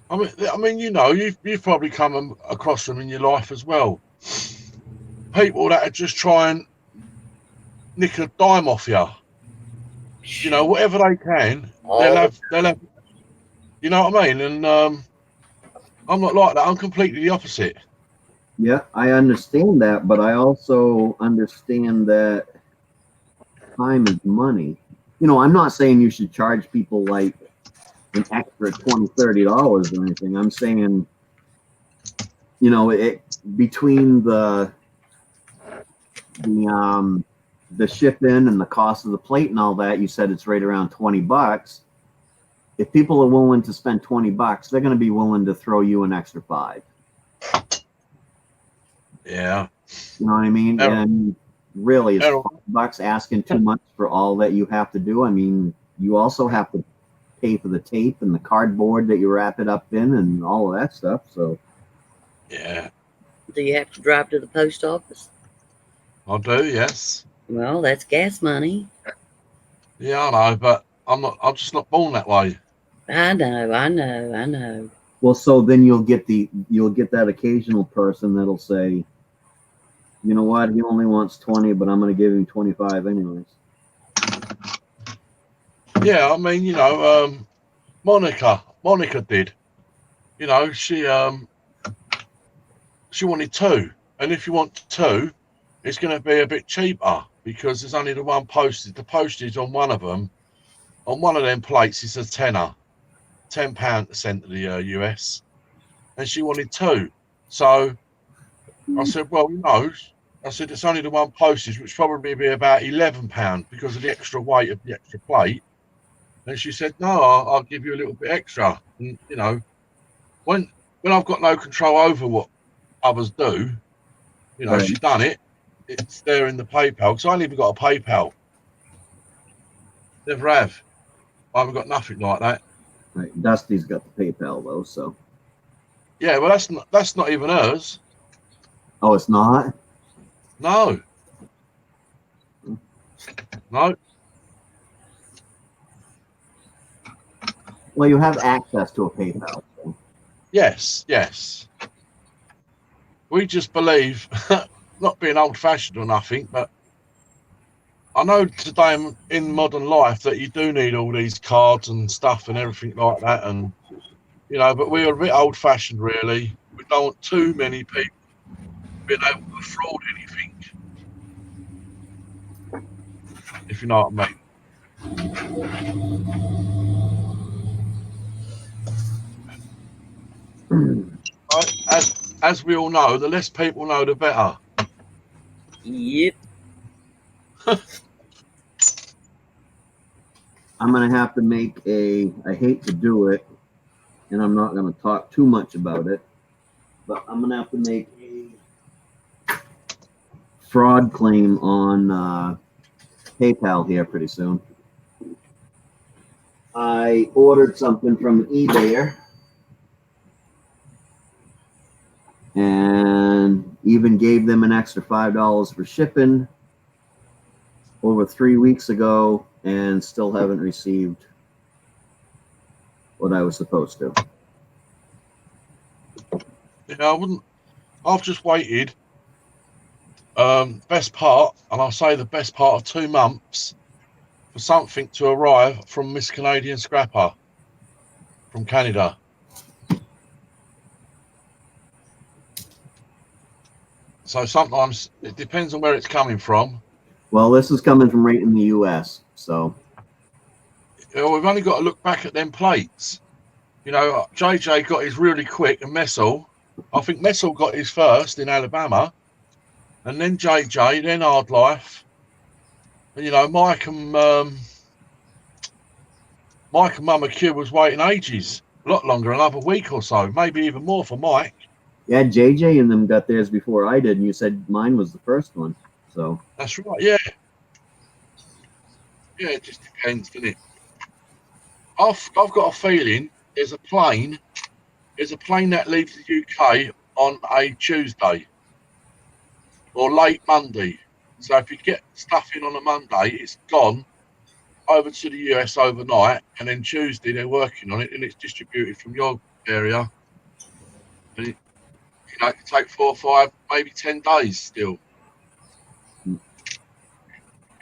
I mean, you know, you've probably come across them in your life as well. People that are just try and nick a dime off you. You know, whatever they can, they'll have. You know what I mean? And I'm not like that. I'm completely the opposite. Yeah, I understand that, but I also understand that time is money. You know, I'm not saying you should charge people like an extra $20, $30 or anything. I'm saying, you know, it between the shipping and the cost of the plate and all that, you said it's right around $20. If people are willing to spend $20, they're going to be willing to throw you an extra $5. Yeah. You know what I mean? Errol. And really, is Errol. $5 asking too much for all that you have to do? I mean, you also have to pay for the tape and the cardboard that you wrap it up in and all of that stuff. So, Yeah. Do you have to drive to the post office? I do, yes. Well, that's gas money. Yeah, I know, but I'm just not born that way. I know. well, so then you'll get that occasional person that'll say, you know what, he only wants 20, but I'm going to give him 25 anyways. Yeah, I mean, Monica did. She wanted two, and if you want two, it's going to be a bit cheaper because there's only the one postage. The postage on one of them, on one of them plates, is a tenner, £10 to send to the US, and she wanted two. So I said, well, I said it's only the one postage, which probably be about £11 because of the extra weight of the extra plate. And she said, no, I'll give you a little bit extra. And when I've got no control over what others do, Right. she done it. It's there in the PayPal because I ain't even got a PayPal. Never have. I haven't got nothing like that. Right. Dusty's got the PayPal though, so. Yeah, well, that's not even hers. Oh, it's not? No. No. Well, you have access to a PayPal. So. Yes. We just believe, not being old-fashioned or nothing, but I know today in modern life that you do need all these cards and stuff and everything like that, and but we're a bit old-fashioned, really. We don't want too many people being able to fraud anything, if you know what I mean. As we all know, the less people know, the better. Yep. I'm going to have to make I hate to do it, and I'm not going to talk too much about it, but I'm going to have to make a fraud claim on PayPal here pretty soon. I ordered something from eBay and even gave them an extra $5 for shipping over 3 weeks ago, and still haven't received what I was supposed to. Yeah, I wouldn't. I've just waited. Best part, and I'll say the best part of 2 months for something to arrive from Miss Canadian Scrapper from Canada. So sometimes it depends on where it's coming from. Well, this is coming from right in the US, so. We've only got to look back at them plates. JJ got his really quick, and Messel. I think Messel got his first in Alabama, and then JJ, then Hard Life, and Mike and Mama Q was waiting ages, a lot longer, another week or so, maybe even more for Mike. Yeah, JJ and them got theirs before I did, and you said mine was the first one. So that's right. Yeah, it just depends, doesn't it? I've got a feeling there's a plane that leaves the UK on a Tuesday or late Monday. So if you get stuff in on a Monday, it's gone over to the US overnight, and then Tuesday they're working on it, and it's distributed from your area. And it can take 4 or 5, maybe 10 days still.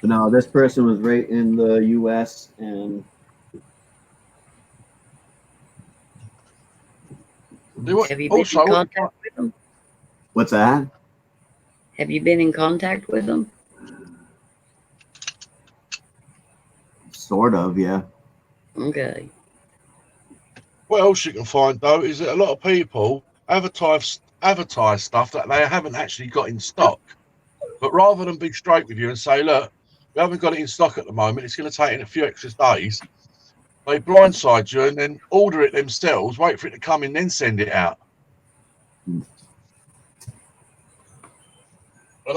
but no, this person was right in the US, and Have you been in contact with them? what's that? Have you been in contact with them? Sort of, yeah. Okay. What else you can find though is that a lot of people advertise stuff that they haven't actually got in stock. But rather than be straight with you and say, look, we haven't got it in stock at the moment, it's going to take in a few extra days, they blindside you and then order it themselves, wait for it to come in, then send it out. And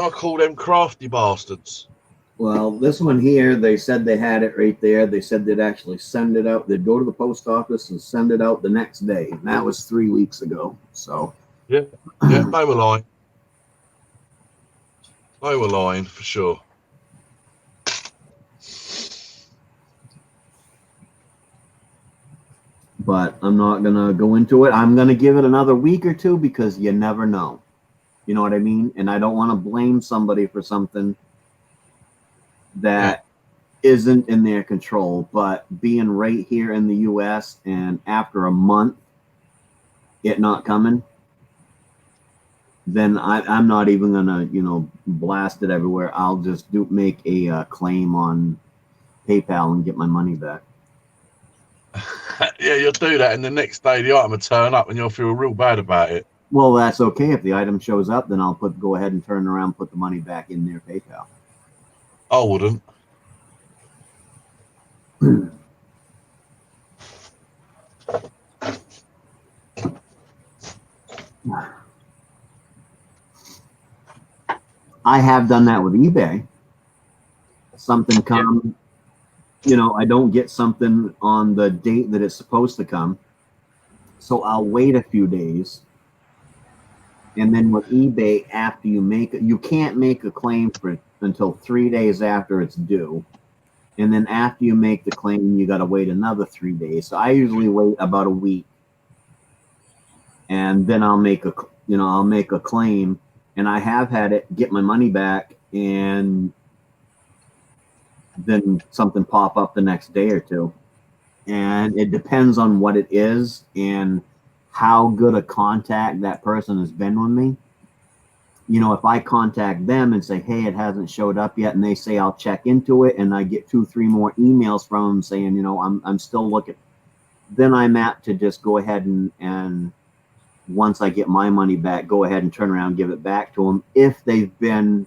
I call them crafty bastards. Well, this one here, they said they had it right there. They said they'd actually send it out. They'd go to the post office and send it out the next day. And that was 3 weeks ago. So yeah, they were lying. They were lying for sure. But I'm not going to go into it. I'm going to give it another week or two because you never know. You know what I mean? And I don't want to blame somebody for something that isn't in their control. But being right here in the U.S. and after a month, it not coming, then I'm not even gonna, blast it everywhere. I'll just make a claim on PayPal and get my money back. Yeah, you'll do that, and the next day the item will turn up, and you'll feel real bad about it. Well, that's okay. If the item shows up, then I'll go ahead and turn around, put the money back in their PayPal. I wouldn't. I have done that with eBay. Something come, I don't get something on the date that it's supposed to come. So I'll wait a few days. And then with eBay, after you can't make a claim for it until 3 days after it's due. And then after you make the claim, you got to wait another 3 days. So I usually wait about a week. And then I'll make a claim. And I have had it get my money back, and then something pop up the next day or two. And it depends on what it is and how good a contact that person has been with me. If I contact them and say, hey, it hasn't showed up yet, and they say I'll check into it, and I get 2-3 more emails from them saying, I'm still looking, then I'm apt to just go ahead and once I get my money back, go ahead and turn around and give it back to them if they've been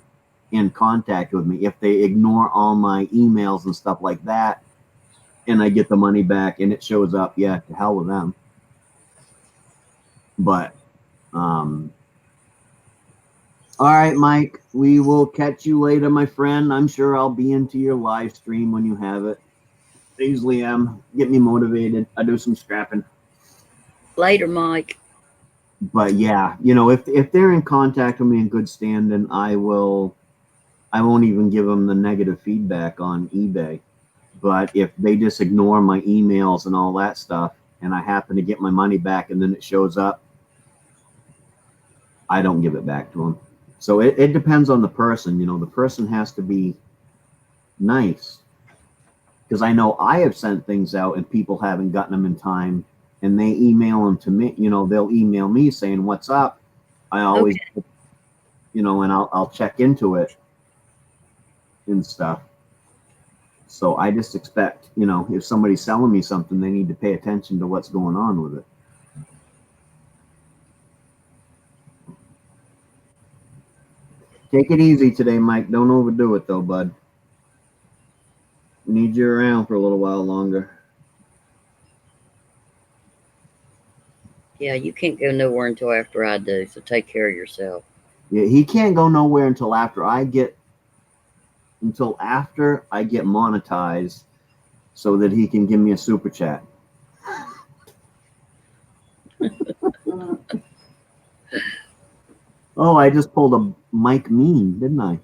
in contact with me. If they ignore all my emails and stuff like that, and I get the money back and it shows up, yeah, to hell with them. But all right, Mike, we will catch you later, my friend. I'm sure I'll be into your live stream when you have it. I usually am. Get me motivated. I do some scrapping. Later, Mike. But yeah, if they're in contact with me in good standing, I won't even give them the negative feedback on eBay. But if they just ignore my emails and all that stuff, and I happen to get my money back and then it shows up, I don't give it back to them. So it depends on the person. The person has to be nice. Because I know I have sent things out and people haven't gotten them in time, and they email them to me. They'll email me saying, what's up? I always, and I'll check into it and stuff. So I just expect, if somebody's selling me something, they need to pay attention to what's going on with it. Take it easy today, Mike. Don't overdo it, though, bud. Need you around for a little while longer. Yeah, you can't go nowhere until after I do, so take care of yourself. Yeah, he can't go nowhere until after I get monetized so that he can give me a super chat. Oh, I just pulled a Mike Mean, didn't I?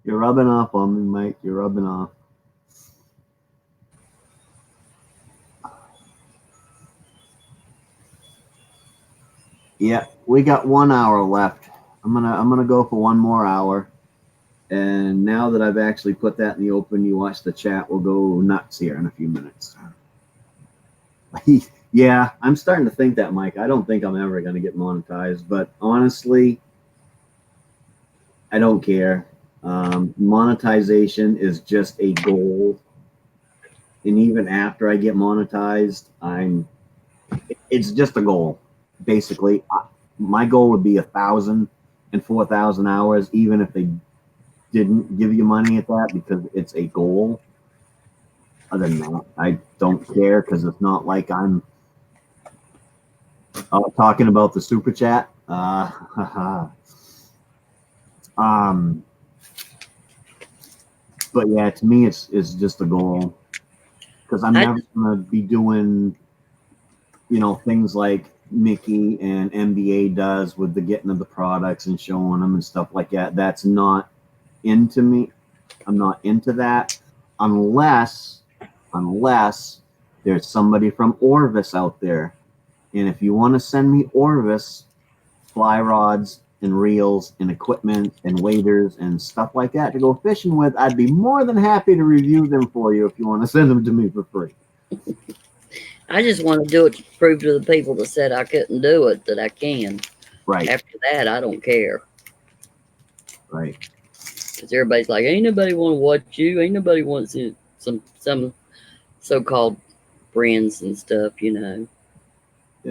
You're rubbing off on me, Mike. You're rubbing off. Yeah, we got 1 hour left. I'm gonna go for 1 more hour. And now that I've actually put that in the open, you watch the chat, we'll go nuts here in a few minutes. Yeah, I'm starting to think that, Mike. I don't think I'm ever going to get monetized, but honestly, I don't care. Monetization is just a goal. And even after I get monetized, it's just a goal. Basically, my goal would be 1,000 and 4,000 hours, even if they didn't give you money at that, because it's a goal. Other than that, I don't care, because it's not like I'm talking about the super chat. But yeah, to me, it's just a goal, because I'm never gonna be doing, things like Mickey and NBA does with the getting of the products and showing them and stuff like that. That's not into me. I'm not into that unless there's somebody from Orvis out there. And if you want to send me Orvis fly rods and reels and equipment and waders and stuff like that to go fishing with, I'd be more than happy to review them for you if you want to send them to me for free. I just want to do it to prove to the people that said I couldn't do it that I can. Right. After that, I don't care. Right. Because everybody's like, ain't nobody want to watch you. Ain't nobody wants to, some so-called friends and stuff, you know.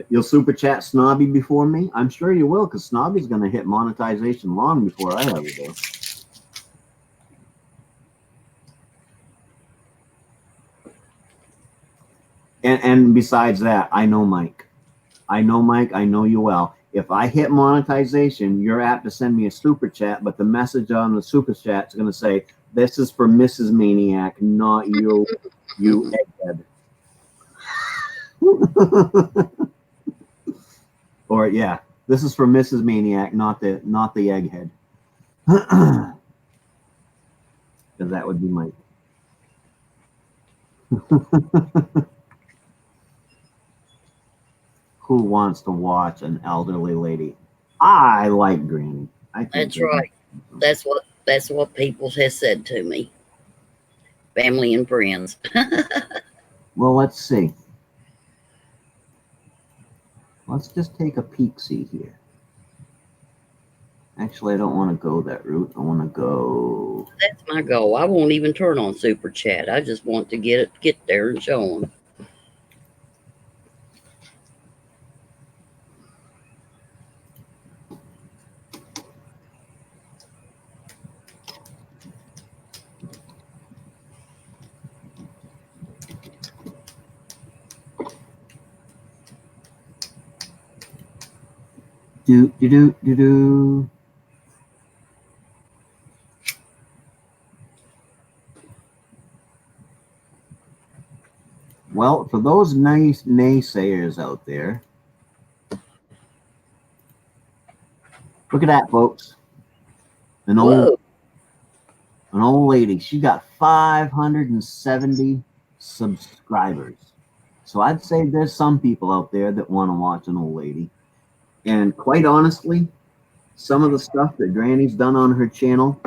You'll super chat Snobby before me? I'm sure you will, because Snobby's going to hit monetization long before I ever do. And besides that, I know Mike. I know Mike. I know you well. If I hit monetization, you're apt to send me a super chat, but the message on the super chat is going to say, "This is for Mrs. Maine-iac, not you, you egghead." Or yeah, this is for Mrs. Maine-iac, not the egghead. Because that would be Mike. Who wants to watch an elderly lady? I like Granny. I think That's right. That's what people have said to me. Family and friends. Well, let's see. Let's just take a peek-see here. Actually, I don't want to go that route. I want to go. That's my goal. I won't even turn on super chat. I just want to get there and show them. Do. Well, for those nice naysayers out there, look at that, folks. An old lady. She got 570 subscribers. So I'd say there's some people out there that want to watch an old lady. And quite honestly, some of the stuff that Granny's done on her channel,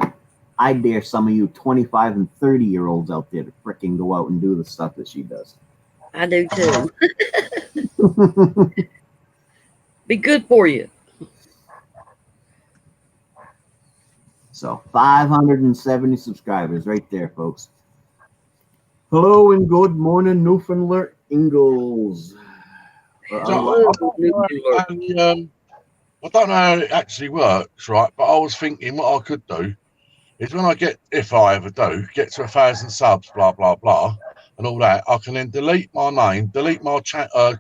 I dare some of you 25 and 30-year-olds out there to fricking go out and do the stuff that she does. I do too. Be good for you. So 570 subscribers right there, folks. Hello and good morning, Newfoundland Ingalls. So I don't know how it actually works, right? But I was thinking what I could do is when I get, if I ever do, get to 1,000 subs, blah, blah, blah, and all that, I can then delete my name, delete my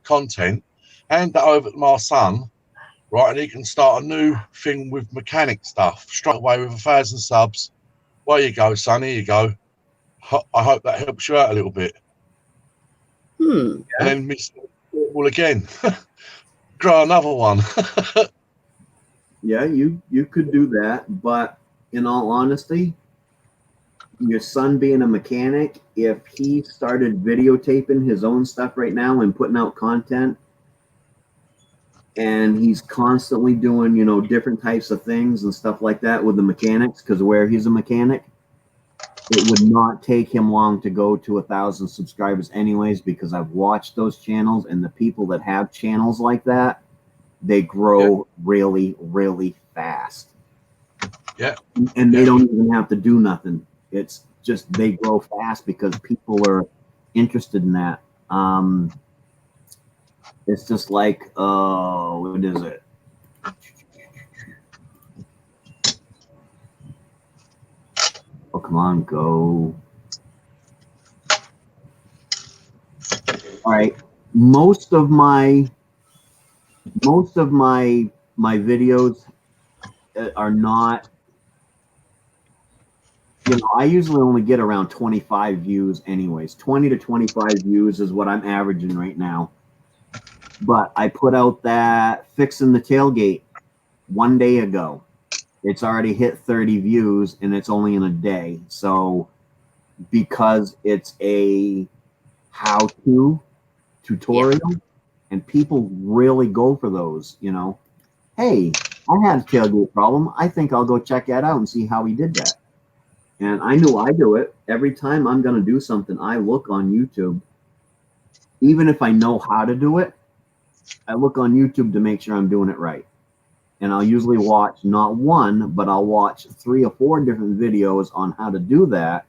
content, hand that over to my son, right? And he can start a new thing with mechanic stuff straight away with 1,000 subs. There you go, son. Here you go. I hope that helps you out a little bit. And then miss all again. Grow another one. Yeah, you could do that, but in all honesty, your son being a mechanic, if he started videotaping his own stuff right now and putting out content, and he's constantly doing, you know, different types of things and stuff like that with the mechanics, because where he's a mechanic, it would not take him long to go to 1,000 subscribers anyways, because I've watched those channels, and the people that have channels like that, they grow really, really fast. Yeah. And they don't even have to do nothing. It's just they grow fast because people are interested in that. It's just like, what is it? Oh, come on, go. All right. Most of my videos are not, you know, I usually only get around 25 views anyways. 20 to 25 views is what I'm averaging right now. But I put out that fixing the tailgate one day ago. It's already hit 30 views and it's only in a day. So because it's a how-to tutorial and people really go for those, you know. Hey, I had a tailgate problem. I think I'll go check that out and see how he did that. And I knew I do it. Every time I'm going to do something, I look on YouTube. Even if I know how to do it, I look on YouTube to make sure I'm doing it right. And I'll usually watch not one, but I'll watch 3 or 4 different videos on how to do that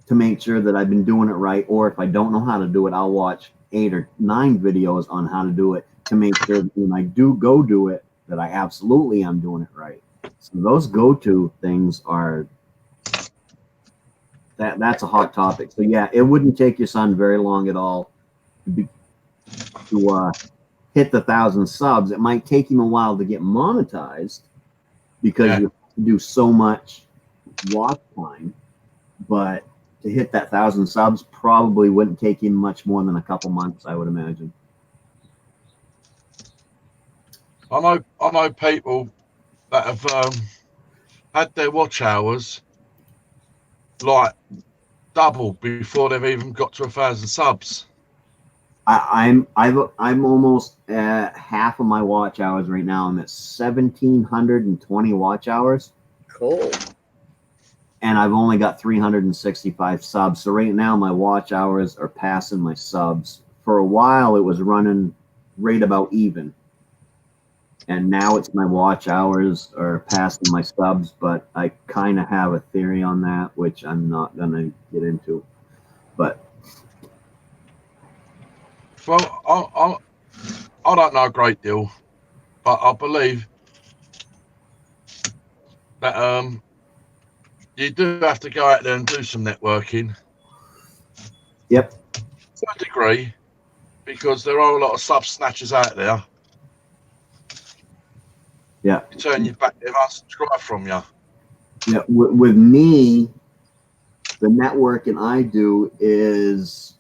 to make sure that I've been doing it right. Or if I don't know how to do it, I'll watch 8 or 9 videos on how to do it to make sure that when I do go do it, that I absolutely am doing it right. So those go-to things are that's a hot topic. So yeah, it wouldn't take your son very long at all to hit the 1,000 subs. It might take him a while to get monetized because you have to do so much watch time, but to hit that 1,000 subs probably wouldn't take him much more than a couple months, I would imagine. I know people that have had their watch hours like double before they've even got to 1,000 subs. I'm almost at half of my watch hours right now. I'm at 1,720 watch hours. Cool. And I've only got 365 subs. So right now my watch hours are passing my subs. For a while it was running right about even. And now it's my watch hours are passing my subs, but I kind of have a theory on that, which I'm not going to get into. But well, I don't know a great deal, but I believe that you do have to go out there and do some networking. Yep. To a degree, because there are a lot of sub snatchers out there. Yeah. You turn your back, they unsubscribe from you. Yeah. With me, the networking I do is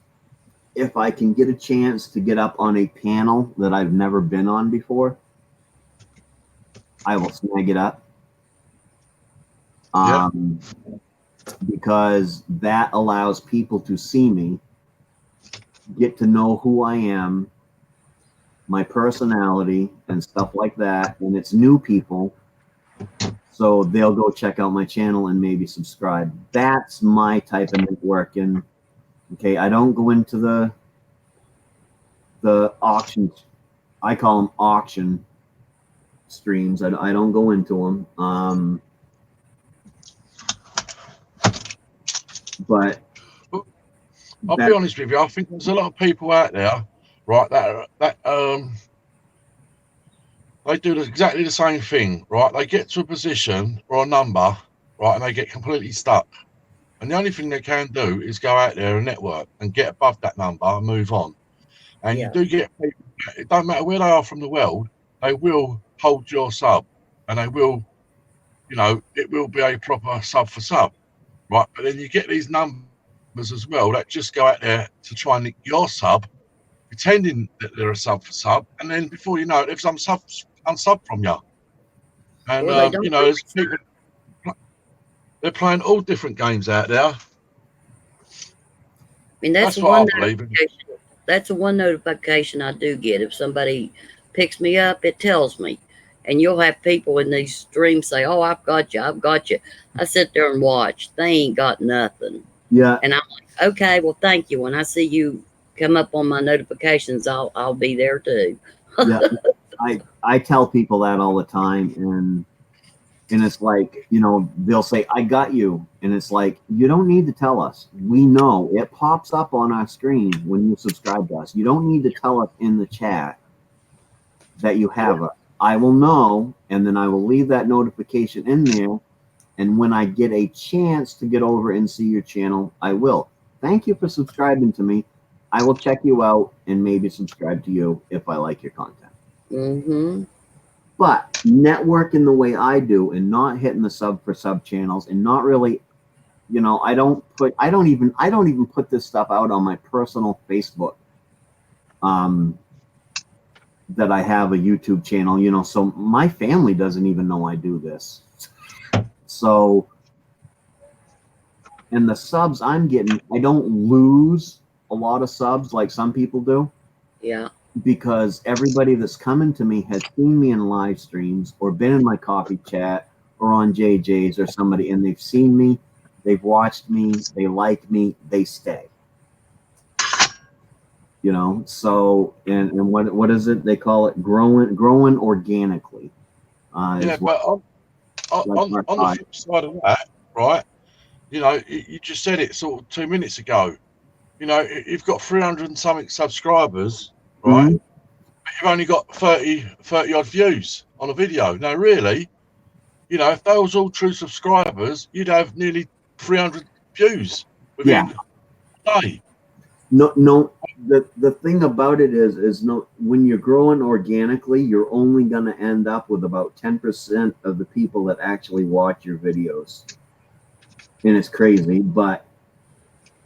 if I can get a chance to get up on a panel that I've never been on before, I will snag it up. Because that allows people to see me, get to know who I am, my personality, and stuff like that. And it's new people, so they'll go check out my channel and maybe subscribe. That's my type of networking. Okay, I don't go into the auctions. I call them auction streams. I don't go into them. But I'll be honest with you. I think there's a lot of people out there, right? That they do exactly the same thing, right? They get to a position or a number, right, and they get completely stuck. And the only thing they can do is go out there and network and get above that number and move on. And you do get people. It don't matter where they are from the world. They will hold your sub, and they will, it will be a proper sub for sub, right? But then you get these numbers as well that just go out there to try and nick your sub, pretending that they're a sub for sub, and then before you know it, they've unsub from you. And there's people, they're playing all different games out there. I mean, that's what I believe. That's the one notification I do get. If somebody picks me up, it tells me. And you'll have people in these streams say, "Oh, I've got you. I've got you." I sit there and watch. They ain't got nothing. Yeah. And I'm like, okay, well, thank you. When I see you come up on my notifications, I'll be there too. Yeah. I tell people that all the time, and it's like, they'll say, "I got you," and it's like, you don't need to tell us. We know it pops up on our screen when you subscribe to us. You don't need to tell us in the chat that you have us. I will know, and then I will leave that notification in there. And when I get a chance to get over and see your channel, I will. Thank you for subscribing to me. I will check you out and maybe subscribe to you if I like your content. Mm-hmm. But networking the way I do and not hitting the sub for sub channels and not really, I don't even put this stuff out on my personal Facebook. That I have a YouTube channel, so my family doesn't even know I do this. So, and the subs I'm getting, I don't lose a lot of subs like some people do. Yeah. because everybody that's coming to me has seen me in live streams or been in my coffee chat or on JJ's or somebody, and they've seen me, they've watched me, they like me, they stay. You know, so and what is it they call it? Growing organically. Yeah, but on the flip side of that, right? You know, you just said it sort of 2 minutes ago. You know, you've got 300 and something subscribers, right? Mm-hmm. But you've only got 30 odd views on a video. Now, really, you know, if they was all true subscribers, you'd have nearly 300 views within a day. No. The thing about it is no. When you're growing organically, you're only going to end up with about 10% of the people that actually watch your videos, and it's crazy. But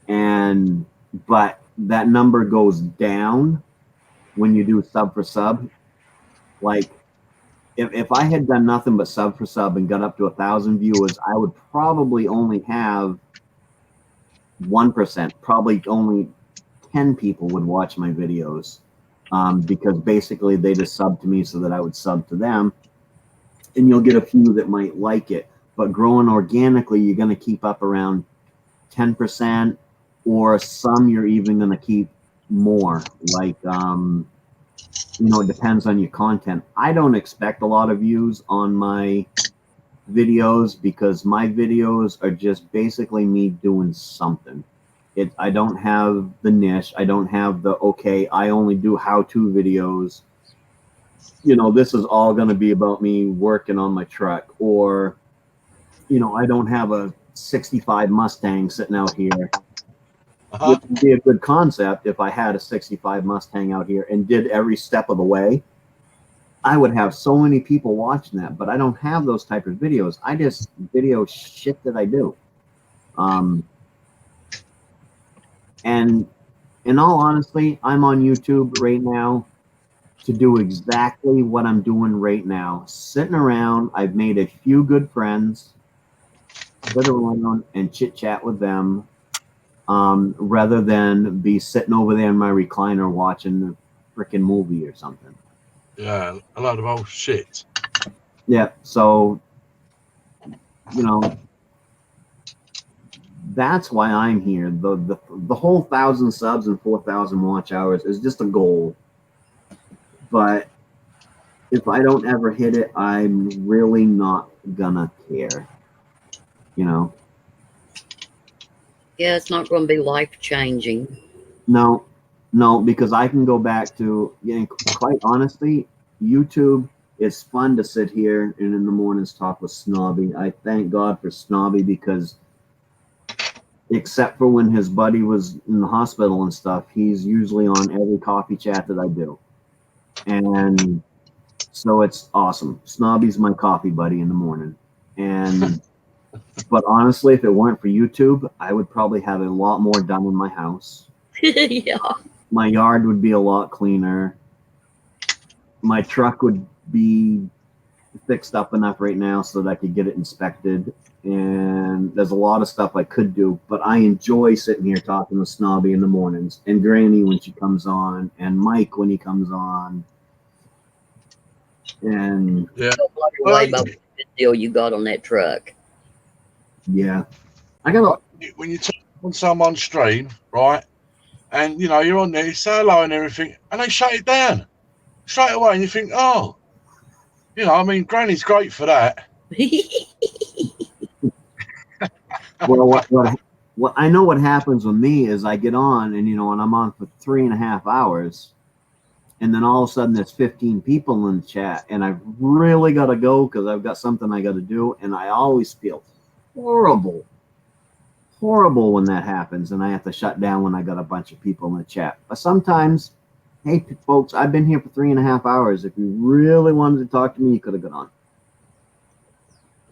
that number goes down when you do sub for sub. Like if I had done nothing but sub for sub and got up to 1,000 viewers, I would probably only have 1%, probably only 10 people would watch my videos, because basically they just sub to me so that I would sub to them, and you'll get a few that might like it. But growing organically, you're going to keep up around 10%, or some you're even going to keep more. Like, it depends on your content. I don't expect a lot of views on my videos because my videos are just basically me doing something. I don't have the niche. I don't have I only do how-to videos. This is all going to be about me working on my truck, or, I don't have a 65 Mustang sitting out here. Which would be a good concept if I had a 65 Mustang out here and did every step of the way. I would have so many people watching that, but I don't have those type of videos. I just video shit that I do. And in all honesty, I'm on YouTube right now to do exactly what I'm doing right now. Sitting around, I've made a few good friends, sit around and chit chat with them, rather than be sitting over there in my recliner watching a freaking movie or something. Yeah, a lot of old shit. Yeah, so, that's why I'm here. The whole 1,000 subs and 4,000 watch hours is just a goal. But if I don't ever hit it, I'm really not gonna care. Yeah, it's not going to be life changing. No, because I can go back to, quite honestly, YouTube is fun to sit here and in the mornings talk with Snobby. I thank God for Snobby, because except for when his buddy was in the hospital and stuff, he's usually on every coffee chat that I do. And so it's awesome. Snobby's my coffee buddy in the morning. And but honestly, if it weren't for YouTube, I would probably have a lot more done in my house. Yeah. My yard would be a lot cleaner. My truck would be fixed up enough right now so that I could get it inspected. And there's a lot of stuff I could do, but I enjoy sitting here talking with Snobby in the mornings, and Granny when she comes on, and Mike when he comes on. And yeah, Don't worry about what deal you got on that truck. yeah, I got when you talk on someone's stream, right, and you're on there, you say hello and everything, and they shut it down straight away, and you think, oh, Granny's great for that. well, what I know what happens with me is I get on and and I'm on for 3.5 hours, and then all of a sudden there's 15 people in the chat, and I've really got to go because I've got something I got to do, and I always feel horrible when that happens, and I have to shut down when I got a bunch of people in the chat. But sometimes, hey folks, I've been here for 3.5 hours. If you really wanted to talk to me, you could have got on.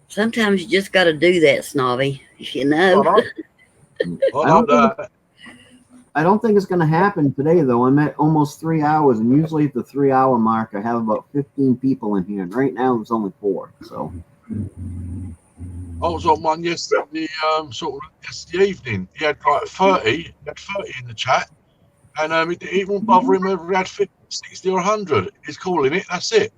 Sometimes you just got to do that, Snobby. I don't think it's going to happen today, though. I'm at almost 3 hours, and usually at the 3-hour mark, I have about 15 people in here, and right now there's only 4. So I was on one yesterday, sort of yesterday evening. He had like 30. He had 30 in the chat, And it didn't even bother him whether he had 50, 60 or 100. He's calling it, that's it.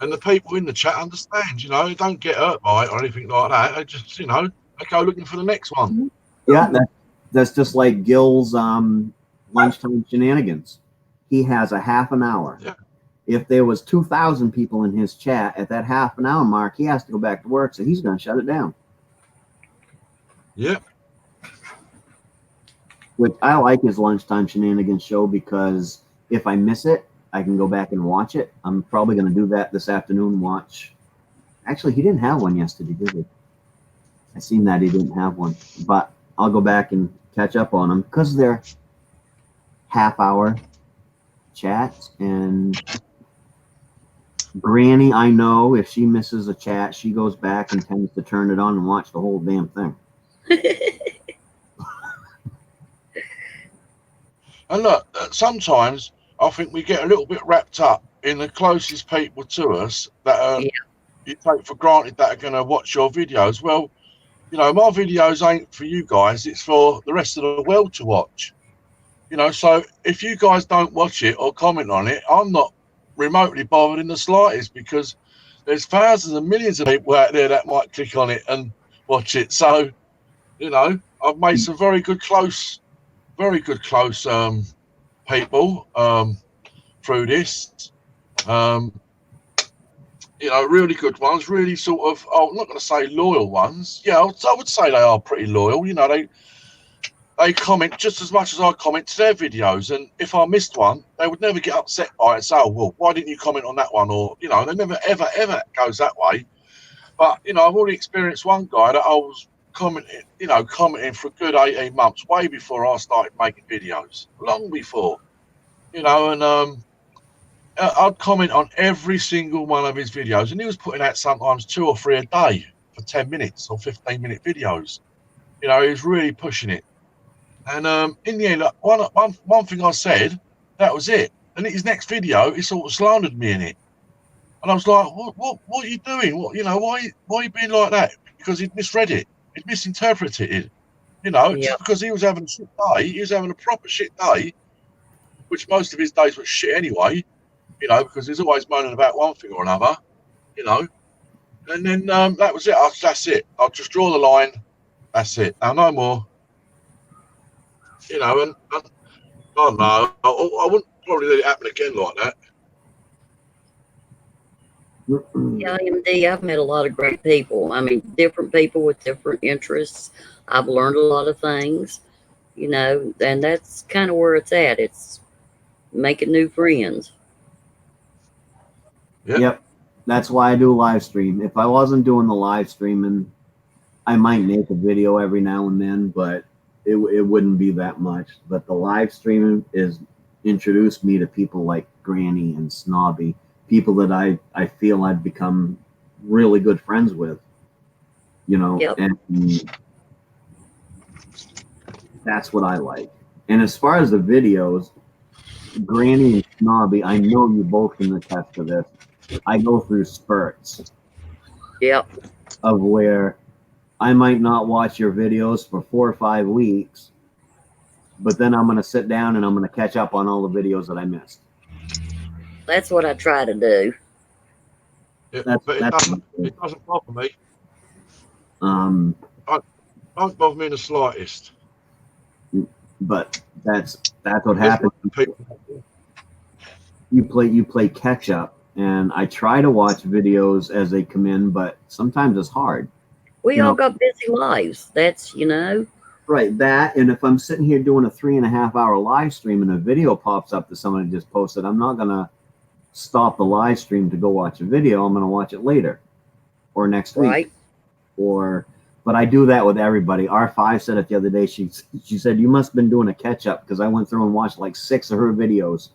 And the people in the chat understand, you know, they don't get hurt by it or anything like that. They just, you know, they go looking for the next one. Yeah, that's just like Gil's lunchtime shenanigans. He has a half an hour. Yeah. If there was 2,000 people in his chat at that half an hour mark, he has to go back to work, so he's going to shut it down. Yeah. Which I like his lunchtime shenanigans show, because if I miss it, I can go back and watch it. I'm probably going to do that this afternoon. Watch. Actually, he didn't have one yesterday, did he? I seen that he didn't have one, but I'll go back and catch up on them because they're half-hour chats. And Granny, I know if she misses a chat, she goes back and tends to turn it on and watch the whole damn thing. And look, sometimes I think we get a little bit wrapped up in the closest people to us that you take for granted that are going to watch your videos. Well, you know, my videos ain't for you guys, it's for the rest of the world to watch. You know, so if you guys don't watch it or comment on it, I'm not remotely bothered in the slightest, because there's thousands and millions of people out there that might click on it and watch it. So, you know, I've made some very good close people through this. You know, really good ones, really sort of, I'm not going to say loyal ones. Yeah, I would say they are pretty loyal. You know, they comment just as much as I comment to their videos. And if I missed one, they would never get upset by it and say, oh, well, why didn't you comment on that one? Or, you know, they never, ever, ever goes that way. But, you know, I've already experienced one guy that I was commenting for a good 18 months, way before I started making videos, long before, you know, and I'd comment on every single one of his videos, and he was putting out sometimes 2 or 3 a day for 10 minutes or 15-minute videos. You know, he was really pushing it. And in the end, one thing I said, that was it. And his next video, he sort of slandered me in it. And I was like, what are you doing? What, you know, why are you being like that? Because he'd misread it. He'd misinterpreted it. You know, just because he was having a shit day, he was having a proper shit day, which most of his days were shit anyway, you know, because he's always moaning about one thing or another, you know. And then that was it. That's it. I'll just draw the line. That's it. Now, no more. You know, and I don't know. I wouldn't probably let it happen again like that. Yeah, MD, I've met a lot of great people. I mean, different people with different interests. I've learned a lot of things, you know, and that's kind of where it's at. It's making new friends. Yep. That's why I do live stream. If I wasn't doing the live streaming, I might make a video every now and then, but it wouldn't be that much. But the live streaming is introduced me to people like Granny and Snobby, people that I feel I've become really good friends with, you know. Yep. And that's what I like. And as far as the videos, Granny and Snobby, I know you both can attest to this. I go through spurts. Yep. Of where I might not watch your videos for 4 or 5 weeks, but then I'm going to sit down and I'm going to catch up on all the videos that I missed. That's what I try to do. Yeah, but it doesn't bother me. Don't bother me in the slightest. But that's what happens. You play catch up, and I try to watch videos as they come in, but sometimes it's hard. We all got busy lives. That's, you know. Right, that, and if I'm sitting here doing a 3.5 hour live stream and a video pops up that somebody just posted, I'm not gonna stop the live stream to go watch a video. I'm gonna watch it later or next week. But I do that with everybody. R5 said it the other day. She said, you must have been doing a catch up, because I went through and watched like 6 of her videos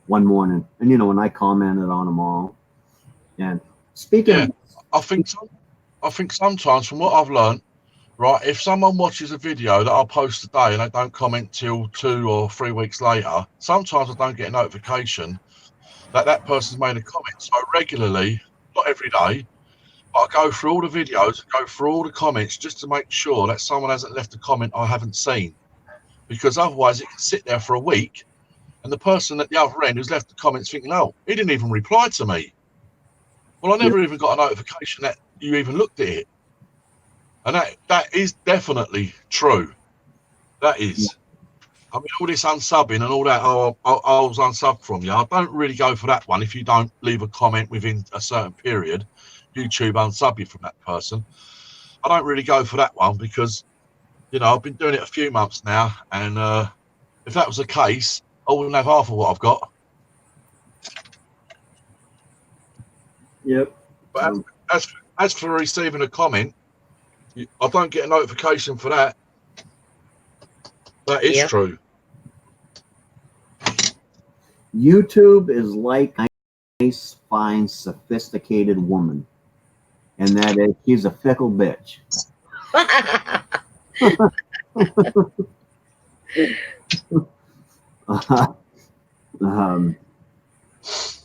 one morning, and you know, and I commented on them all. And speaking of, I think sometimes, from what I've learned, right, if someone watches a video that I'll post today and they don't comment till 2 or 3 weeks later, sometimes I don't get a notification that that person's made a comment. So regularly, not every day, I go through all the videos, go through all the comments just to make sure that someone hasn't left a comment I haven't seen. because otherwise it can sit there for a week, and the person at the other end who's left the comments thinking, "Oh, he didn't even reply to me." Well, I never even got a notification that you even looked at it, and that is definitely true. That is. I mean, all this unsubbing and all that, oh, I was unsubbed from you. I don't really go for that one. If you don't leave a comment within a certain period, YouTube unsub you from that person. I don't really go for that one because, you know, I've been doing it a few months now. And if that was the case, I wouldn't have half of what I've got. Yep. But as for receiving a comment, I don't get a notification for that. That is true. YouTube is like a nice, fine, sophisticated woman, and that is, she's a fickle bitch.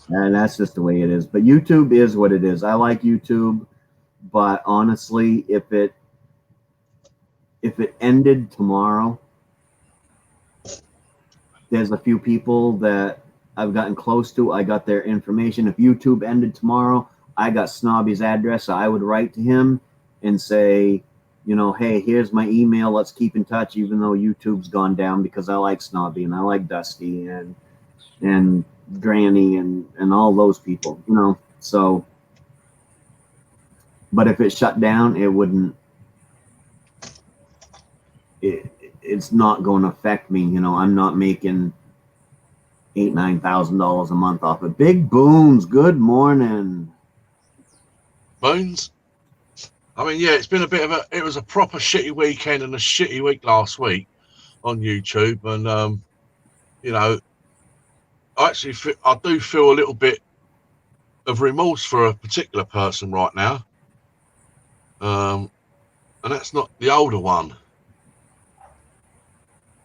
And that's just the way it is. But YouTube is what it is. I like YouTube, but honestly, if it ended tomorrow, there's a few people that I've gotten close to. I got their information. If YouTube ended tomorrow, I got Snobby's address. So I would write to him and say, you know, hey, here's my email. Let's keep in touch, even though YouTube's gone down, because I like Snobby and I like Dusty and Granny and all those people, you know. So, but if it shut down, it wouldn't. It's not going to affect me. You know, I'm not making $8,000-9,000 a month off of Big Boons. Good morning, Boons. I mean, yeah, it's been it was a proper shitty weekend and a shitty week last week on YouTube. And, you know, I do feel a little bit of remorse for a particular person right now. And that's not the older one.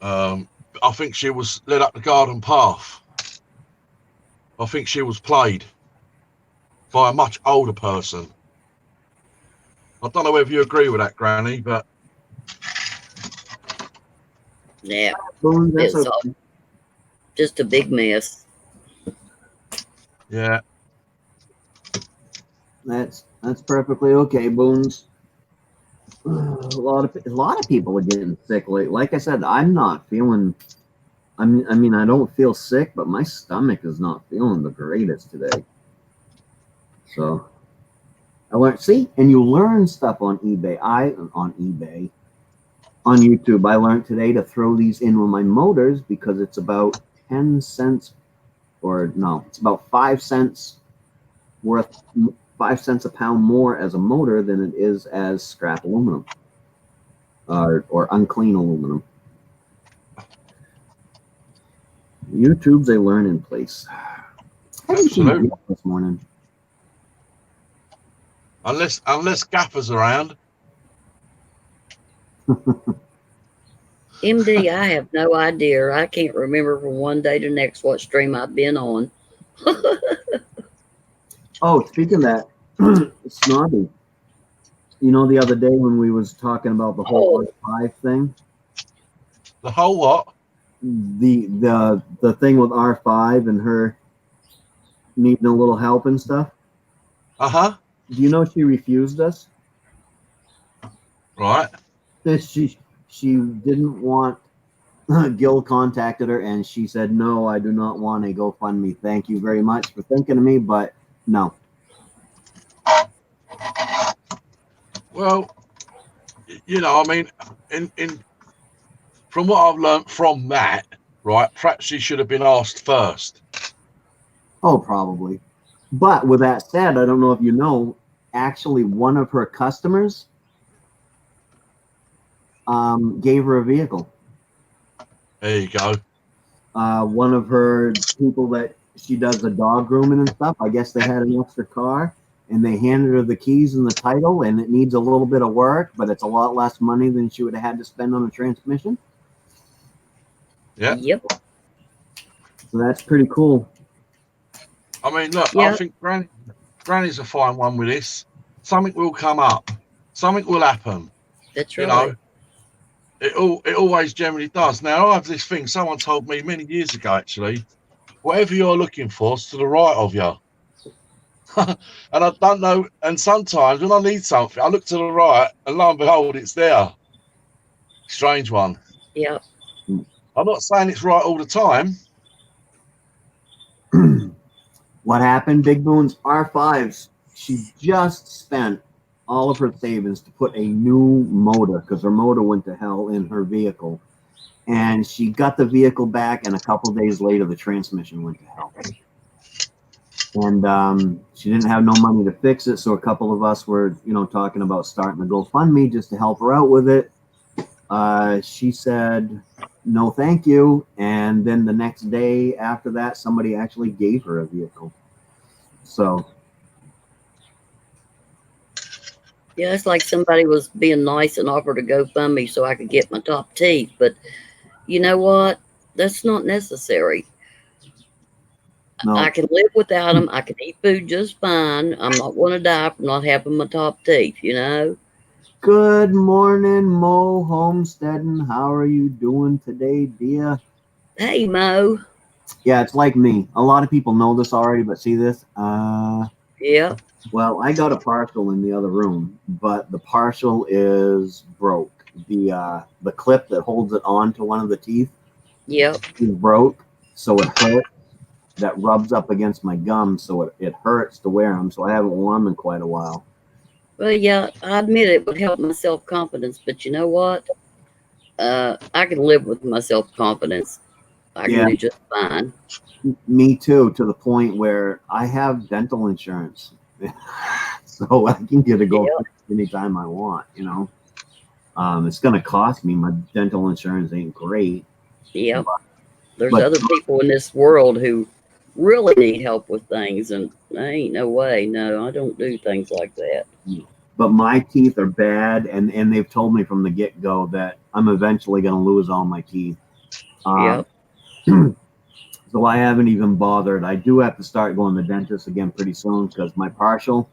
I think she was led up the garden path. I think she was played by a much older person. I don't know whether you agree with that, Granny, but Yeah, Boons. That's it's okay. just a big mess. yeah, That's perfectly okay, Boons. A lot of people are getting sick. Like I said, I'm not feeling. I mean, I don't feel sick, but my stomach is not feeling the greatest today. So I learned. See, and you learn stuff on eBay. On YouTube, I learned today to throw these in with my motors because it's about 10 cents, or no, it's about 5 cents worth. 5 cents a pound more as a motor than it is as scrap aluminum or unclean aluminum. YouTube's a learning place. I haven't seen absolutely. you this morning. Unless Gaffer's around. MD, I have no idea. I can't remember from one day to the next what stream I've been on. Oh, speaking of that, Snobby. You know, the other day when we was talking about the whole R5 thing, The whole what? the thing with R5 and her needing a little help and stuff. Uh-huh. Do you know she refused us? Right. She didn't want. Gil contacted her and she said, "No, I do not want a GoFundMe. Thank you very much for thinking of me, but no." Well, you know, I mean, in from what I've learned from that, right, perhaps she should have been asked first. Oh, probably. But with that said, I don't know if you know, actually one of her customers gave her a vehicle. There you go. One of her people that she does the dog grooming and stuff, I guess they had an extra car and they handed her the keys and the title, and it needs a little bit of work, but it's a lot less money than she would have had to spend on a transmission. Yeah. Yep. So that's pretty cool. I mean, look, Yeah. I think Granny's a fine one with this. Something will come up. Something will happen. That's You right. know, It always generally does. Now I have this thing. Someone told me many years ago, actually. Whatever you're looking for is to the right of you. And I don't know. And sometimes when I need something, I look to the right, and lo and behold, it's there. Strange one. Yeah. I'm not saying it's right all the time. What happened, Big Boons? R5s. She just spent all of her savings to put a new motor because her motor went to hell in her vehicle. And she got the vehicle back, and a couple days later, the transmission went to hell. And she didn't have no money to fix it, so a couple of us were, talking about starting a GoFundMe just to help her out with it. She said, no, thank you. And then the next day after that, somebody actually gave her a vehicle. So. Yeah, it's like somebody was being nice and offered to GoFundMe so I could get my top teeth. But you know what? That's not necessary. No. I can live without them. I can eat food just fine. I'm not going to die from not having my top teeth, Good morning, Mo Homesteading. How are you doing today, dear? Hey, Mo. Yeah, it's like me. A lot of people know this already, but see this? Yeah. Well, I got a partial in the other room, but the partial is broke. The clip that holds it on to one of the teeth Yep. is broke, so it hurts. That rubs up against my gum, so it hurts to wear them. So I haven't worn them in quite a while. Well, yeah, I admit it would help my self-confidence, but you know what? I can live with my self-confidence. I can do just fine. Me too, to the point where I have dental insurance. So I can get a go anytime I want, It's going to cost me. My dental insurance ain't great. Yep. There's other people in this world who really need help with things, and I ain't no way. No, I don't do things like that. But my teeth are bad, and they've told me from the get-go that I'm eventually going to lose all my teeth. Yep. So I haven't even bothered. I do have to start going to the dentist again pretty soon because my partial,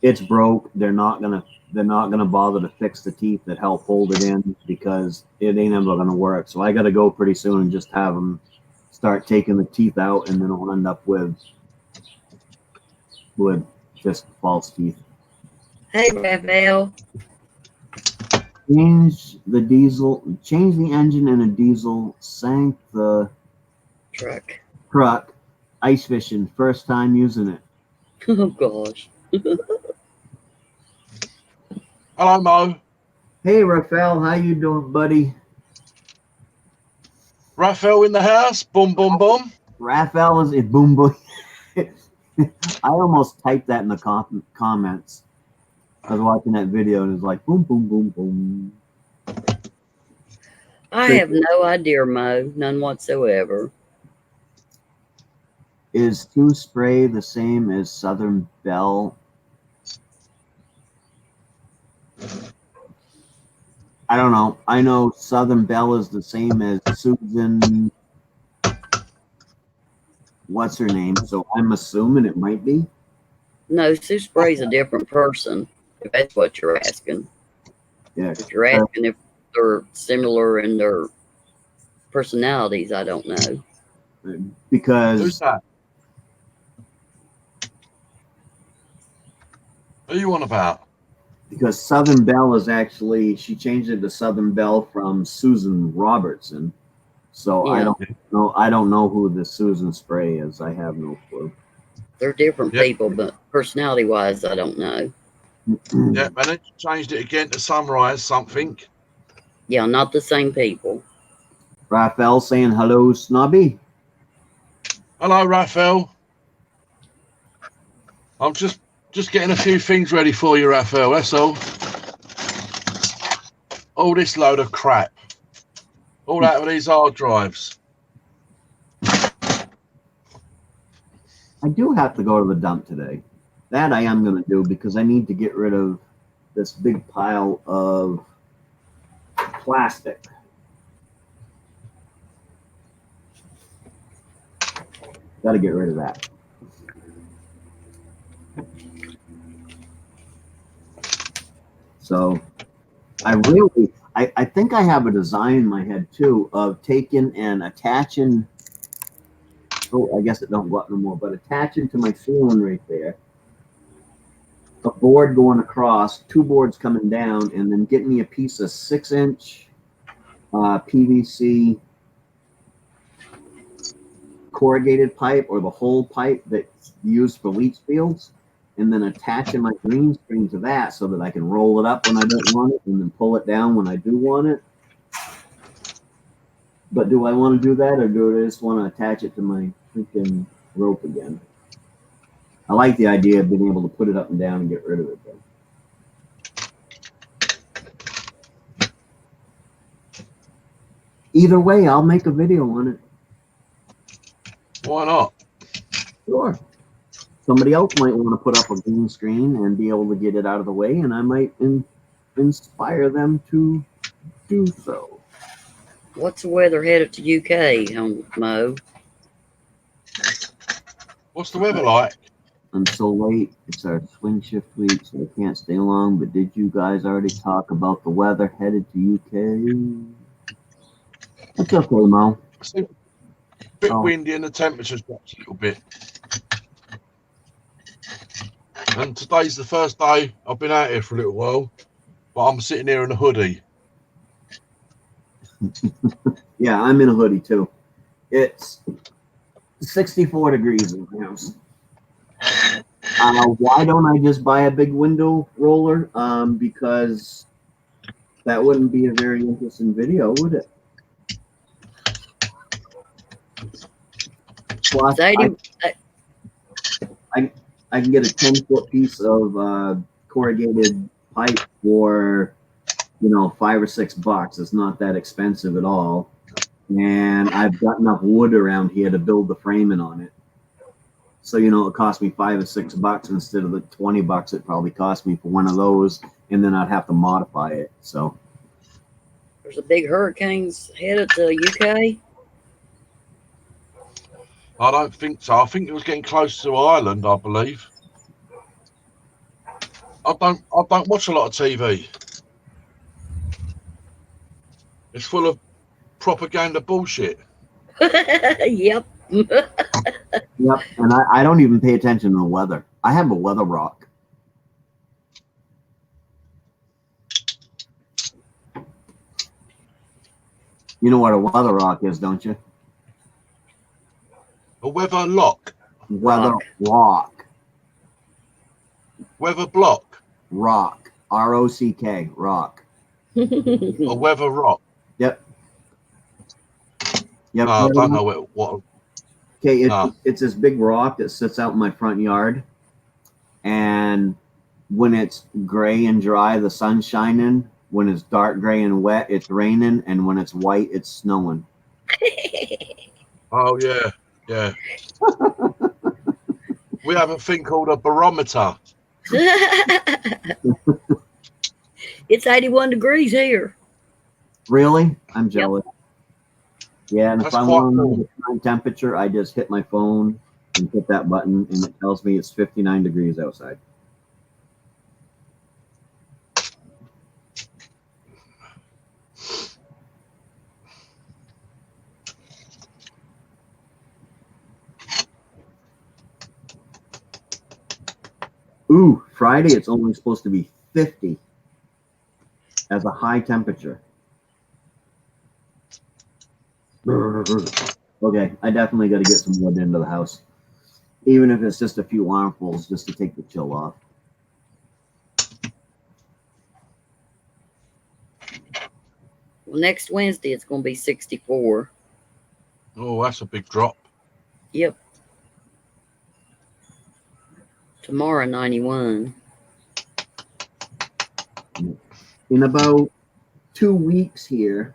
it's broke. They're not gonna bother to fix the teeth that help hold it in because it ain't ever gonna work. So I got to go pretty soon and just have them start taking the teeth out, and then I'll end up with just false teeth. Hey, Raphael. Change the engine in a diesel, sank the truck, ice fishing, first time using it. Oh, gosh. Hello, Mo. Hey, Raphael, how you doing, buddy? Raphael in the house. Boom, boom, boom. Raphael is boom, boom. I almost typed that in the comments. I was watching that video and it's like boom, boom, boom, boom. I have no idea, Mo. None whatsoever. Is Two Spray the same as Southern Belle? I don't know. I know Southern Belle is the same as Susan. What's her name? So I'm assuming it might be. No, Sue Spray's a different person, if that's what you're asking. Yeah. If you're asking if they're similar in their personalities, I don't know. Because who's that? Who you on about? Because Southern Belle is actually, she changed it to Southern Belle from Susan Robertson. So yeah. I don't know who the Susan Spray is. I have no clue. They're different people, but personality wise, I don't know. Yeah, and then changed it again to Sunrise something. Yeah, not the same people. Raphael saying hello, Snobby. Hello, Raphael. I'm just getting a few things ready for you, Raphael. That's all. All this load of crap. All out of these hard drives. I do have to go to the dump today. That I am going to do because I need to get rid of this big pile of plastic. Got to get rid of that. So I I think I have a design in my head too of taking and attaching. Oh, I guess it don't go up no more, but attaching to my ceiling right there, a board going across, two boards coming down, and then getting me a piece of 6-inch PVC corrugated pipe or the whole pipe that's used for leach fields, and then attaching my green screen to that so that I can roll it up when I don't want it and then pull it down when I do want it. But do I want to do that, or do I just want to attach it to my freaking rope again? I like the idea of being able to put it up and down and get rid of it, though. Either way, I'll make a video on it. Why not? Sure. Somebody else might want to put up a green screen and be able to get it out of the way, and I might inspire them to do so. What's the weather headed to UK, Mo? What's the weather like? I'm so late. It's our swing shift week, so I can't stay long. But did you guys already talk about the weather headed to UK? It's okay, Mo. It's a bit windy and the temperature's dropped a little bit. And today's the first day I've been out here for a little while, but I'm sitting here in a hoodie. Yeah, I'm in a hoodie too. It's 64 degrees in my house. Why don't I just buy a big window roller? Because that wouldn't be a very interesting video, would it? Plus, I can get a 10-foot piece of corrugated pipe for, $5 or $6. It's not that expensive at all. And I've got enough wood around here to build the framing on it. So, it cost me $5 or $6 instead of the $20 it probably cost me for one of those. And then I'd have to modify it. So there's a big hurricane's headed to UK. I don't think so. I think it was getting close to Ireland, I believe. I don't watch a lot of TV. It's full of propaganda bullshit. Yep. Yep. And I don't even pay attention to the weather. I have a weather rock. You know what a weather rock is, don't you? A weather lock. Weather rock. Weather block. Rock. R-O-C-K. Rock. A weather rock. Yep. Yep. I don't know what. Okay, it's this big rock that sits out in my front yard, and when it's gray and dry, the sun's shining. When it's dark gray and wet, it's raining, and when it's white, it's snowing. Oh yeah, yeah. We have a thing called a barometer. It's 81 degrees here. Really? I'm jealous. Yep. Yeah, and That's if I want the current temperature, I just hit my phone and hit that button, and it tells me it's 59 degrees outside. Ooh, Friday it's only supposed to be 50 as a high temperature. Okay, I definitely got to get some wood into the house, even if it's just a few armfuls, just to take the chill off. Well, next Wednesday it's going to be 64. Oh, that's a big drop. Yep. Tomorrow 91. In about 2 weeks here,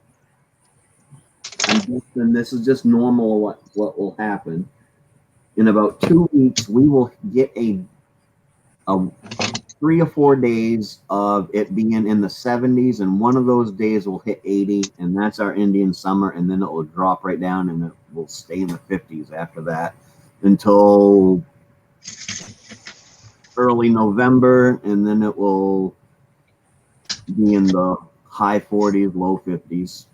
and this is just normal what will happen. In about 2 weeks, we will get a 3 or 4 days of it being in the 70s, and one of those days will hit 80, and that's our Indian summer, and then it will drop right down, and it will stay in the 50s after that until early November, and then it will be in the high 40s, low 50s.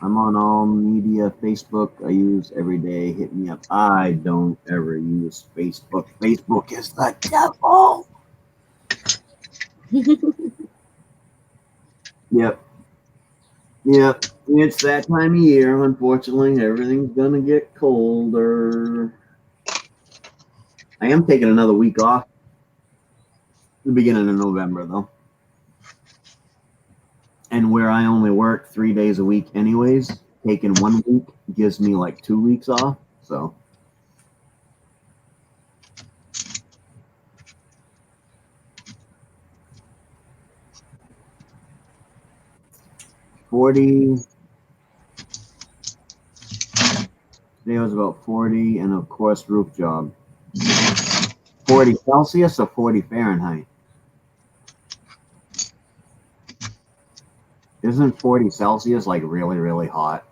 I'm on all media. Facebook, I use every day. Hit me up. I don't ever use Facebook. Facebook is the devil. Yep. Yep. It's that time of year. Unfortunately, everything's going to get colder. I am taking another week off. The beginning of November, though. And where I only work 3 days a week anyways, taking 1 week gives me like 2 weeks off. So today was about 40, and of course roof job. 40 Celsius or 40 Fahrenheit? Isn't 40 Celsius like really, really hot?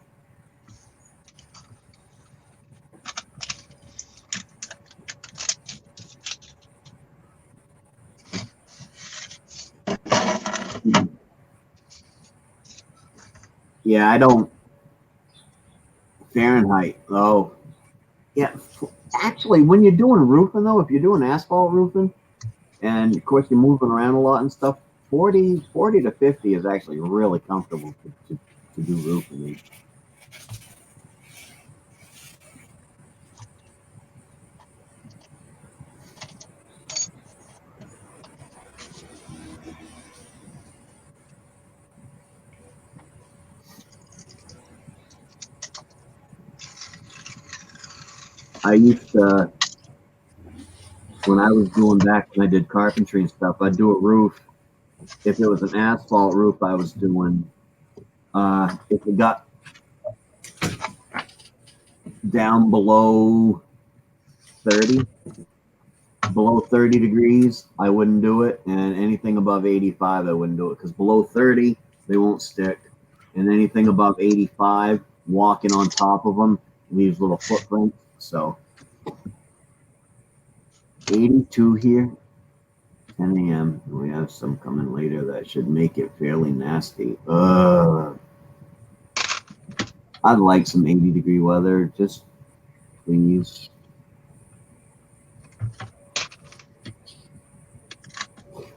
Yeah, I don't. Fahrenheit. Oh, yeah. Actually, when you're doing roofing, though, if you're doing asphalt roofing, and of course you're moving around a lot and stuff, 40 to 50 is actually really comfortable to do roofing. I used to, when I was doing back when I did carpentry and stuff, I'd do a roof. If it was an asphalt roof I was doing, if it got down below 30 degrees, I wouldn't do it, and anything above 85 I wouldn't do it, because below 30 they won't stick, and anything above 85, walking on top of them leaves little footprints. So 82 here, 10 a.m. We have some coming later that should make it fairly nasty. I'd like some 80-degree weather, just please.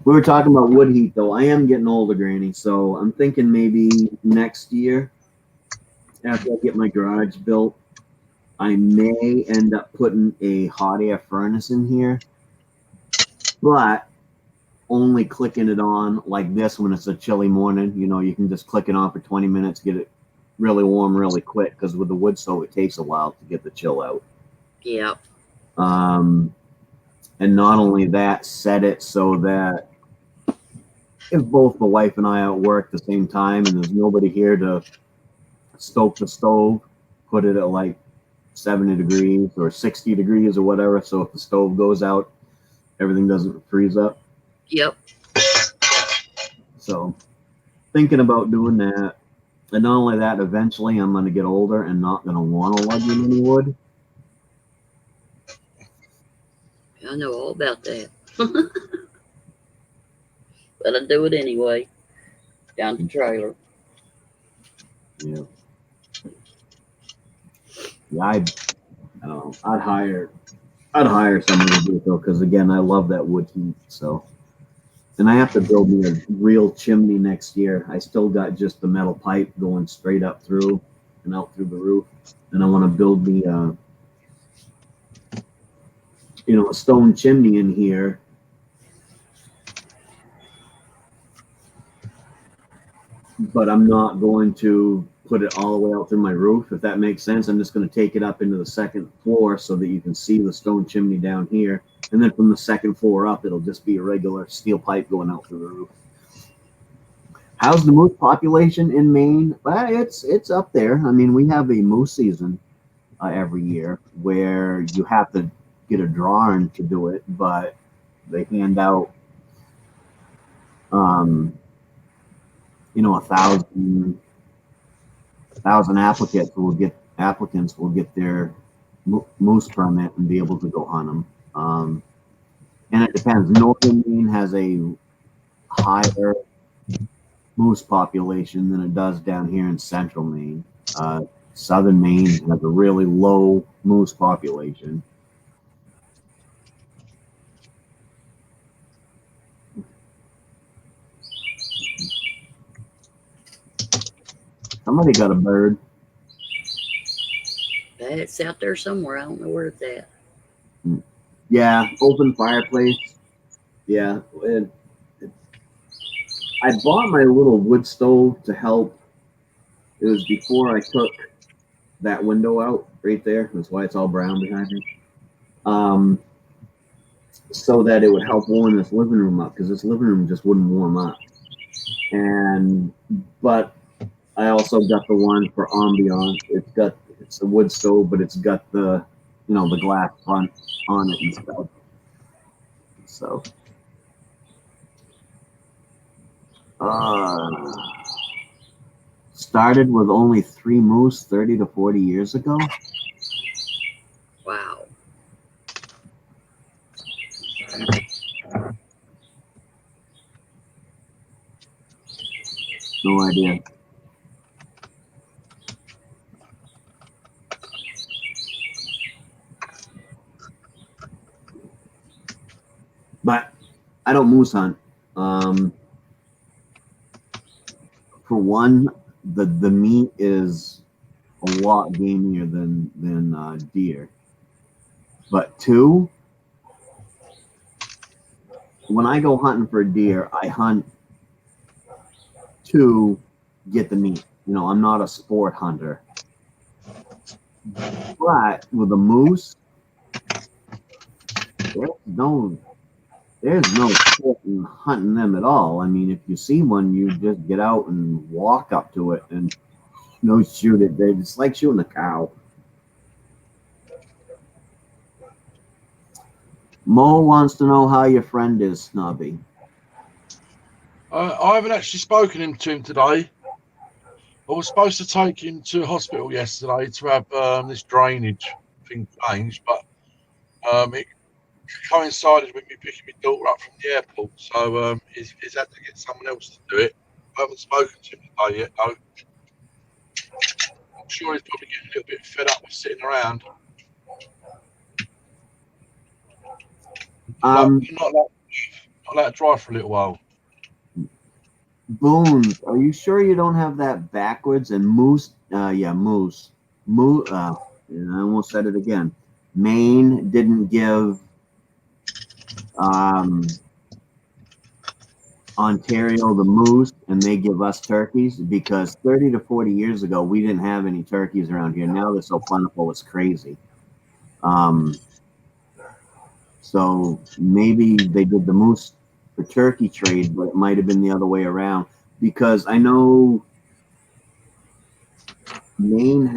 We were talking about wood heat, though. I am getting older, Granny, so I'm thinking maybe next year, after I get my garage built, I may end up putting a hot air furnace in here, but only clicking it on like this when it's a chilly morning. You know, you can just click it on for 20 minutes, get it really warm really quick, because with the wood stove, it takes a while to get the chill out. Yeah. And not only that, set it so that if both the wife and I are at work at the same time and there's nobody here to stoke the stove, put it at like 70 degrees or 60 degrees or whatever. So if the stove goes out, everything doesn't freeze up. Yep. So thinking about doing that. And not only that, eventually I'm going to get older and not going to want to lug in any wood. I know all about that. But I do it anyway. Down the trailer. Yeah. Yeah, I don't know. I'd hire someone to do it though, because again, I love that wood heat. So, and I have to build me a real chimney next year. I still got just the metal pipe going straight up through and out through the roof, and I want to build me a stone chimney in here. But I'm not going to put it all the way out through my roof, if that makes sense. I'm just going to take it up into the second floor so that you can see the stone chimney down here. And then from the second floor up, it'll just be a regular steel pipe going out through the roof. How's the moose population in Maine? Well, it's up there. I mean, we have a moose season every year where you have to get a drawing to do it, but they hand out 1,000 applicants will get their moose permit and be able to go hunt them. And it depends. Northern Maine has a higher moose population than it does down here in central Maine. Southern Maine has a really low moose population. Somebody got a bird. It's out there somewhere. I don't know where it's at. Yeah, open fireplace. Yeah, I bought my little wood stove to help. It was before I took that window out right there. That's why it's all brown behind me. So that it would help warm this living room up, because this living room just wouldn't warm up. But I also got the one for ambiance. It's a wood stove, but it's got the the glass front on it and stuff. So started with only 3 moose 30 to 40 years ago. Wow. No idea. But I don't moose hunt. For one, the meat is a lot gamier than deer. But two, when I go hunting for a deer, I hunt to get the meat. I'm not a sport hunter. But with a moose, there's no sport in hunting them at all. I mean, if you see one, you just get out and walk up to it and shoot it. It's like shooting a cow. Mo wants to know how your friend is, Snobby. I haven't actually spoken to him today. I was supposed to take him to hospital yesterday to have this drainage thing changed, but it coincided with me picking my daughter up from the airport, so he's had to get someone else to do it. I haven't spoken to him today yet, though. I'm sure he's probably getting a little bit fed up with sitting around. Not allowed to drive for a little while. Boons, are you sure you don't have that backwards? And moose, moose. I almost said it again. Maine didn't give Ontario the moose, and they give us turkeys, because 30 to 40 years ago we didn't have any turkeys around here. Now they're so plentiful, it's crazy. So maybe they did the moose for turkey trade, but it might have been the other way around, because I know Maine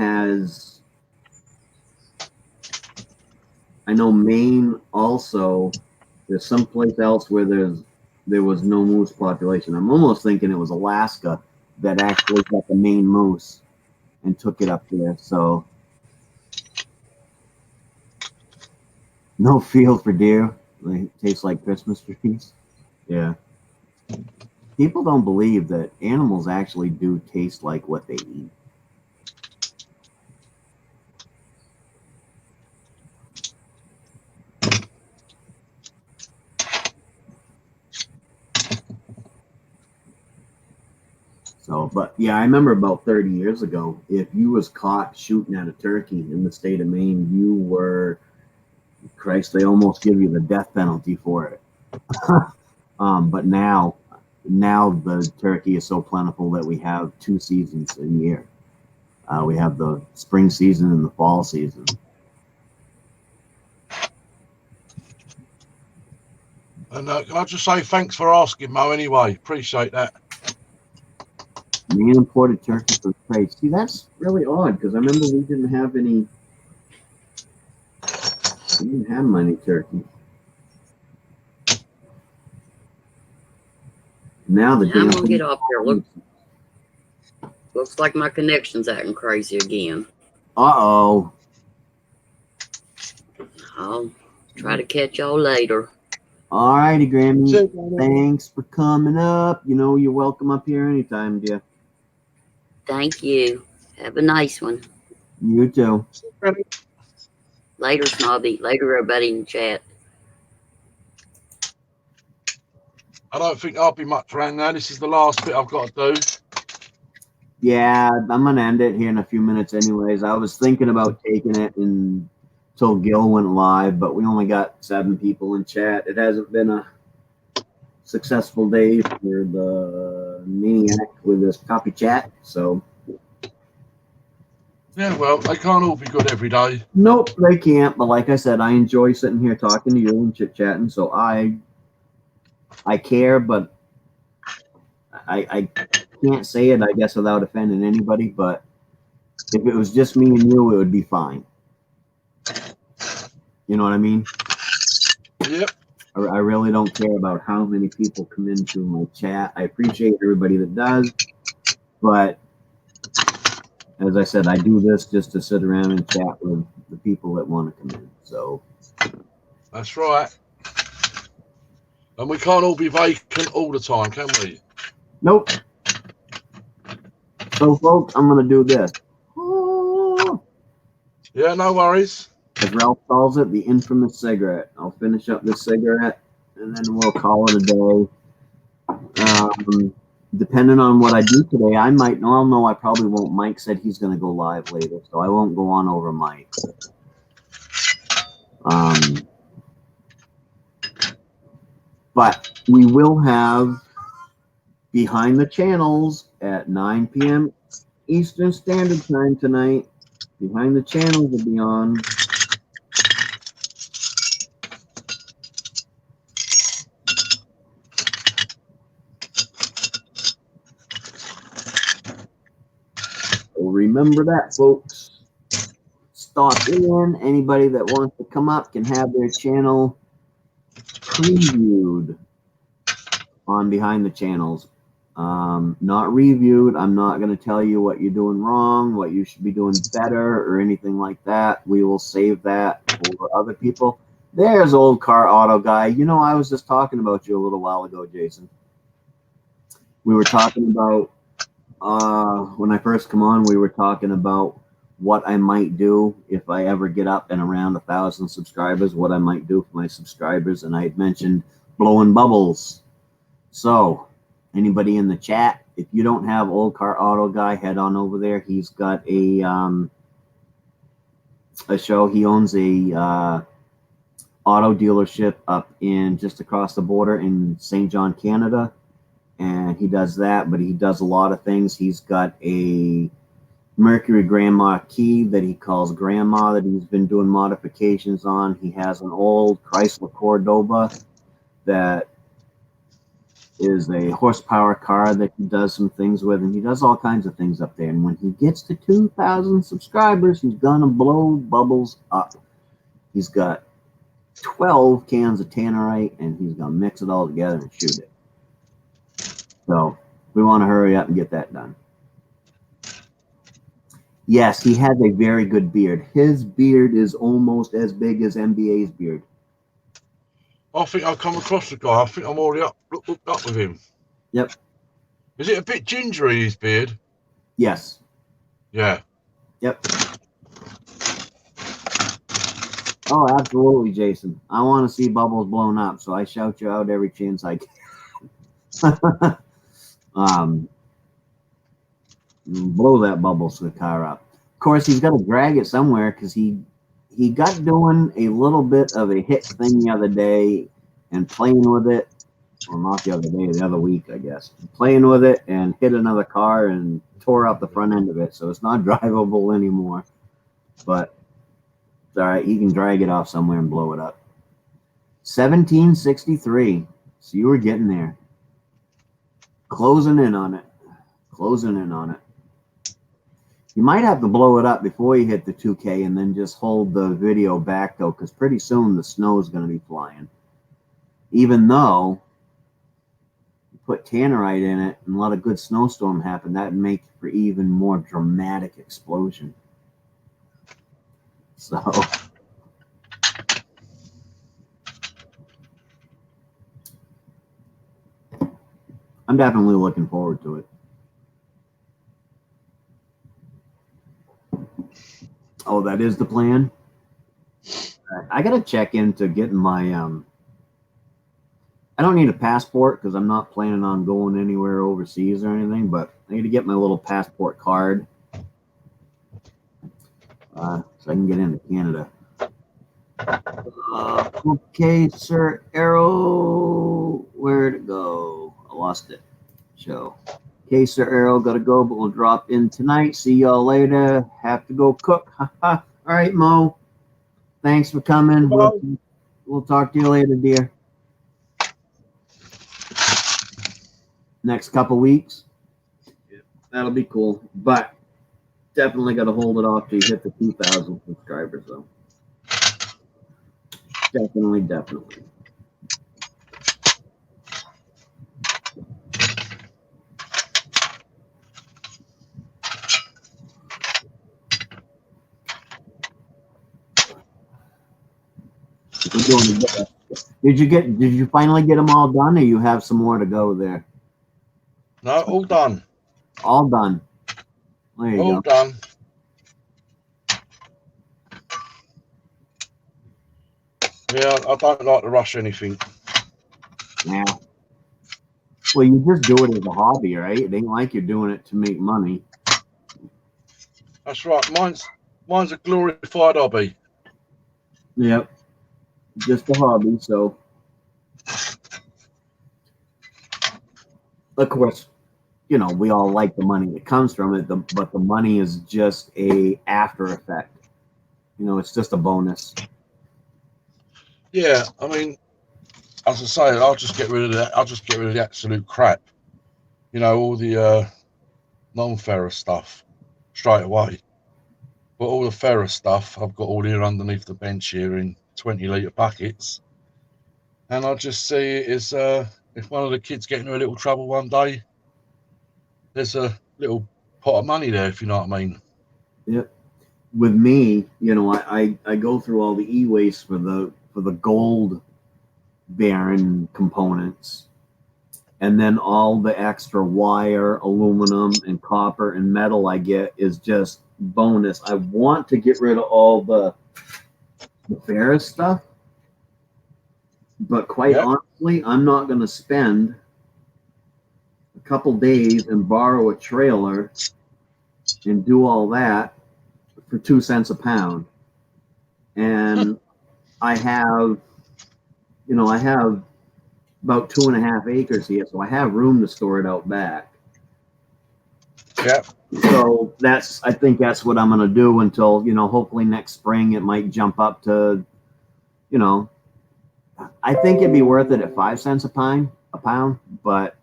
also, there's someplace else where there was no moose population. I'm almost thinking it was Alaska that actually got the Maine moose and took it up there. So no field for deer. They taste like Christmas trees. Yeah. People don't believe that animals actually do taste like what they eat. So, but yeah, I remember about 30 years ago, if you was caught shooting at a turkey in the state of Maine, you were, Christ, they almost give you the death penalty for it. But now the turkey is so plentiful that we have 2 seasons a year. We have the spring season and the fall season. And can I just say thanks for asking, Mo, anyway. Appreciate that. Maine imported turkey for trade. See, that's really odd, because I remember we didn't have any. We didn't have many turkey. Now the I'm gonna get off here. Looks like my connection's acting crazy again. Uh-oh. I'll try to catch y'all later. All righty, Grammy. See you, Granny. Thanks for coming up. You know you're welcome up here anytime, dear. Thank you. Have a nice one. You too. See you, Granny. Later, Snobby. Later, everybody in the chat. I don't think I'll be much around now. This is the last bit I've got to do. Yeah, I'm gonna end it here in a few minutes anyways. I was thinking about taking it until Gil went live, but we only got 7 people in chat. It hasn't been a successful day for the Maine-iac with this copy chat, so Yeah, well, they can't all be good every day. nope, they can't. But like I said, I enjoy sitting here talking to you and chit chatting, so I care, but I can't say it, I guess, without offending anybody, but if it was just me and you, it would be fine. You know what I mean? Yep. I really don't care about how many people come into my chat. I appreciate everybody that does, but as I said, I do this just to sit around and chat with the people that want to come in. So That's right. And we can't all be vacant all the time, can we? nope. So folks, I'm gonna do this. Yeah, no worries. As Ralph calls it, the infamous cigarette. I'll finish up this cigarette and then we'll call it a day. Depending on what I do today, I might. No, I probably won't. Mike said he's going to go live later, so I won't go on over Mike. But we will have Behind the Channels at 9 p.m. Eastern Standard Time tonight. Behind the Channels will be on. So remember that, folks. Stop in. Anybody that wants to come up can have their channel previewed on Behind the Channels. Not reviewed. I'm not going to tell you what you're doing wrong, what you should be doing better, or anything like that. We will save that for other people. There's Old Car Auto Guy. You know, I was just talking about you a little while ago, Jason. We were talking about, when I first come on, we were talking about what I might do if I ever get up and around 1,000 subscribers, what I might do for my subscribers, and I had mentioned blowing bubbles. So, anybody in the chat, if you don't have Old Car Auto Guy, head on over there. He's got a show. He owns a auto dealership up in just across the border in St. John, Canada, and he does that, but he does a lot of things. He's got a Mercury Grand Marquis that he calls Grandma that he's been doing modifications on. He has an old Chrysler Cordoba that is a horsepower car that he does some things with, and he does all kinds of things up there. And when he gets to 2,000 subscribers, he's gonna blow bubbles up. He's got 12 cans of Tannerite, and he's gonna mix it all together and shoot it. So we want to hurry up and get that done. Yes, he has a very good beard. His beard is almost as big as MBA's beard. I think I've come across the guy. I think I'm already hooked up with him. Yep. Is it a bit gingery, his beard? Yes. Yeah. Yep. Oh, absolutely, Jason. I want to see bubbles blown up, so I shout you out every chance I can. Blow that bubbles car up. Of course, he's got to drag it somewhere because he got doing a little bit of a hit thing the other day and playing with it. Well, not the other day, the other week, I guess. Playing with it and hit another car and tore out the front end of it, so it's not drivable anymore. But it's all right. He can drag it off somewhere and blow it up. 1763. So you were getting there. Closing in on it. Closing in on it. You might have to blow it up before you hit the 2K and then just hold the video back, though, because pretty soon the snow is going to be flying. Even though you put Tannerite in it and let a good snowstorm happen, that would make for even more dramatic explosion. So I'm definitely looking forward to it. Oh, that is the plan. I gotta check into getting my I don't need a passport because I'm not planning on going anywhere overseas or anything, but I need to get my little passport card so I can get into Canada. Okay, Sir Arrow, where'd it go? I lost it. Show. Okay, Sir Arrow, gotta go, but we'll drop in tonight. See y'all later. Have to go cook. All right, Mo. Thanks for coming. We'll talk to you later, dear. Next couple weeks. That'll be cool. But definitely got to hold it off till you hit the 2,000 subscribers, though. Definitely. Did you finally get them all done, or you have some more to go there? No, all done. All done. There you All go. done. Yeah, I don't like to rush anything. Yeah. Well, you just do it as a hobby, right? It ain't like you're doing it to make money. That's right. Mine's a glorified hobby. Yep. Just a hobby, so of course, you know, we all like the money that comes from it, but the money is just a after effect. You know, it's just a bonus. Yeah, I mean, as I say, I'll just get rid of that. I'll just get rid of the absolute crap. You know, all the non-ferrous stuff straight away. But all the ferrous stuff I've got all here underneath the bench here in 20-litre buckets. And I just see it as if one of the kids get into a little trouble one day, there's a little pot of money there, if you know what I mean. Yep. With me, you know, I go through all the e-waste for the gold bearing components, and then all the extra wire, aluminum, and copper and metal I get is just bonus. I want to get rid of all the ferrous stuff, but quite honestly, I'm not going to spend a couple days and borrow a trailer and do all that for 2 cents a pound. And I have about 2.5 acres here, so I have room to store it out back. Yeah. So I think that's what I'm going to do until, you know, hopefully next spring it might jump up to, you know, I think it'd be worth it at 5 cents a pound, but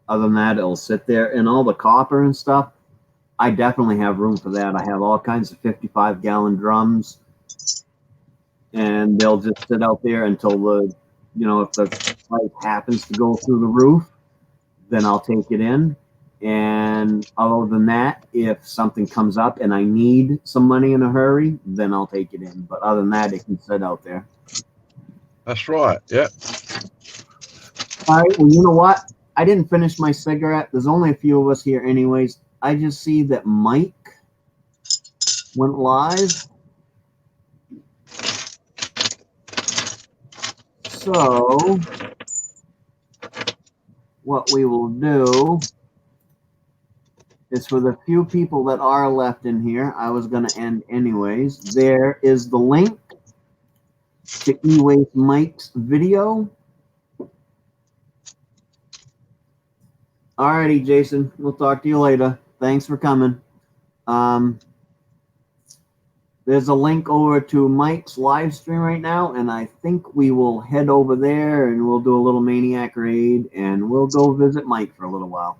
other than that, it'll sit there. And all the copper and stuff, I definitely have room for that. I have all kinds of 55-gallon drums, and they'll just sit out there until if the pipe happens to go through the roof, then I'll take it in. And other than that, if something comes up and I need some money in a hurry, then I'll take it in. But other than that, it can sit out there. That's right. Yeah. All right. Well, you know what? I didn't finish my cigarette. There's only a few of us here anyways. I just see that Mike went live. So what we will do is, for the few people that are left in here, I was going to end anyways. There is the link to E-Waste Mike's video. Alrighty, Jason. We'll talk to you later. Thanks for coming. There's a link over to Mike's live stream right now, and I think we will head over there and we'll do a little Maine-iac raid, and we'll go visit Mike for a little while.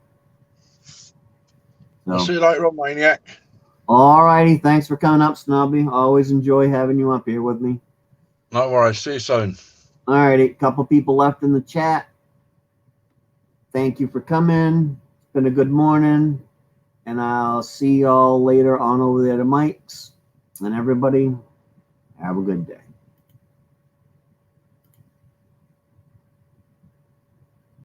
I'll see you later on, Maine-iac. Alrighty, thanks for coming up, Snobby. Always enjoy having you up here with me. No worries. See you soon. Alrighty, couple people left in the chat. Thank you for coming. It's been a good morning, and I'll see y'all later on over there to Mike's. And everybody, have a good day.